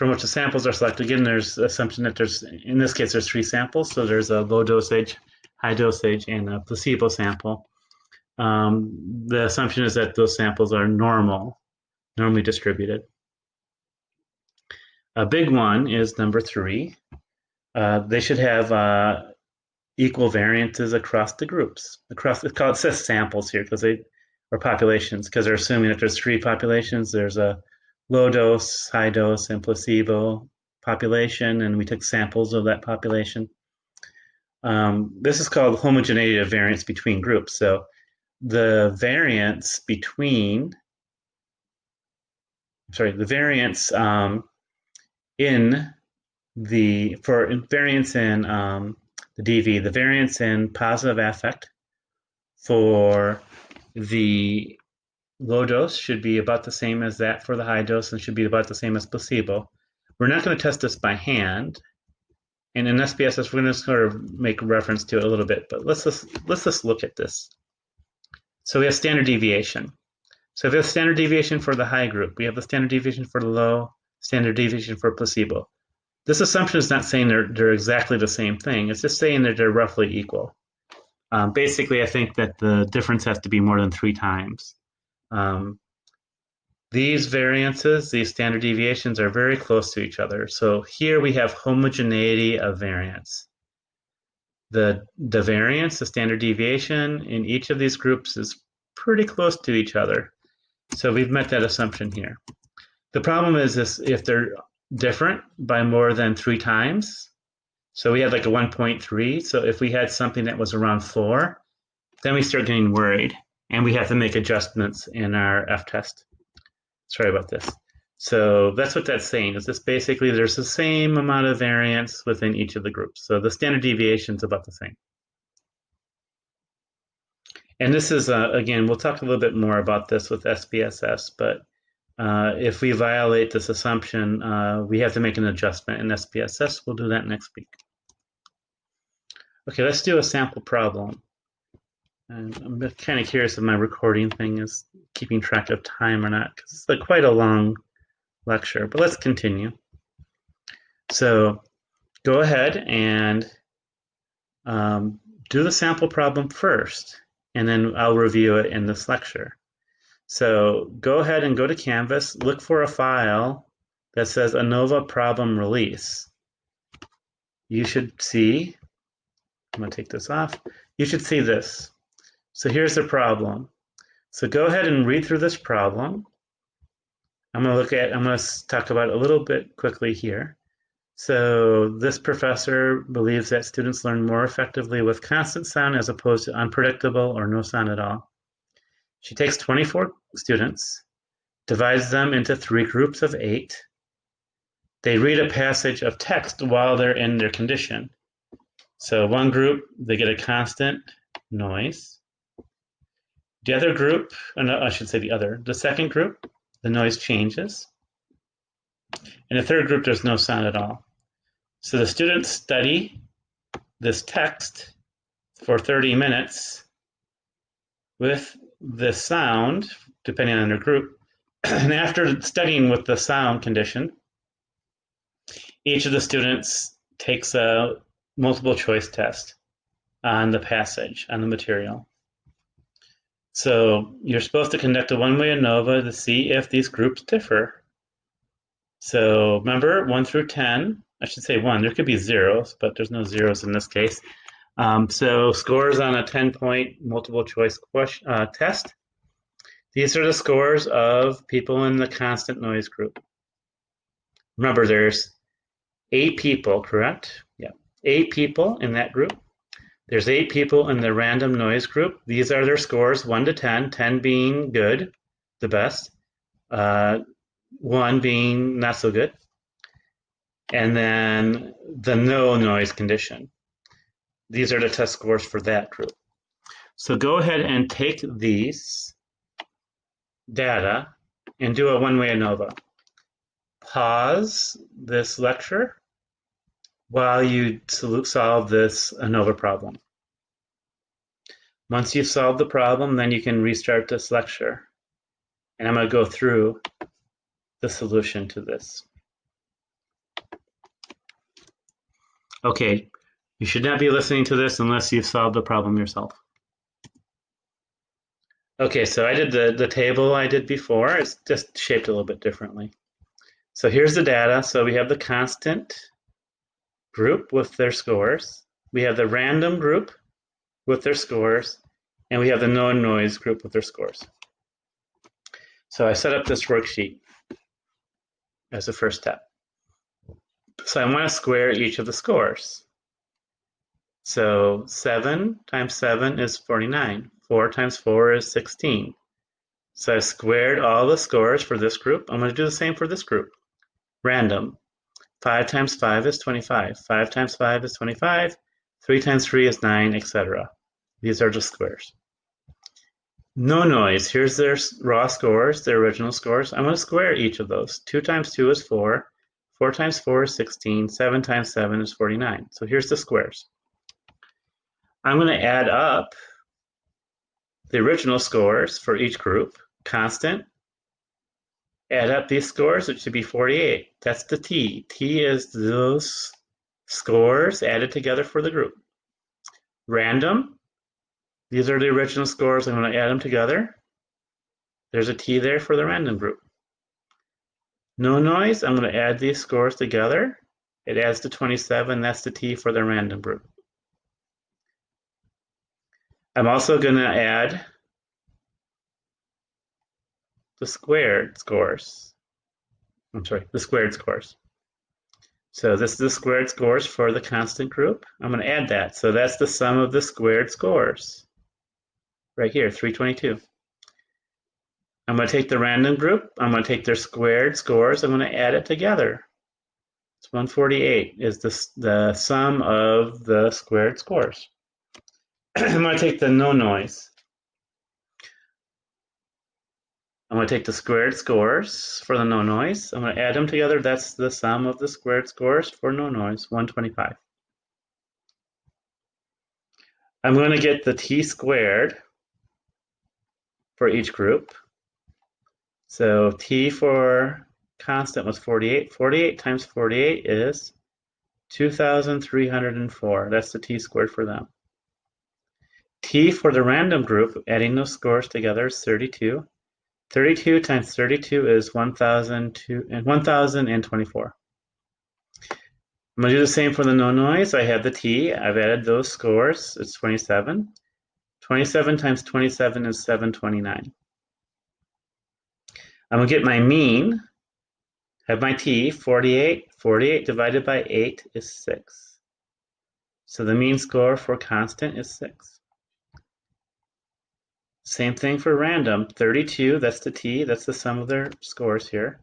from which the samples are selected. Again, there's assumption that in this case, there's 3 samples. So there's a low dosage, high dosage, and a placebo sample. The assumption is that those samples are normally distributed. A big one is number 3. They should have equal variances across the groups. It says samples here because or populations, because they're assuming that there's 3 populations. There's a low dose, high dose, and placebo population, and we took samples of that population. This is called homogeneity of variance between groups. So the variance between, the variance variance in the DV, the variance in positive affect for the low dose should be about the same as that for the high dose and should be about the same as placebo. We're not going to test this by hand. And in SPSS, we're going to sort of make reference to it a little bit, but let's just look at this. So we have standard deviation. So if we have standard deviation for the high group, we have the standard deviation for the low, standard deviation for placebo. This assumption is not saying they're exactly the same thing. It's just saying that they're roughly equal. Basically, I think that the difference has to be more than 3 times. These variances, these standard deviations, are very close to each other. So here we have homogeneity of variance. The variance, the standard deviation in each of these groups is pretty close to each other. So we've met that assumption here. The problem is if they're different by more than 3 times. So we had like a 1.3. So if we had something that was around 4, then we start getting worried and we have to make adjustments in our F-test. Sorry about this. So that's what that's saying, is this basically there's the same amount of variance within each of the groups. So the standard deviation is about the same. And this is, again, we'll talk a little bit more about this with SPSS, but if we violate this assumption, we have to make an adjustment in SPSS. We'll do that next week. Okay, let's do a sample problem. And I'm kind of curious if my recording thing is keeping track of time or not, because it's like quite a long lecture, but let's continue. So go ahead and do the sample problem first, and then I'll review it in this lecture. So go ahead and go to Canvas, look for a file that says ANOVA problem release. You should see, I'm going to take this off, you should see this. So here's the problem. So go ahead and read through this problem. I'm going to talk about it a little bit quickly here. So this professor believes that students learn more effectively with constant sound as opposed to unpredictable or no sound at all. She takes 24 students, divides them into 3 groups of 8. They read a passage of text while they're in their condition. So one group, they get a constant noise. The other group, the second group, the noise changes. In the third group, there's no sound at all. So the students study this text for 30 minutes with the sound, depending on their group. And after studying with the sound condition, each of the students takes a multiple choice test on the passage, on the material. So you're supposed to conduct a one-way ANOVA to see if these groups differ. So remember, 1 through 10, I should say 1, there could be zeros, but there's no zeros in this case. So scores on a 10-point multiple choice test. These are the scores of people in the constant noise group. Remember, there's 8 people, correct? Yeah, 8 people in that group. There's 8 people in the random noise group. These are their scores, 1 to 10, 10 being good, the best, 1 being not so good, and then the no noise condition. These are the test scores for that group. So go ahead and take these data and do a one-way ANOVA. Pause this lecture while you solve this ANOVA problem. Once you've solved the problem, then you can restart this lecture. And I'm going to go through the solution to this. Okay, you should not be listening to this unless you've solved the problem yourself. Okay, so I did the table I did before. It's just shaped a little bit differently. So here's the data. So we have the constant group with their scores. We have the random group with their scores. And we have the no noise group with their scores. So I set up this worksheet as the first step. So I want to square each of the scores. So 7 times 7 is 49. 4 times 4 is 16. So I squared all the scores for this group. I'm going to do the same for this group. Random. 5 times 5 is 25. 5 times 5 is 25. 3 times 3 is 9, etc. These are just squares. No noise. Here's their raw scores, their original scores. I'm going to square each of those. 2 times 2 is 4. 4 times 4 is 16. 7 times 7 is 49. So here's the squares. I'm going to add up the original scores for each group, constant. Add up these scores, it should be 48. That's the t. T is those scores added together for the group. Random. These are the original scores. I'm going to add them together. There's a t there for the random group. No noise. I'm going to add these scores together. It adds to 27. That's the t for the random group. I'm also going to add the squared scores. I'm sorry, the squared scores. So this is the squared scores for the constant group. I'm going to add that. So that's the sum of the squared scores. Right here, 322. I'm going to take the random group. I'm going to take their squared scores. I'm going to add it together. It's 148 is the sum of the squared scores. I'm going to take the no noise. I'm going to take the squared scores for the no noise. I'm going to add them together. That's the sum of the squared scores for no noise, 125. I'm going to get the t squared for each group. So t for constant was 48. 48 times 48 is 2,304. That's the t squared for them. T for the random group, adding those scores together, is 32. 32 times 32 is 1,024. I'm going to do the same for the no noise. I have the t. I've added those scores. It's 27. 27 times 27 is 729. I'm going to get my mean. Have my t, 48. 48 divided by 8 is 6. So the mean score for constant is 6. Same thing for random. 32, that's the t. That's the sum of their scores here.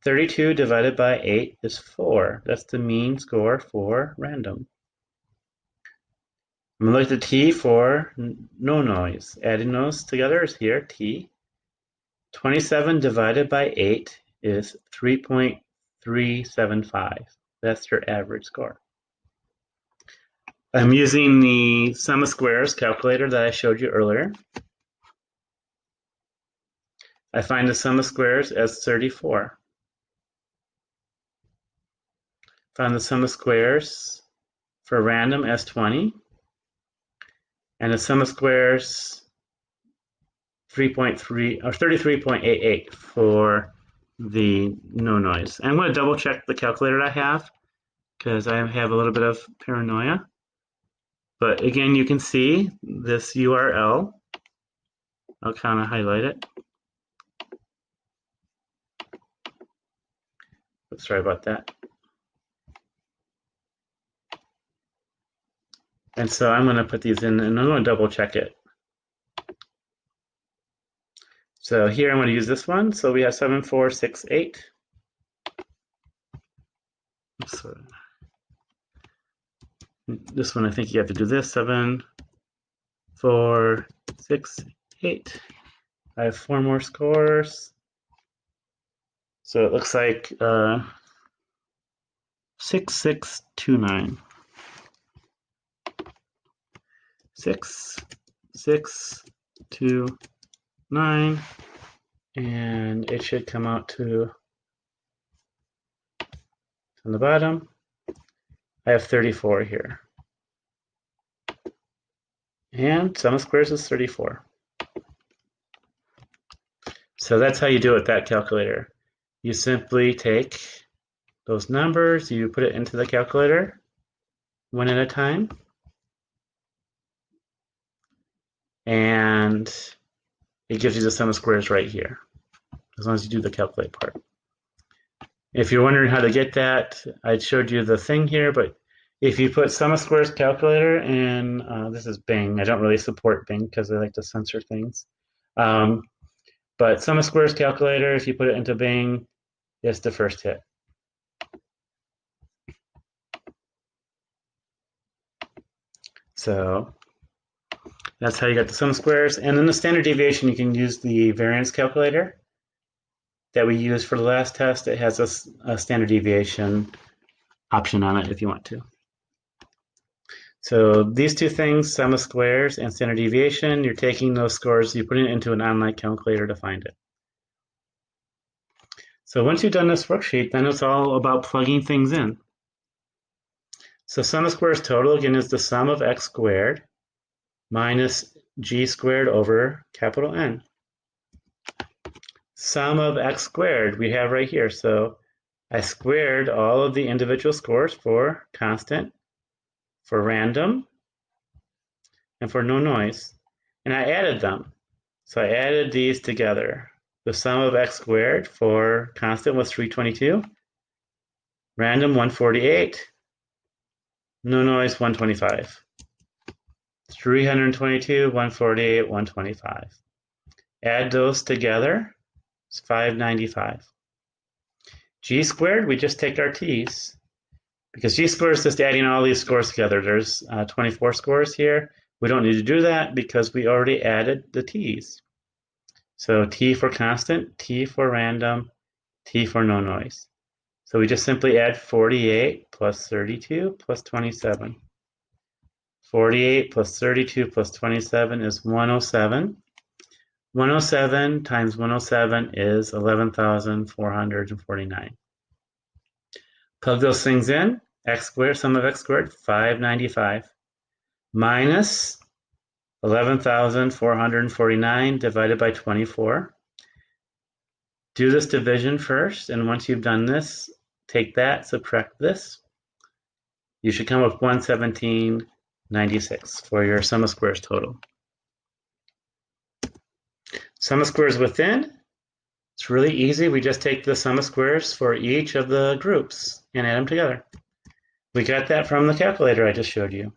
32 divided by 8 is 4. That's the mean score for random. I'm going to look at the t for no noise. Adding those together is here, t. 27 divided by 8 is 3.375. That's their average score. I'm using the sum of squares calculator that I showed you earlier. I find the sum of squares as 34. Find the sum of squares for random as 20. And the sum of squares 3.3 or 33.88 for the no noise. I'm going to double check the calculator I have because I have a little bit of paranoia. But again, you can see this URL. I'll kind of highlight it. Oops, sorry about that. And so I'm going to put these in and I'm going to double check it. So here I'm going to use this one. So we have 7468. So this one, I think you have to do this, 7, 4, 6, 8. I have 4 more scores. So it looks like 6629. 6629, and it should come out to on the bottom I have 34 here. And sum of squares is 34. So that's how you do it with that calculator. You simply take those numbers, you put it into the calculator one at a time, and it gives you the sum of squares right here, as long as you do the calculate part. If you're wondering how to get that, I showed you the thing here, but if you put sum of squares calculator, and this is Bing. I don't really support Bing because I like to censor things. But sum of squares calculator, if you put it into Bing, it's the first hit. So that's how you get the sum of squares. And then the standard deviation, you can use the variance calculator that we used for the last test. It has a standard deviation option on it if you want to. So these two things, sum of squares and standard deviation, you're taking those scores, you're putting it into an online calculator to find it. So once you've done this worksheet, then it's all about plugging things in. So sum of squares total, again, is the sum of x squared minus g squared over capital N. Sum of x squared we have right here. So I squared all of the individual scores for constant, for random, and for no noise, and I added them. So I added these together. The sum of x squared for constant was 322, random 148, no noise 125. 322, 148, 125. Add those together, it's 595. G squared, we just take our t's, because g squared is just adding all these scores together. There's 24 scores here. We don't need to do that because we already added the t's. So t for constant, t for random, t for no noise. So we just simply add 48 plus 32 plus 27. 48 plus 32 plus 27 is 107. 107 times 107 is 11,449. Plug those things in. X squared, sum of x squared, 595. Minus 11,449 divided by 24. Do this division first, and once you've done this, take that, subtract this. You should come up with 117.96 for your sum of squares total. Sum of squares within, it's really easy. We just take the sum of squares for each of the groups and add them together. We got that from the calculator I just showed you.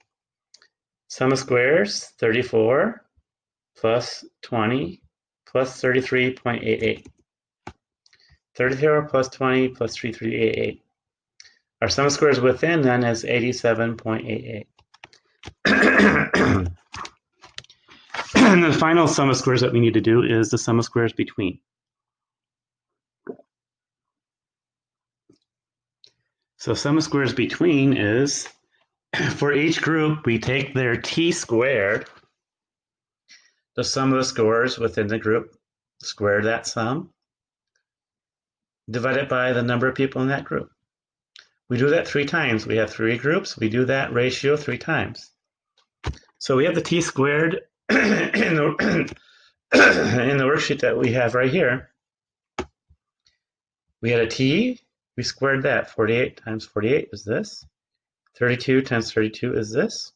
Sum of squares, 34 plus 20 plus 33.88. 34 plus 20 plus 3388. Our sum of squares within then is 87.88. And the final sum of squares that we need to do is the sum of squares between. So sum of squares between is, for each group, we take their t squared, the sum of the scores within the group, square that sum, divide it by the number of people in that group. We do that 3 times. We have 3 groups. We do that ratio 3 times. So we have the t squared in the worksheet that we have right here. We had a t, we squared that. 48 times 48 is this. 32 times 32 is this.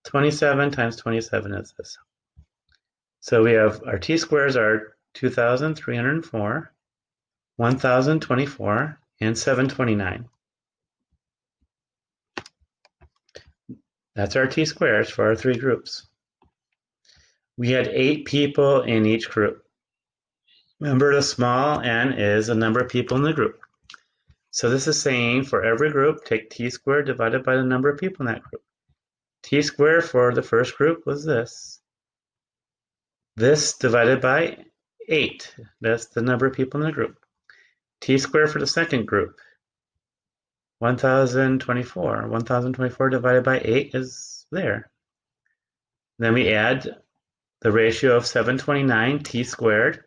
27 times 27 is this. So we have our t squares are 2,304, 1,024, and 729. That's our t squares for our 3 groups. We had 8 people in each group. Remember, the small n is the number of people in the group. So this is saying for every group, take t squared divided by the number of people in that group. T squared for the first group was this. This divided by 8. That's the number of people in the group. T squared for the second group. 1,024. 1,024 divided by 8 is there. Then we add the ratio of 729 t squared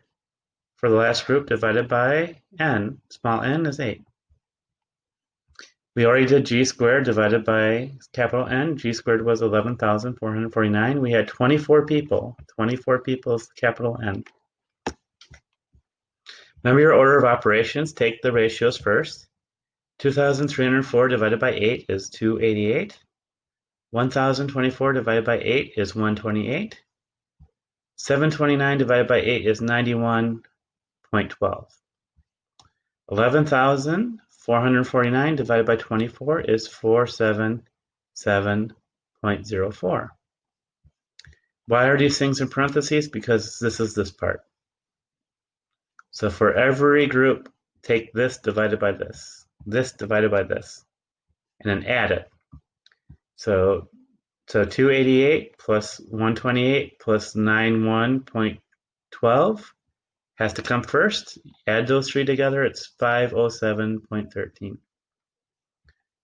for the last group divided by n. Small n is 8. We already did g squared divided by capital N. G squared was 11,449. We had 24 people. 24 people is capital N. Remember your order of operations. Take the ratios first. 2,304 divided by 8 is 288. 1,024 divided by 8 is 128. 729 divided by 8 is 91.12. 11,449 divided by 24 is 477.04. Why are these things in parentheses? Because this is this part. So for every group, take this divided by this divided by this, and then add it. So 288 plus 128 plus 91.12 has to come first. Add those three together, it's 507.13.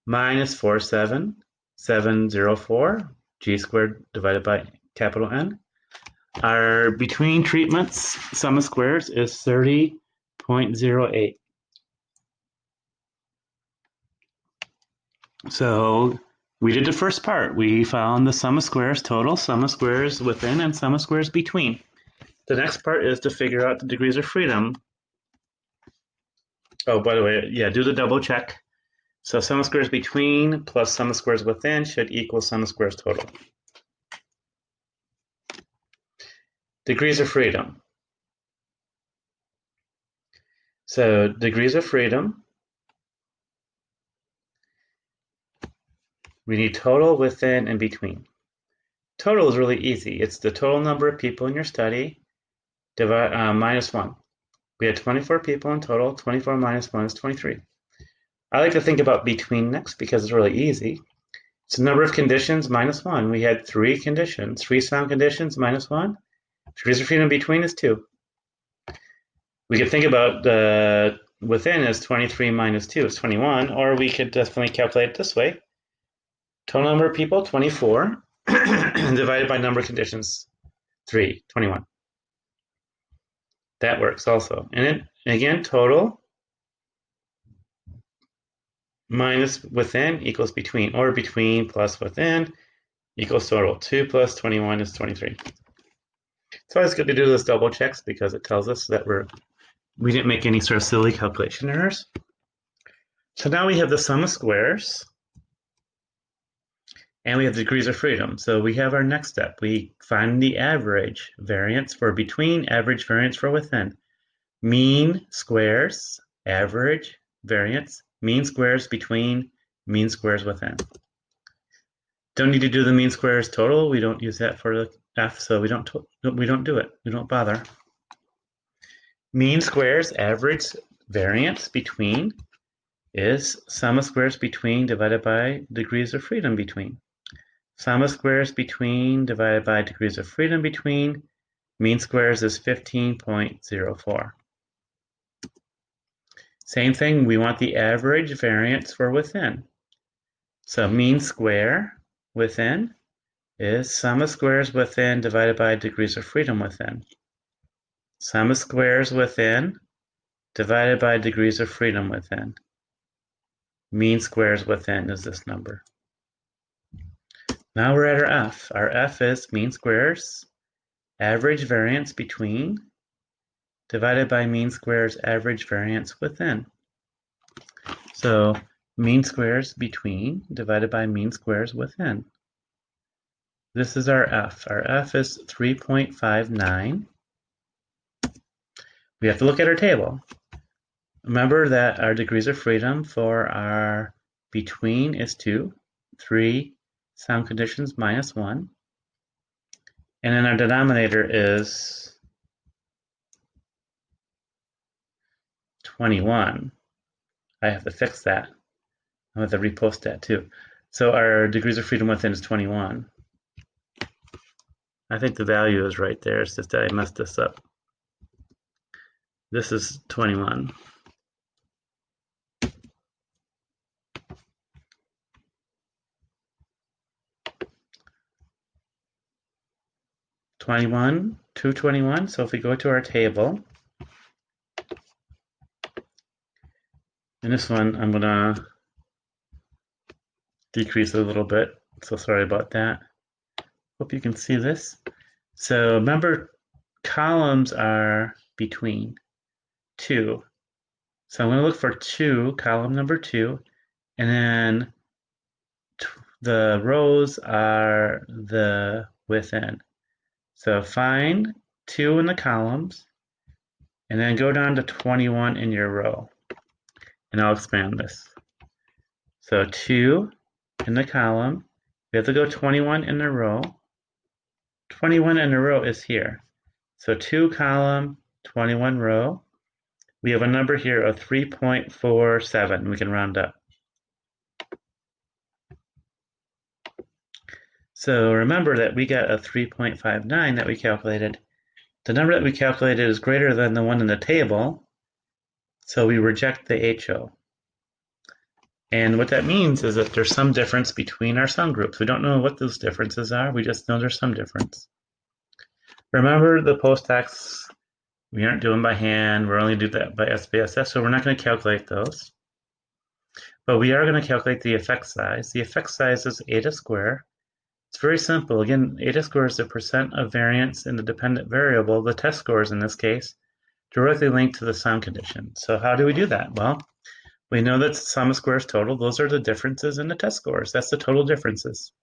Minus 47704, g squared divided by capital N. Our between treatments sum of squares is 30.08. So we did the first part. We found the sum of squares total, sum of squares within, and sum of squares between. The next part is to figure out the degrees of freedom. Oh, by the way, yeah, do the double check. So sum of squares between plus sum of squares within should equal sum of squares total. Degrees of freedom. So degrees of freedom, we need total, within, and between. Total is really easy. It's the total number of people in your study minus 1. We had 24 people in total. 24 minus 1 is 23. I like to think about between next because it's really easy. It's the number of conditions minus 1. We had 3 conditions. 3 sound conditions minus 1. Degrees of freedom between is 2. We could think about the within as 23 minus 2 is 21, or we could definitely calculate it this way. Total number of people, 24, divided by number of conditions, 3, 21. That works also. And again, total minus within equals between, or between plus within equals total. 2 plus 21 is 23. It's always good to do those double checks because it tells us that we didn't make any sort of silly calculation errors. So now we have the sum of squares, and we have degrees of freedom. So we have our next step. We find the average variance for between, average variance for within. Mean squares, average variance, mean squares between, mean squares within. Don't need to do the mean squares total. We don't use that for the F, so we don't do it. We don't bother. Mean squares, average variance between is sum of squares between divided by degrees of freedom between. Sum of squares between divided by degrees of freedom between. Mean squares is 15.04. Same thing, we want the average variance for within. So mean square within is sum of squares within divided by degrees of freedom within. Sum of squares within divided by degrees of freedom within. Mean squares within is this number. Now we're at our F. Our F is mean squares, average variance between, divided by mean squares, average variance within. So mean squares between divided by mean squares within. This is our F. Our F is 3.59. We have to look at our table. Remember that our degrees of freedom for our between is 2, 3 sound conditions minus 1. And then our denominator is 21. I have to fix that. I have to repost that too. So our degrees of freedom within is 21. I think the value is right there. It's just that I messed this up. This is 21. $21, $221. So if we go to our table, and this one I'm gonna decrease it a little bit. So sorry about that. Hope you can see this. So remember, columns are between 2. So I'm going to look for 2, column number 2, and then the rows are the within. So find 2 in the columns, and then go down to 21 in your row. And I'll expand this. So 2 in the column. We have to go 21 in the row. 21 in a row is here. So 2 column, 21 row. We have a number here of 3.47. We can round up. So remember that we got a 3.59 that we calculated. The number that we calculated is greater than the one in the table, so we reject the HO. And what that means is that there's some difference between our sum groups. We don't know what those differences are, we just know there's some difference. Remember the post-hocs, we aren't doing by hand, we're only doing that by SPSS, so we're not going to calculate those. But we are going to calculate the effect size. The effect size is eta squared. It's very simple. Again, eta squared is the percent of variance in the dependent variable, the test scores in this case, directly linked to the sum condition. So how do we do that? Well, we know that sum of squares total, those are the differences in the test scores. That's the total differences.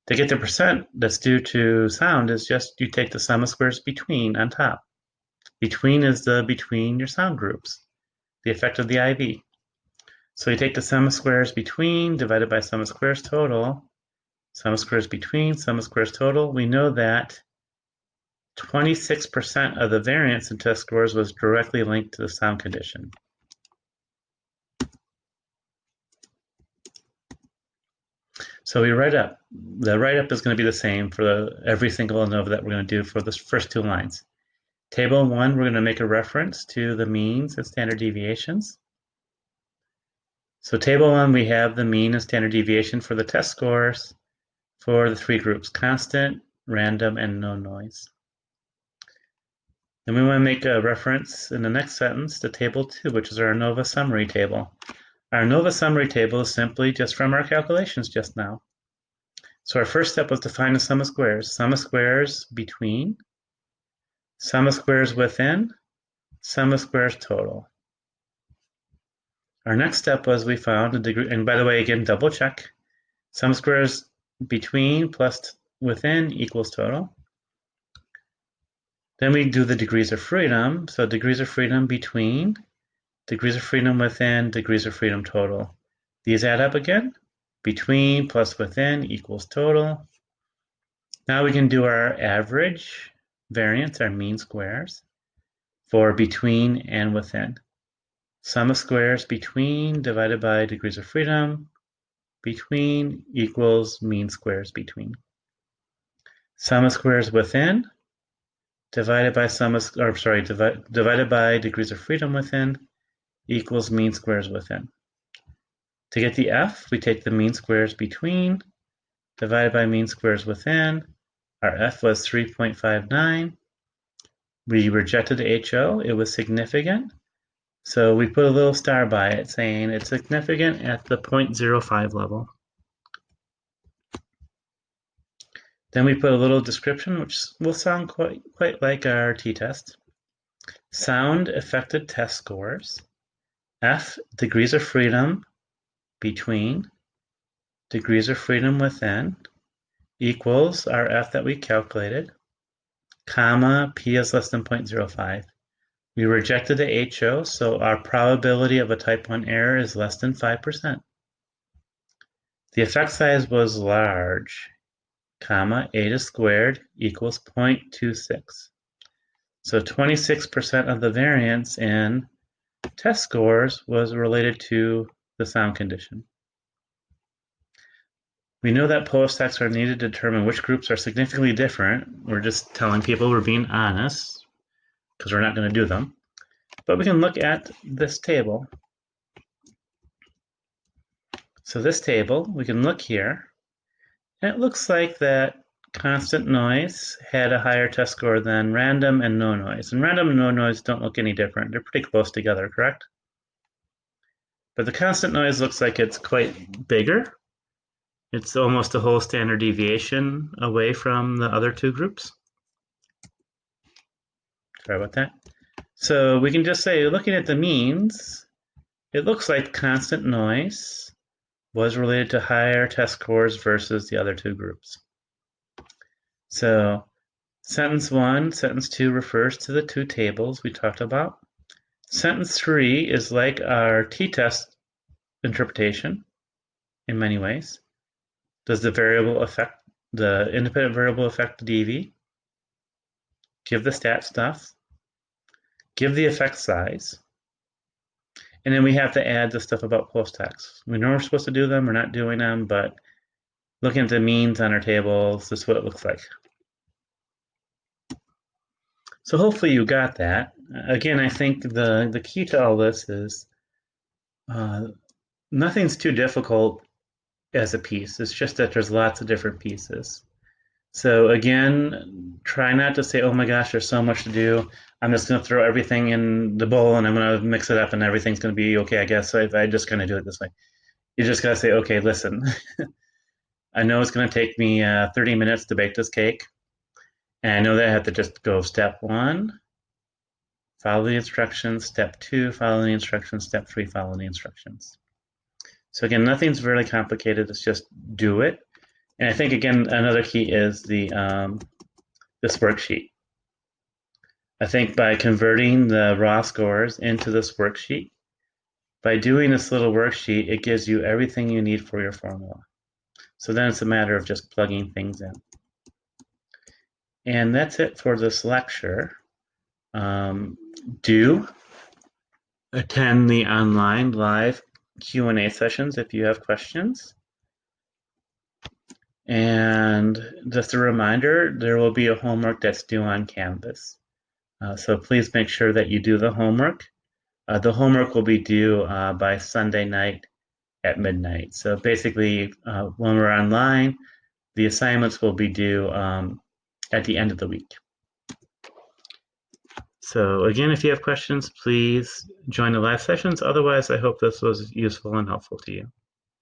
To get the percent that's due to sound is just you take the sum of squares between on top. Between is the between your sound groups, the effect of the IV. So you take the sum of squares between divided by sum of squares total, sum of squares between, sum of squares total. We know that 26% of the variance in test scores was directly linked to the sound condition. So we write up. The write-up is going to be the same for every single ANOVA that we're going to do for the first 2 lines. Table 1, we're going to make a reference to the means and standard deviations. So table 1, we have the mean and standard deviation for the test scores for the 3 groups, constant, random, and no noise. Then we want to make a reference in the next sentence to table 2, which is our ANOVA summary table. Our ANOVA summary table is simply just from our calculations just now. So our first step was to find the sum of squares between, sum of squares within, sum of squares total. Our next step was we found a degree, and by the way, again, double check. Sum of squares between plus within equals total. Then we do the degrees of freedom. So degrees of freedom between, degrees of freedom within, degrees of freedom total. These add up again. Between plus within equals total. Now we can do our average variance, our mean squares, for between and within. Sum of squares between divided by degrees of freedom between equals mean squares between. Sum of squares within divided by divided by degrees of freedom within equals mean squares within. To get the F, we take the mean squares between divided by mean squares within. Our F was 3.59. We rejected the HO. It was significant. So we put a little star by it saying it's significant at the 0.05 level. Then we put a little description, which will sound quite like our t-test. Sound affected test scores. F, degrees of freedom between, degrees of freedom within, equals our F that we calculated, comma, P is less than 0.05. We rejected the HO, so our probability of a type 1 error is less than 5%. The effect size was large, comma, eta squared equals 0.26. So 26% of the variance in test scores was related to the sound condition. We know that post-hocs are needed to determine which groups are significantly different. We're just telling people we're being honest because we're not going to do them. But we can look at this table. So this table, we can look here, and it looks like that constant noise had a higher test score than random and no noise. And random and no noise don't look any different. They're pretty close together, correct? But the constant noise looks like it's quite bigger. It's almost a whole standard deviation away from the other two groups. Sorry about that. So we can just say, looking at the means, it looks like constant noise was related to higher test scores versus the other two groups. So sentence 1, sentence 2 refers to the two tables we talked about. Sentence 3 is like our t-test interpretation in many ways. Does the independent variable affect the DV? Give the stat stuff. Give the effect size. And then we have to add the stuff about post-hocs. We know we're supposed to do them, we're not doing them, but looking at the means on our tables, this is what it looks like. So hopefully you got that. Again, I think the key to all this is nothing's too difficult as a piece. It's just that there's lots of different pieces. So again, try not to say, oh my gosh, there's so much to do. I'm just going to throw everything in the bowl and I'm going to mix it up and everything's going to be okay, I guess. So if I just kind of do it this way, you just got to say, okay, listen, I know it's going to take me 30 minutes to bake this cake. And I know that I have to just go step 1, follow the instructions, step 2, follow the instructions, step 3, follow the instructions. So again, nothing's really complicated. It's just do it. And I think, again, another key is this worksheet. I think by converting the raw scores into this worksheet, by doing this little worksheet, it gives you everything you need for your formula. So then it's a matter of just plugging things in. And that's it for this lecture. Do attend the online live Q&A sessions if you have questions. And just a reminder, there will be a homework that's due on Canvas. So please make sure that you do the homework. The homework will be due by Sunday night at midnight. So basically, when we're online, the assignments will be due at the end of the week. So again, if you have questions, please join the live sessions. Otherwise, I hope this was useful and helpful to you.